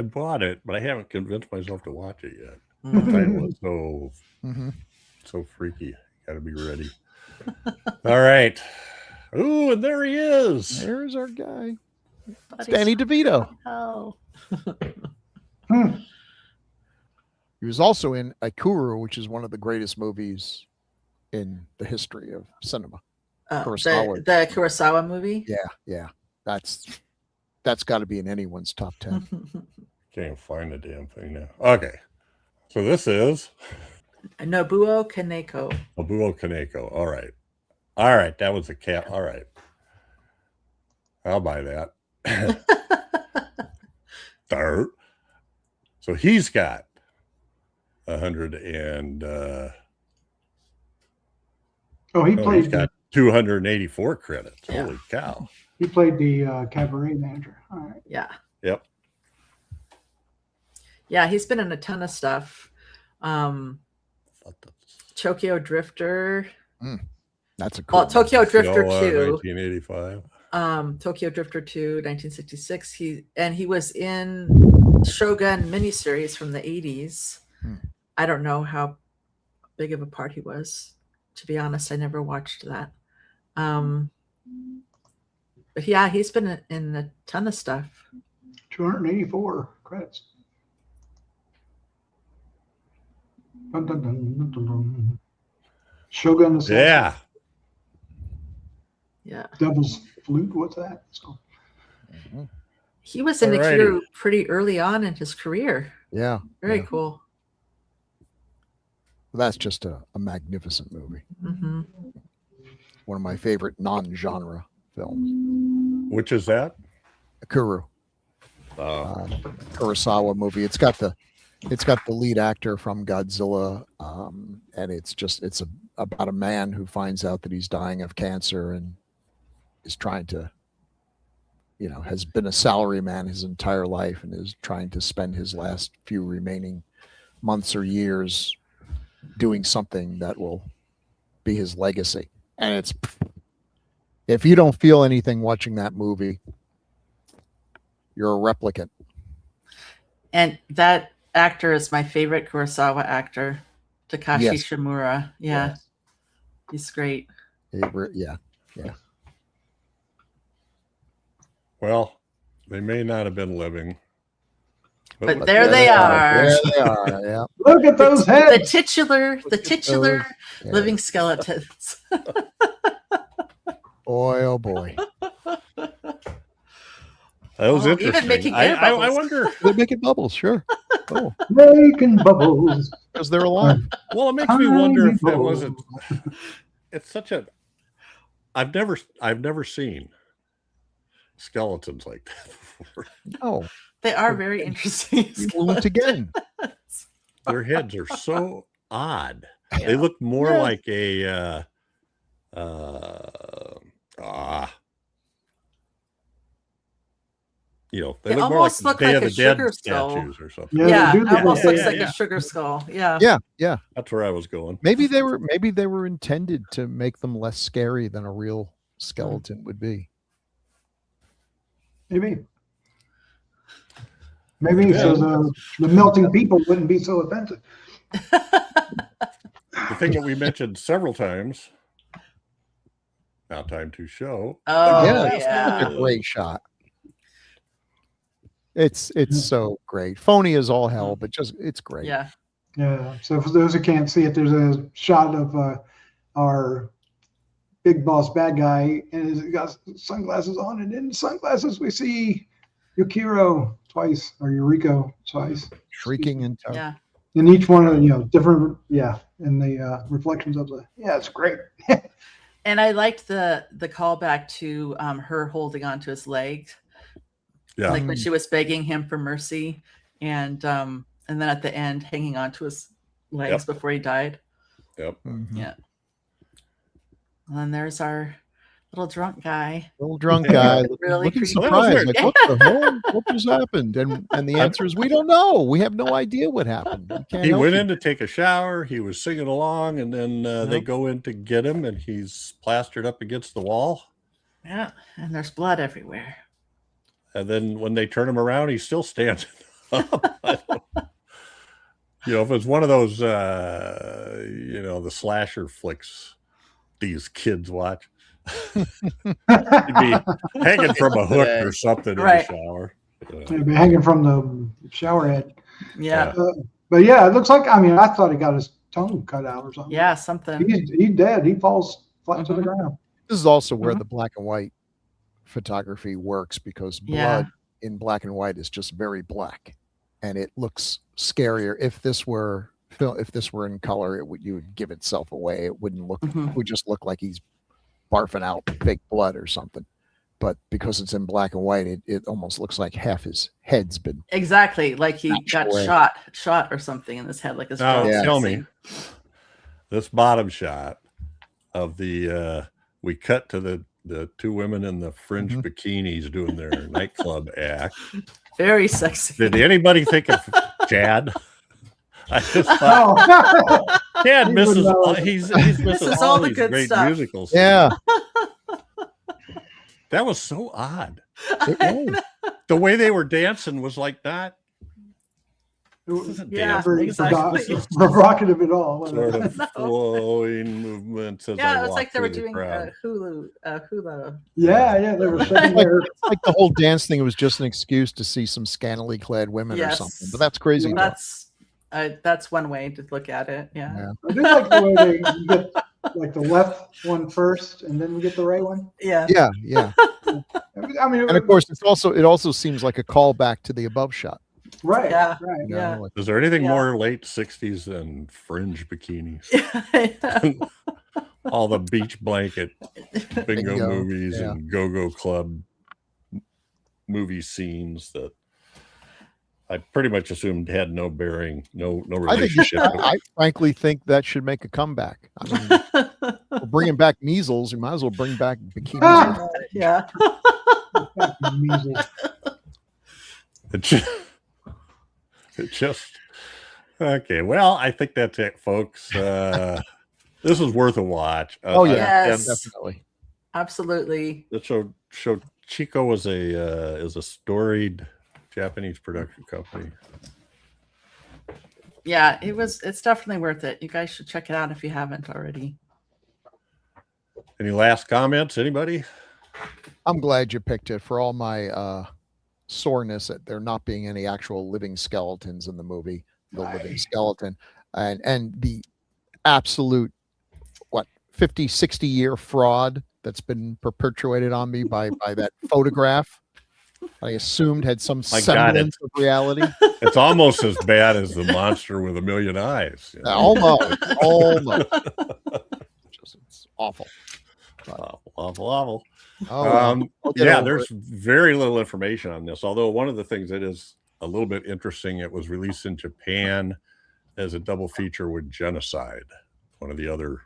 [SPEAKER 1] bought it, but I haven't convinced myself to watch it yet. The title is so freaky. Gotta be ready. All right. Ooh, and there he is.
[SPEAKER 2] There's our guy. It's Danny DeVito.
[SPEAKER 4] Oh.
[SPEAKER 2] He was also in Ikuru, which is one of the greatest movies in the history of cinema. Kurosawa.
[SPEAKER 4] The Kurosawa movie?
[SPEAKER 2] Yeah. That's got to be in anyone's top 10.
[SPEAKER 1] Can't find the damn thing now. Okay. So this is
[SPEAKER 4] Nobuo Kaneko.
[SPEAKER 1] Nobuo Kaneko. All right. That was a cat. All right. I'll buy that. Third. So he's got 100 and
[SPEAKER 5] he's
[SPEAKER 1] got 284 credits.
[SPEAKER 4] Yeah.
[SPEAKER 1] Holy cow.
[SPEAKER 5] He played the cabaret manager. All right.
[SPEAKER 4] Yeah.
[SPEAKER 1] Yep.
[SPEAKER 4] Yeah, he's been in a ton of stuff. Tokyo Drifter.
[SPEAKER 2] That's a cool one.
[SPEAKER 4] Tokyo Drifter 2.
[SPEAKER 1] 1985.
[SPEAKER 4] Tokyo Drifter 2, 1966. He was in Shogun miniseries from the 80s. I don't know how big of a part he was. To be honest, I never watched that. But yeah, he's been in a ton of stuff.
[SPEAKER 5] 284 credits. Dun, dun, dun, dun, dun, dun. Shogun Assassin.
[SPEAKER 4] Yeah.
[SPEAKER 5] Devil's Flute. What's that? So.
[SPEAKER 4] He was in Akira pretty early on in his career.
[SPEAKER 2] Yeah.
[SPEAKER 4] Very cool.
[SPEAKER 2] That's just a magnificent movie. One of my favorite non-genre films.
[SPEAKER 1] Which is that?
[SPEAKER 2] Akuru. Kurosawa movie. It's got the lead actor from Godzilla, and it's about a man who finds out that he's dying of cancer and is trying to, has been a salaryman his entire life and is trying to spend his last few remaining months or years doing something that will be his legacy. And if you don't feel anything watching that movie, you're a replicant. And
[SPEAKER 4] that actor is my favorite Kurosawa actor, Takashi Shimura. Yeah. Yes. He's great.
[SPEAKER 2] Yeah.
[SPEAKER 1] Well, they may not have been living.
[SPEAKER 4] But there they are.
[SPEAKER 2] There they are. Yeah.
[SPEAKER 5] Look at those heads.
[SPEAKER 4] The titular living skeletons.
[SPEAKER 2] Boy, oh boy.
[SPEAKER 1] That was interesting.
[SPEAKER 4] Even making air bubbles.
[SPEAKER 1] I wonder.
[SPEAKER 2] They're making bubbles, sure. Oh.
[SPEAKER 5] Making bubbles.
[SPEAKER 2] Because they're alive.
[SPEAKER 1] Well, it makes me wonder if that wasn't. It's such a. I've never seen skeletons like that before.
[SPEAKER 2] Oh.
[SPEAKER 4] They are very interesting.
[SPEAKER 2] Once again.
[SPEAKER 1] Their heads are so odd. Yeah. They look more like a They
[SPEAKER 4] They
[SPEAKER 1] look more like
[SPEAKER 4] almost
[SPEAKER 1] the
[SPEAKER 4] look
[SPEAKER 1] Day
[SPEAKER 4] like
[SPEAKER 1] of
[SPEAKER 4] a
[SPEAKER 1] the Dead
[SPEAKER 4] sugar skull.
[SPEAKER 1] statues or something.
[SPEAKER 5] Yeah, they
[SPEAKER 4] Yeah,
[SPEAKER 5] do
[SPEAKER 4] it
[SPEAKER 5] look
[SPEAKER 4] almost
[SPEAKER 5] like
[SPEAKER 4] looks
[SPEAKER 5] that.
[SPEAKER 4] like a sugar skull. Yeah.
[SPEAKER 2] Yeah.
[SPEAKER 1] That's where I was going.
[SPEAKER 2] Maybe they were intended to make them less scary than a real skeleton would be.
[SPEAKER 5] Maybe
[SPEAKER 1] Yeah.
[SPEAKER 5] so the melting people wouldn't be so offensive.
[SPEAKER 1] The thing that we mentioned several times. Now, time to show.
[SPEAKER 4] Oh,
[SPEAKER 2] Yeah,
[SPEAKER 4] yeah.
[SPEAKER 2] Such a great shot. It's so great. Phony as all hell, but just it's great.
[SPEAKER 4] Yeah.
[SPEAKER 5] Yeah. So for those who can't see it, there's a shot of our big boss bad guy, and he's got sunglasses on, and in the sunglasses we see Yukiro twice, or Yuriko twice,
[SPEAKER 2] Shrieking and
[SPEAKER 4] Yeah.
[SPEAKER 5] and each one of different, and the reflections of it's great.
[SPEAKER 4] And I liked the callback to her holding onto his leg,
[SPEAKER 1] Yeah.
[SPEAKER 4] like when she was begging him for mercy, and then at the end hanging onto his legs before he died.
[SPEAKER 1] Yep.
[SPEAKER 2] Mhm.
[SPEAKER 4] Yeah. And then there's our little drunk guy.
[SPEAKER 2] Little drunk guy
[SPEAKER 4] Really
[SPEAKER 2] looking
[SPEAKER 4] creepy.
[SPEAKER 2] surprised, like, what the hell? What just happened? And the answer is, we don't know. We have no idea what happened. We can't
[SPEAKER 1] He
[SPEAKER 2] help
[SPEAKER 1] went
[SPEAKER 2] you.
[SPEAKER 1] in to take a shower. He was singing along, and then they
[SPEAKER 2] Yep.
[SPEAKER 1] go in to get him, and he's plastered up against the wall.
[SPEAKER 4] Yeah. And there's blood everywhere.
[SPEAKER 1] And then when they turn him around, he's still standing up. If it's one of those, the slasher flicks these kids watch, he'd be hanging from a hook or something
[SPEAKER 4] Right.
[SPEAKER 1] in the shower.
[SPEAKER 5] He'd be hanging from the shower head.
[SPEAKER 4] Yeah.
[SPEAKER 5] But yeah, it looks like, I thought he got his tongue cut out or something.
[SPEAKER 4] Yeah. Something.
[SPEAKER 5] He's dead. He falls flat to the ground.
[SPEAKER 2] This is also where the black and white photography works, because blood in black and white is just very black, and it looks scarier. If this were in color, you would give itself away. It wouldn't look.
[SPEAKER 4] Mhm.
[SPEAKER 2] It would just look like he's barfing out fake blood or something. But because it's in black and white, it almost looks like half his head's been.
[SPEAKER 4] Exactly. Like he got
[SPEAKER 2] away.
[SPEAKER 4] shot or something in his head, like his
[SPEAKER 1] Now,
[SPEAKER 4] jaw
[SPEAKER 1] tell
[SPEAKER 4] missing.
[SPEAKER 1] me, this bottom shot of the we cut to the two women in the fringe bikinis doing their nightclub act.
[SPEAKER 4] Very sexy.
[SPEAKER 1] Did anybody think of Chad? I just thought Chad misses all, he's missing
[SPEAKER 4] Misses
[SPEAKER 1] all
[SPEAKER 4] all the
[SPEAKER 1] these
[SPEAKER 4] good
[SPEAKER 1] great
[SPEAKER 4] stuff.
[SPEAKER 1] musicals.
[SPEAKER 2] Yeah,
[SPEAKER 1] That was so odd.
[SPEAKER 2] it was.
[SPEAKER 1] The way they were dancing was like not
[SPEAKER 4] Yeah,
[SPEAKER 5] Very
[SPEAKER 4] exactly.
[SPEAKER 5] provocative at all.
[SPEAKER 1] sort of flowing movements as I
[SPEAKER 4] Yeah, it's
[SPEAKER 1] walked
[SPEAKER 4] like they were
[SPEAKER 1] through the
[SPEAKER 4] doing
[SPEAKER 1] crowd.
[SPEAKER 4] hula.
[SPEAKER 5] Yeah, they were shaking their.
[SPEAKER 2] Like the whole dance thing was just an excuse to see some scantily clad women or
[SPEAKER 4] Yes.
[SPEAKER 2] something. But that's crazy.
[SPEAKER 5] Yeah.
[SPEAKER 4] That's one way to look at it. Yeah.
[SPEAKER 2] Yeah.
[SPEAKER 5] I do like the way you get like the left one first, and then we get the right one.
[SPEAKER 4] Yeah.
[SPEAKER 2] Yeah.
[SPEAKER 5] And
[SPEAKER 2] And of course, it also seems like a callback to the above shot.
[SPEAKER 5] right,
[SPEAKER 4] Yeah.
[SPEAKER 5] right.
[SPEAKER 2] You know,
[SPEAKER 4] Yeah.
[SPEAKER 2] like,
[SPEAKER 1] Is there anything
[SPEAKER 4] Yeah.
[SPEAKER 1] more late 60s than fringe bikinis?
[SPEAKER 4] Yeah.
[SPEAKER 1] All the beach blanket bingo
[SPEAKER 2] Bingo,
[SPEAKER 1] movies
[SPEAKER 2] yeah.
[SPEAKER 1] and go-go club movie scenes that I pretty much assumed had no bearing, no
[SPEAKER 2] I think
[SPEAKER 1] relationship.
[SPEAKER 2] I frankly think that should make a comeback. I mean, we're bringing back measles. You might as well bring back bikinis.
[SPEAKER 4] Yeah.
[SPEAKER 5] Measles.
[SPEAKER 1] It just okay. Well, I think that's it, folks. This is worth a watch.
[SPEAKER 2] Oh yeah,
[SPEAKER 4] Yes.
[SPEAKER 2] definitely.
[SPEAKER 4] Absolutely.
[SPEAKER 1] The Shochiku is a storied Japanese production company.
[SPEAKER 4] Yeah, it's definitely worth it. You guys should check it out if you haven't already.
[SPEAKER 1] Any last comments? Anybody?
[SPEAKER 2] I'm glad you picked it for all my soreness at there not being any actual living skeletons in the movie. The living skeleton and the absolute 50, 60-year fraud that's been perpetuated on me by that photograph. I assumed had some
[SPEAKER 1] My God,
[SPEAKER 2] semblance of reality.
[SPEAKER 1] It's almost as bad as the monster with a million eyes. You know?
[SPEAKER 2] Almost. It's awful.
[SPEAKER 1] Awful.
[SPEAKER 2] Oh, well, I'll get
[SPEAKER 1] Yeah,
[SPEAKER 2] over
[SPEAKER 1] there's
[SPEAKER 2] it.
[SPEAKER 1] very little information on this. Although one of the things that is a little bit interesting, it was released in Japan as a double feature with Genocide, one of the other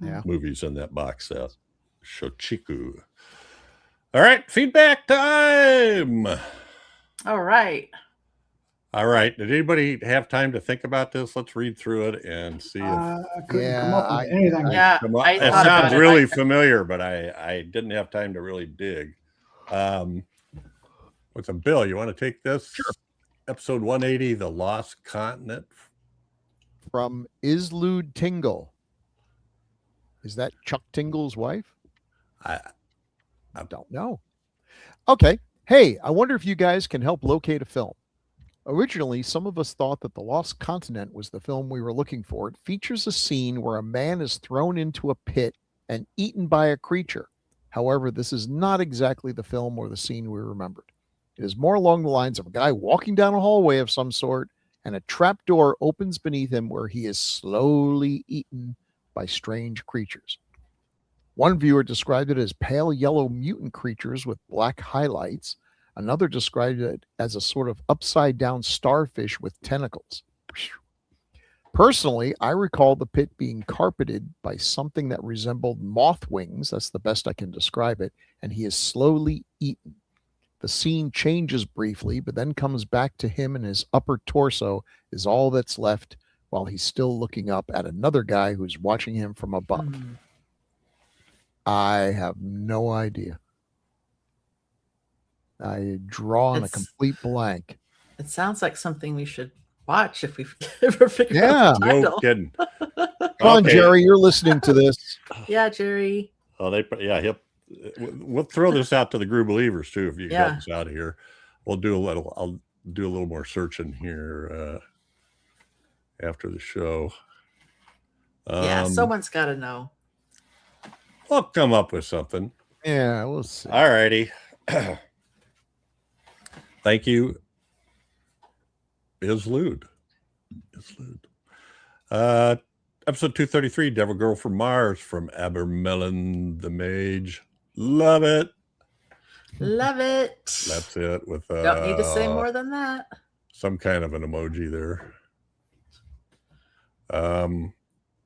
[SPEAKER 2] Yeah.
[SPEAKER 1] movies in that box set, Shochiku. All right, feedback time.
[SPEAKER 4] All right.
[SPEAKER 1] All right. Did anybody have time to think about this? Let's read through it and see if
[SPEAKER 5] I couldn't come
[SPEAKER 2] Yeah,
[SPEAKER 5] up with anything.
[SPEAKER 4] Yeah,
[SPEAKER 1] Come on.
[SPEAKER 4] I
[SPEAKER 1] It
[SPEAKER 4] thought about
[SPEAKER 1] sounds
[SPEAKER 4] it.
[SPEAKER 1] really familiar, but I didn't have time to really dig. What's a Bill? You want to take this?
[SPEAKER 2] Sure.
[SPEAKER 1] Episode 180, The Lost Continent.
[SPEAKER 2] From Islude Tingle. Is that Chuck Tingle's wife?
[SPEAKER 1] I
[SPEAKER 2] Don't know. Okay. Hey, I wonder if you guys can help locate a film. Originally, some of us thought that The Lost Continent was the film we were looking for. It features a scene where a man is thrown into a pit and eaten by a creature. However, this is not exactly the film or the scene we remembered. It is more along the lines of a guy walking down a hallway of some sort, and a trap door opens beneath him where he is slowly eaten by strange creatures. One viewer described it as pale yellow mutant creatures with black highlights. Another described it as a sort of upside down starfish with tentacles. Personally, I recall the pit being carpeted by something that resembled moth wings. That's the best I can describe it. And he is slowly eaten. The scene changes briefly, but then comes back to him, and his upper torso is all that's left while he's still looking up at another guy who's watching him from above.
[SPEAKER 4] Hmm.
[SPEAKER 2] I have no idea. I draw on a
[SPEAKER 4] It's-
[SPEAKER 2] complete blank.
[SPEAKER 4] It sounds like something we should watch if we ever figure
[SPEAKER 2] Yeah.
[SPEAKER 4] out the
[SPEAKER 1] no
[SPEAKER 4] title.
[SPEAKER 1] kidding.
[SPEAKER 2] Come on,
[SPEAKER 1] Okay.
[SPEAKER 2] Jerry, you're listening to this.
[SPEAKER 4] Yeah, Jerry.
[SPEAKER 1] Oh, we'll throw this out to the Group Believers too. If you
[SPEAKER 4] Yeah.
[SPEAKER 1] get us out of here, I'll do a little more searching here after the show.
[SPEAKER 4] Yeah, someone's got to know.
[SPEAKER 1] I'll come up with something.
[SPEAKER 2] Yeah, we'll see.
[SPEAKER 1] All righty. Thank you, Islude. Episode 233, Devil Girl from Mars, from Abermelon the Mage. Love it.
[SPEAKER 4] Love it.
[SPEAKER 1] That's it. With
[SPEAKER 4] Don't need to say more than that.
[SPEAKER 1] some kind of an emoji there.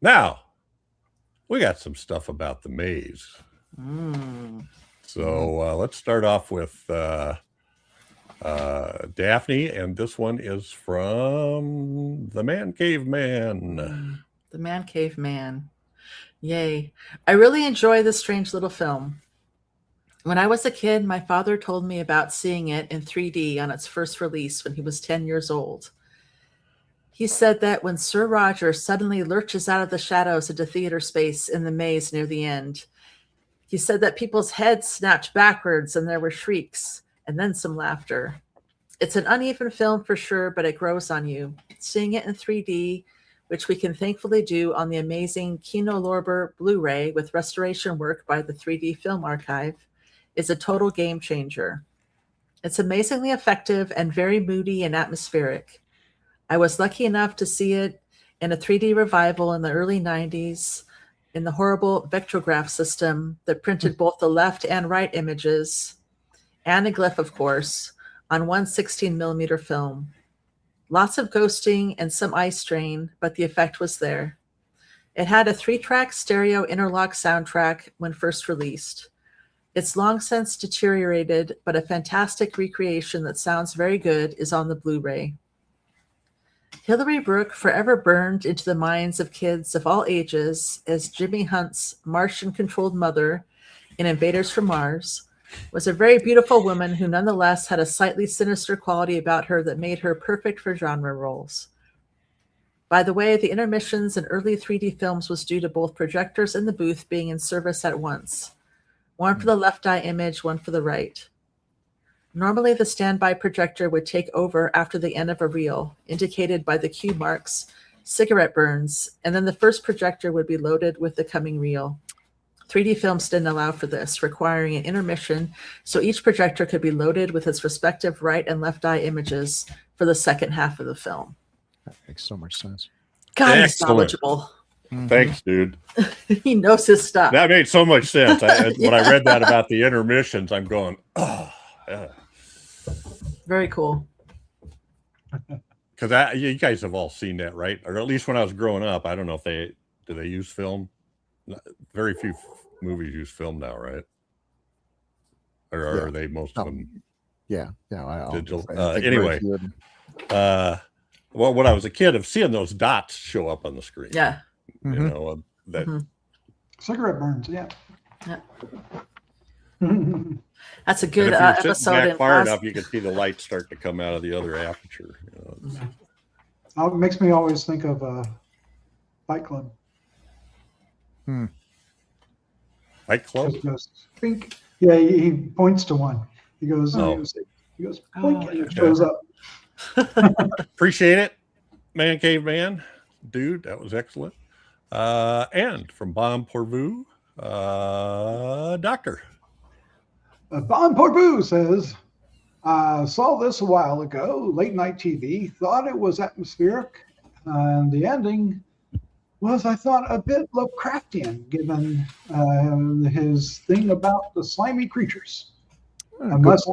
[SPEAKER 1] Now we got some stuff about the maze.
[SPEAKER 4] Mm.
[SPEAKER 1] So let's start off with Daphne, and this one is from The Man Cave Man.
[SPEAKER 4] The Man Cave Man. Yay. I really enjoy this strange little film. When I was a kid, my father told me about seeing it in 3D on its first release when he was 10 years old. He said that when Sir Roger suddenly lurches out of the shadows into theater space in the maze near the end, he said that people's heads snapped backwards and there were shrieks and then some laughter. It's an uneven film for sure, but it grows on you. Seeing it in 3D, which we can thankfully do on the amazing Kino Lorber Blu-ray with restoration work by the 3D Film Archive, is a total game changer. It's amazingly effective and very moody and atmospheric. I was lucky enough to see it in a 3D revival in the early 90s in the horrible Vectrograph system that printed both the left and right images, and a glyph, of course, on one 16mm film. Lots of ghosting and some eye strain, but the effect was there. It had a 3-track stereo interlock soundtrack when first released. It's long since deteriorated, but a fantastic recreation that sounds very good is on the Blu-ray. Hilary Brooke, forever burned into the minds of kids of all ages as Jimmy Hunt's Martian-controlled mother in Invaders from Mars, was a very beautiful woman who nonetheless had a slightly sinister quality about her that made her perfect for genre roles. By the way, the intermissions in early 3D films was due to both projectors in the booth being in service at once. One for the left eye image, one for the right. Normally, the standby projector would take over after the end of a reel, indicated by the cue marks, cigarette burns, and then the first projector would be loaded with the coming reel. 3D films didn't allow for this, requiring an intermission, so each projector could be loaded with its respective right and left eye images for the second half of the film.
[SPEAKER 2] That makes so much sense.
[SPEAKER 4] God, he's
[SPEAKER 1] Excellent.
[SPEAKER 4] knowledgeable.
[SPEAKER 1] Thanks, dude.
[SPEAKER 4] He knows his stuff.
[SPEAKER 1] That made so much sense. When I
[SPEAKER 4] Yeah.
[SPEAKER 1] read that about the intermissions, I'm going, oh, yeah.
[SPEAKER 4] Very cool.
[SPEAKER 1] Because you guys have all seen that, right? Or at least when I was growing up, I don't know if they use film. Very few movies use film now, right? or
[SPEAKER 2] Yeah.
[SPEAKER 1] are they most of them
[SPEAKER 2] Yeah. I'll
[SPEAKER 1] digital?
[SPEAKER 2] I think very
[SPEAKER 1] Anyway,
[SPEAKER 2] few of them.
[SPEAKER 1] well, when I was a kid, of seeing those dots show up on the screen,
[SPEAKER 4] Yeah.
[SPEAKER 1] you
[SPEAKER 2] Mhm.
[SPEAKER 1] know, that
[SPEAKER 4] Mhm.
[SPEAKER 5] Cigarette burns, yeah.
[SPEAKER 4] Yeah.
[SPEAKER 5] Mhm.
[SPEAKER 4] That's a
[SPEAKER 1] and
[SPEAKER 4] good
[SPEAKER 1] if you're sitting
[SPEAKER 4] episode
[SPEAKER 1] back
[SPEAKER 4] in
[SPEAKER 1] far
[SPEAKER 4] class.
[SPEAKER 1] enough, you can see the light start to come out of the other aperture. You know, it's-
[SPEAKER 5] It makes me always think of Fight Club.
[SPEAKER 1] Fight Club.
[SPEAKER 5] He goes, "Pink." Yeah, he points to one. He goes,
[SPEAKER 1] Oh.
[SPEAKER 5] he goes,
[SPEAKER 4] Oh,
[SPEAKER 5] "Blink," and it
[SPEAKER 1] yeah.
[SPEAKER 5] shows up.
[SPEAKER 1] Appreciate it, Man Cave Man, dude. That was excellent. And from Bon Pourvu, Doctor.
[SPEAKER 5] Bon Pourvu says, saw this a while ago, late night TV, thought it was atmospheric, and the ending was, I thought, a bit Lovecraftian, given his thing about the slimy creatures. I must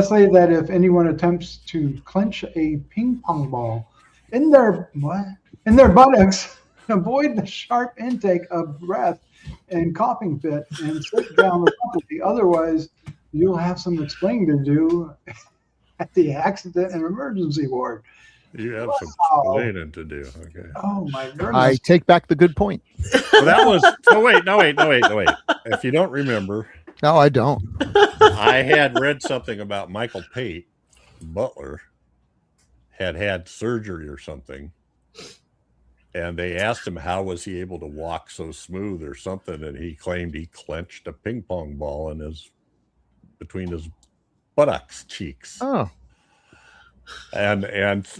[SPEAKER 5] say that if anyone attempts to clench a ping pong ball in their buttocks, avoid the sharp intake of breath and coughing fit and sit down abruptly. Otherwise, you'll have some explaining to do at the accident and emergency ward.
[SPEAKER 1] You have some
[SPEAKER 5] Wow.
[SPEAKER 1] explaining to do. Okay.
[SPEAKER 5] Oh my goodness!
[SPEAKER 2] I take back the good point.
[SPEAKER 1] Well, that was. No, wait. If you don't remember,
[SPEAKER 2] No, I don't.
[SPEAKER 1] I had read something about Michael Pate Butler had surgery or something, and they asked him how was he able to walk so smooth or something, and he claimed he clenched a ping pong ball between his buttocks cheeks.
[SPEAKER 2] Oh,
[SPEAKER 1] And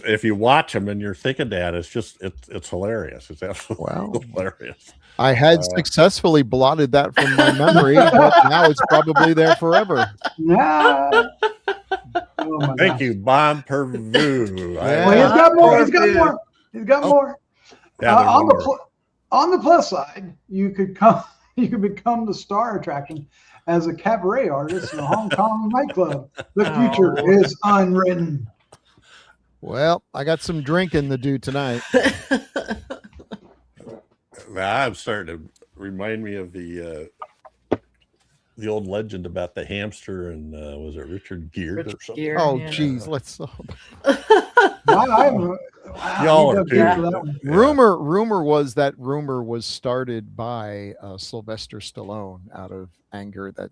[SPEAKER 1] if you watch him and you're thinking that, it's hilarious. It's absolutely
[SPEAKER 2] Wow.
[SPEAKER 1] hilarious.
[SPEAKER 2] I had successfully blotted that from my memory, but now it's probably there forever.
[SPEAKER 5] Yeah. Oh my
[SPEAKER 1] Thank
[SPEAKER 5] gosh.
[SPEAKER 1] you, Bon Pervu.
[SPEAKER 2] Yeah.
[SPEAKER 5] Well, he's got more. He's got
[SPEAKER 4] Dude.
[SPEAKER 5] more. He's got
[SPEAKER 2] Oh.
[SPEAKER 5] more.
[SPEAKER 1] Yeah, there's
[SPEAKER 5] on
[SPEAKER 1] more.
[SPEAKER 5] on the plus side, you could become the star attraction as a cabaret artist in a Hong Kong nightclub. The future
[SPEAKER 4] Oh.
[SPEAKER 5] is unwritten.
[SPEAKER 2] Well, I got some drinking to do tonight.
[SPEAKER 1] I'm starting to remind me of the old legend about the hamster and was it Richard Gere or something?
[SPEAKER 4] Gere,
[SPEAKER 2] Oh,
[SPEAKER 4] yeah.
[SPEAKER 2] geez, let's.
[SPEAKER 5] Wow,
[SPEAKER 1] Y'all
[SPEAKER 5] you
[SPEAKER 1] are
[SPEAKER 5] dug deep for
[SPEAKER 1] too.
[SPEAKER 5] that one.
[SPEAKER 1] Yeah.
[SPEAKER 2] Rumor was started by Sylvester Stallone out of anger that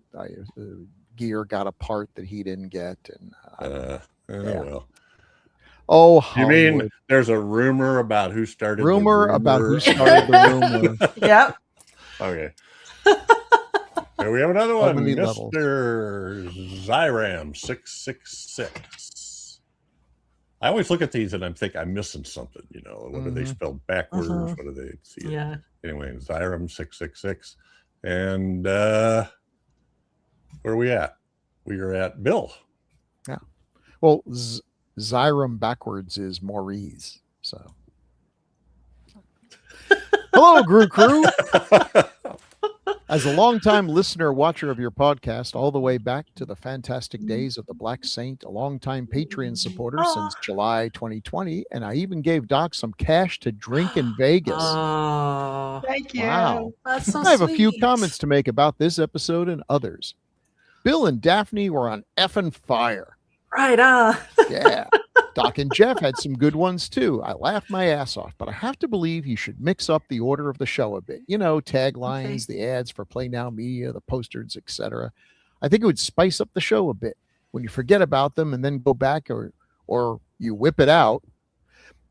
[SPEAKER 2] Gere got a part that he didn't get, and Yeah.
[SPEAKER 1] Well.
[SPEAKER 2] oh,
[SPEAKER 1] You
[SPEAKER 2] Hollywood.
[SPEAKER 1] mean there's a rumor about who started
[SPEAKER 2] rumor
[SPEAKER 1] the
[SPEAKER 2] about
[SPEAKER 1] rumor?
[SPEAKER 2] who started the rumor?
[SPEAKER 4] Yep.
[SPEAKER 1] Okay. Here we have another
[SPEAKER 2] So
[SPEAKER 1] one.
[SPEAKER 2] many levels.
[SPEAKER 1] Mr. Zyram 666. I always look at these and I'm thinking I'm missing something. You know, what are they spelled backwards?
[SPEAKER 4] Mhm.
[SPEAKER 1] What do they see?
[SPEAKER 4] Yeah.
[SPEAKER 1] Anyway, Zyram 666. And where are we at? We are at Bill.
[SPEAKER 2] Well, Zyram backwards is Maurice. So, hello, Gru Crew. As a longtime listener, watcher of your podcast, all the way back to the fantastic days of the Black Saint, a longtime Patreon supporter since July 2020, and I even gave Doc some cash to drink in Vegas.
[SPEAKER 4] Oh,
[SPEAKER 5] Thank you.
[SPEAKER 2] Wow.
[SPEAKER 4] that's so
[SPEAKER 2] I have a few
[SPEAKER 4] sweet.
[SPEAKER 2] comments to make about this episode and others. Bill and Daphne were on effing fire.
[SPEAKER 4] Right on.
[SPEAKER 2] Yeah. Doc and Jeff had some good ones too. I laughed my ass off, but I have to believe you should mix up the order of the show a bit. You know, taglines, the ads for Play Now Media, the posters, etc. I think it would spice up the show a bit when you forget about them and then go back or you whip it out.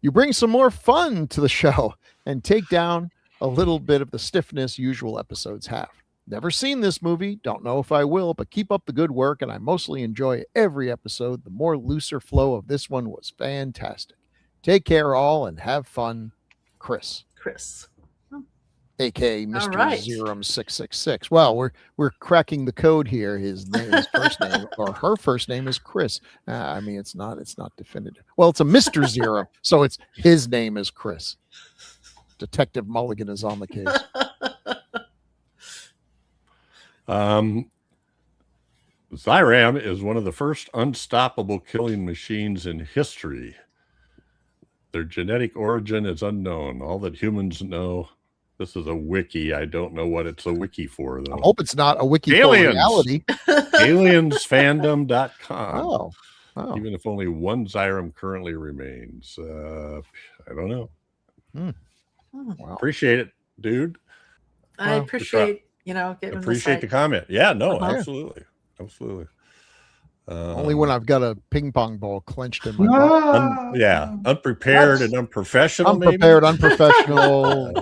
[SPEAKER 2] You bring some more fun to the show and take down a little bit of the stiffness usual episodes have. Never seen this movie, don't know if I will, but keep up the good work, and I mostly enjoy every episode. The more looser flow of this one was fantastic. Take care all and have fun, Chris, aka Mr.
[SPEAKER 4] right.
[SPEAKER 2] Zerum 666. Well, we're cracking the code here. His first name or her first name is Chris. I mean, it's not definitive. Well, it's a Mr. Zero, so it's his name is Chris. Detective Mulligan is on the case.
[SPEAKER 1] Zyram is one of the first unstoppable killing machines in history. Their genetic origin is unknown. All that humans know This is a wiki. I don't know what it's a wiki for, though.
[SPEAKER 2] I hope it's not a wiki for
[SPEAKER 1] Aliens.
[SPEAKER 2] reality.
[SPEAKER 1] Aliensfandom.com.
[SPEAKER 2] Oh.
[SPEAKER 1] Even if only one Xyrem currently remains. I don't know.
[SPEAKER 2] Wow.
[SPEAKER 1] Appreciate it, dude.
[SPEAKER 4] I appreciate, getting
[SPEAKER 1] Appreciate the comment. Yeah, no,
[SPEAKER 4] Uh-huh.
[SPEAKER 1] Absolutely.
[SPEAKER 2] Only when I've got a ping pong ball clenched in my butt.
[SPEAKER 1] Unprepared and unprofessional.
[SPEAKER 2] Unprepared, unprofessional.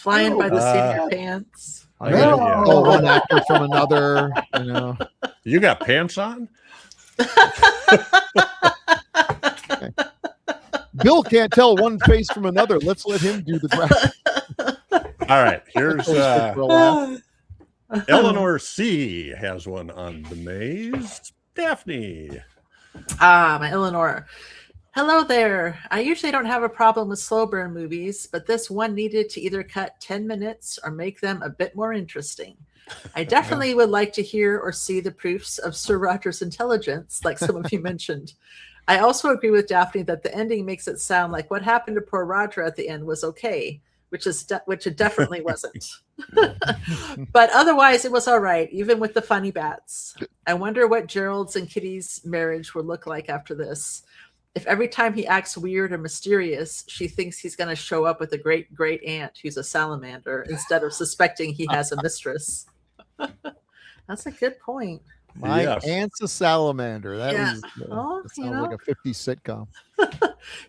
[SPEAKER 4] flying by the seat of your pants.
[SPEAKER 2] I gotta
[SPEAKER 1] Yeah.
[SPEAKER 2] tell one actor from another.
[SPEAKER 1] You got pants on?
[SPEAKER 2] Bill can't tell one face from another. Let's let him do the graphic.
[SPEAKER 1] All right, here's Eleanor C has one on the maze. Daphne.
[SPEAKER 4] My Eleanor. Hello there. I usually don't have a problem with slow burn movies, but this one needed to either cut 10 minutes or make them a bit more interesting. I definitely would like to hear or see the proofs of Sir Roger's intelligence, like some of you mentioned. I also agree with Daphne that the ending makes it sound like what happened to poor Roger at the end was okay, which it definitely wasn't. But otherwise, it was all right, even with the funny bats. I wonder what Gerald's and Kitty's marriage would look like after this. If every time he acts weird or mysterious, she thinks he's going to show up with a great aunt who's a salamander instead of suspecting he has a mistress. That's a good point.
[SPEAKER 2] My aunt's a salamander. That was that sounds like a 50s sitcom.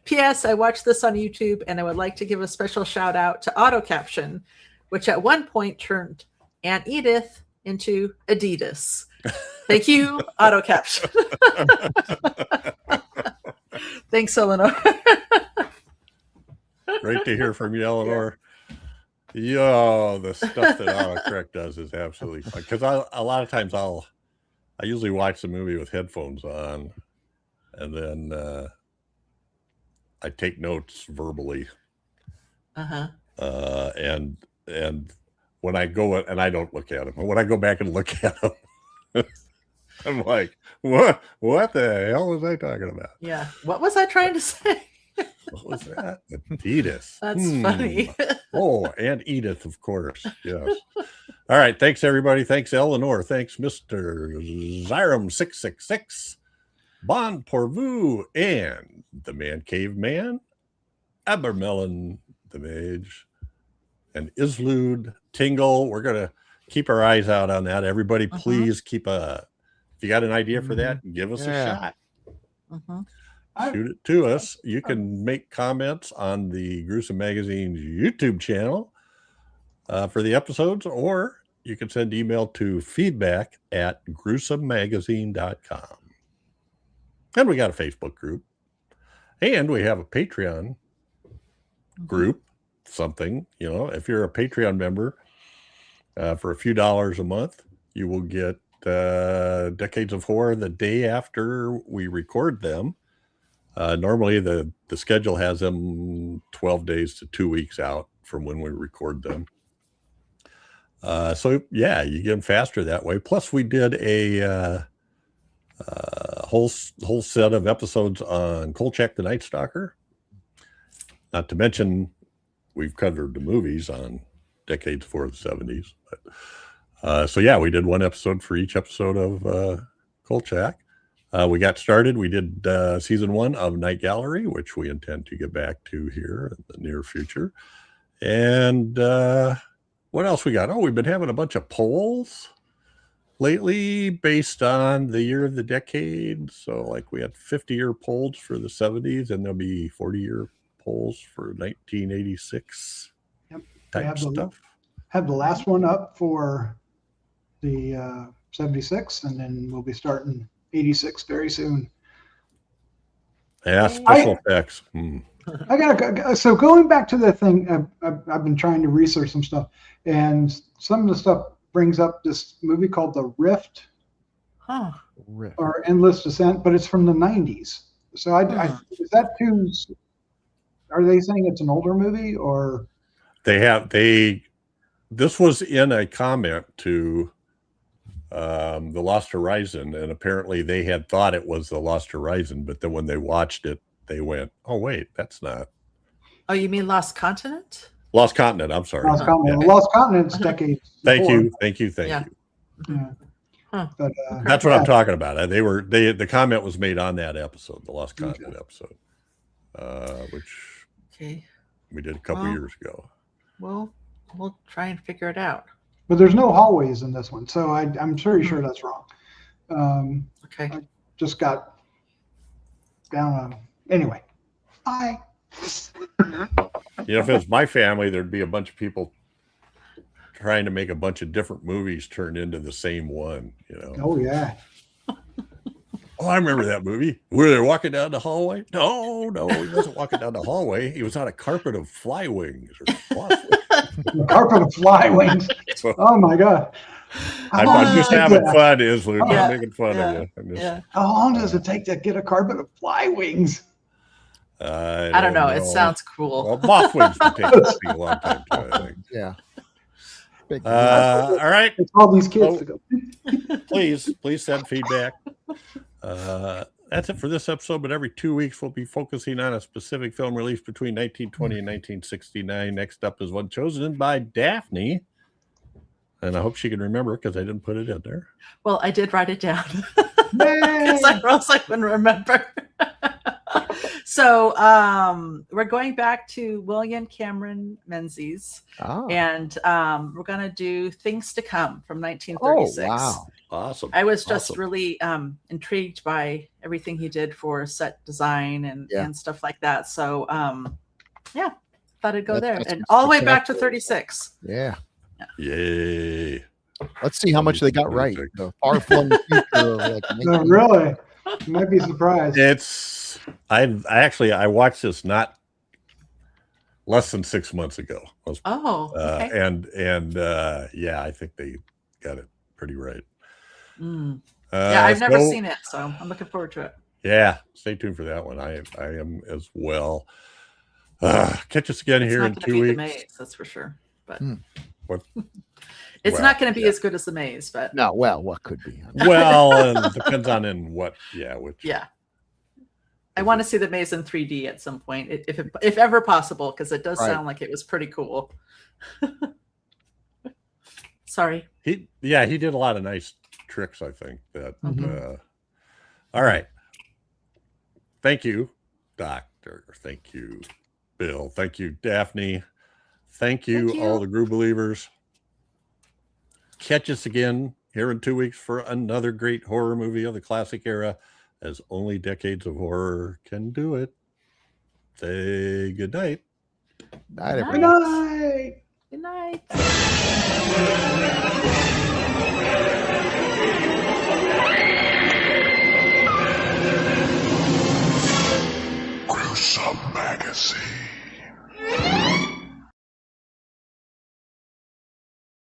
[SPEAKER 4] P.S. I watched this on YouTube, and I would like to give a special shout out to Auto Caption, which at one point turned Aunt Edith into Adidas. Thank you, Auto Caption. Thanks, Eleanor.
[SPEAKER 1] Great to hear from you, Eleanor. Yo, the stuff that autocorrect does is absolutely fun. Because a lot of times I usually watch the movie with headphones on, and then I take notes verbally. And when I go and I don't look at them, when I go back and look at them, I'm like, what the hell was I talking about?
[SPEAKER 4] Yeah. What was I trying to say?
[SPEAKER 1] What was that? Adidas.
[SPEAKER 4] That's funny.
[SPEAKER 1] Oh, and Edith, of course. Yes. All right. Thanks, everybody. Thanks, Eleanor. Thanks, Mr. Xyrem666, Bon Pourvu, and the Man Cave Man, Abermelon the Mage, and Islud Tingle. We're going to keep our eyes out on that. Everybody, please if you got an idea for that, give us a shot. Shoot it to us. You can make comments on the Gruesome Magazine's YouTube channel for the episodes, or you can send email to feedback@gruesomemagazine.com. And we got a Facebook group, and we have a Patreon group, something, if you're a Patreon member, for a few dollars a month, you will get Decades of Horror the day after we record them. Normally the schedule has them 12 days to 2 weeks out from when we record them. So yeah, you get them faster that way. Plus we did a whole set of episodes on Kolchak the Night Stalker. Not to mention we've covered the movies on Decades for the 70s. But, so yeah, we did one episode for each episode of Kolchak. We got started. We did season 1 of Night Gallery, which we intend to get back to here in the near future. And what else we got? Oh, we've been having a bunch of polls lately based on the year of the decade. So like we had 50-year polls for the 70s, and there'll be 40-year polls for 1986 type stuff.
[SPEAKER 5] Have the last one up for the 76, and then we'll be starting 86 very soon.
[SPEAKER 1] Yeah, special effects.
[SPEAKER 5] So going back to the thing, I've been trying to research some stuff, and some of the stuff brings up this movie called The Rift, or Endless Descent, but it's from the 90s. So is that too? Are they saying it's an older movie, or this was in a comment to The Lost Horizon, and apparently they had thought it was The Lost Horizon, but then when they watched it, they went, "Oh wait, that's not."
[SPEAKER 4] Oh, you mean Lost Continent?
[SPEAKER 1] Lost Continent. I'm sorry.
[SPEAKER 5] Lost Continent.
[SPEAKER 1] Yeah.
[SPEAKER 5] Lost Continent's decades.
[SPEAKER 1] Thank
[SPEAKER 5] before.
[SPEAKER 1] you. Thank you. Thank
[SPEAKER 4] Yeah.
[SPEAKER 1] you.
[SPEAKER 5] Yeah.
[SPEAKER 4] Huh.
[SPEAKER 5] But
[SPEAKER 1] That's what I'm talking about. The comment was made on that episode, the Lost Continent episode, which
[SPEAKER 4] Okay.
[SPEAKER 1] we did a couple
[SPEAKER 4] Well,
[SPEAKER 1] years ago.
[SPEAKER 4] Well, we'll try and figure it out.
[SPEAKER 5] but there's no hallways in this one, so I'm pretty sure that's wrong.
[SPEAKER 4] Okay.
[SPEAKER 5] Just got down. Anyway, bye.
[SPEAKER 1] You know, if it was my family, there'd be a bunch of people trying to make a bunch of different movies turned into the same one. You know.
[SPEAKER 5] Oh yeah.
[SPEAKER 1] Oh, I remember that movie. Were they walking down the hallway? No, he wasn't walking down the hallway. He was on a carpet of fly wings or cloth wings.
[SPEAKER 5] The carpet of fly wings. Oh my god.
[SPEAKER 1] I'm just having fun, Islu.
[SPEAKER 4] Yeah,
[SPEAKER 1] I'm making fun
[SPEAKER 4] yeah,
[SPEAKER 1] of you. I'm just,
[SPEAKER 4] Yeah.
[SPEAKER 5] How long does it take to get a carpet of fly wings?
[SPEAKER 4] I don't know. It sounds cool.
[SPEAKER 1] Well, moth wings would take a long time too, I think.
[SPEAKER 2] Yeah. Big
[SPEAKER 1] All right.
[SPEAKER 5] It's all these kids to go.
[SPEAKER 1] Please send feedback. That's it for this episode, but every 2 weeks we'll be focusing on a specific film released between 1920 and 1969. Next up is one chosen by Daphne, and I hope she can remember because I didn't put it in there.
[SPEAKER 4] Well, I did write it down because I also couldn't remember. So we're going back to William Cameron Menzies,
[SPEAKER 2] Oh.
[SPEAKER 4] and we're going to do Things to Come from 1936.
[SPEAKER 2] Oh, wow.
[SPEAKER 1] Awesome.
[SPEAKER 4] I was just
[SPEAKER 1] Awesome.
[SPEAKER 4] really intrigued by everything he did for set design and stuff like that. So yeah, thought I'd go there.
[SPEAKER 2] That's
[SPEAKER 4] And all the way back to
[SPEAKER 2] spectacular.
[SPEAKER 4] 36.
[SPEAKER 2] Yeah.
[SPEAKER 1] Yay.
[SPEAKER 2] Let's see how much they got right. The far-flung future of like
[SPEAKER 5] No, really. You might be surprised.
[SPEAKER 1] It's I watched this not less than 6 months ago.
[SPEAKER 4] Oh, okay.
[SPEAKER 1] And yeah, I think they got it pretty right.
[SPEAKER 4] Yeah, I've never
[SPEAKER 1] so-
[SPEAKER 4] seen it, so I'm looking forward to it.
[SPEAKER 1] Yeah, stay tuned for that one. I am as well. Catch us again
[SPEAKER 4] It's
[SPEAKER 1] here
[SPEAKER 4] not
[SPEAKER 1] in
[SPEAKER 4] going to
[SPEAKER 1] 2
[SPEAKER 4] be the
[SPEAKER 1] weeks.
[SPEAKER 4] maze, that's for sure. But
[SPEAKER 1] What?
[SPEAKER 4] it's
[SPEAKER 1] Well,
[SPEAKER 4] not going to be
[SPEAKER 1] yeah.
[SPEAKER 4] as good as the maze, but
[SPEAKER 2] No, well, what could be?
[SPEAKER 1] Well, and depends on in what. Yeah, which.
[SPEAKER 4] yeah. I want to see the maze in 3D at some point, if ever possible, because it does
[SPEAKER 2] Right.
[SPEAKER 4] sound like it was pretty cool. Sorry.
[SPEAKER 1] He did a lot of nice tricks, I think. That
[SPEAKER 4] Mhm.
[SPEAKER 1] All right. Thank you, Doctor. Thank you, Bill. Thank you, Daphne. Thank you,
[SPEAKER 4] Thank you.
[SPEAKER 1] all the Groove Believers. Catch us again here in 2 weeks for another great horror movie of the classic era, as only decades of horror can do it. Say good night.
[SPEAKER 2] Night,
[SPEAKER 4] Good
[SPEAKER 2] everybody.
[SPEAKER 5] Good night.
[SPEAKER 4] Good night.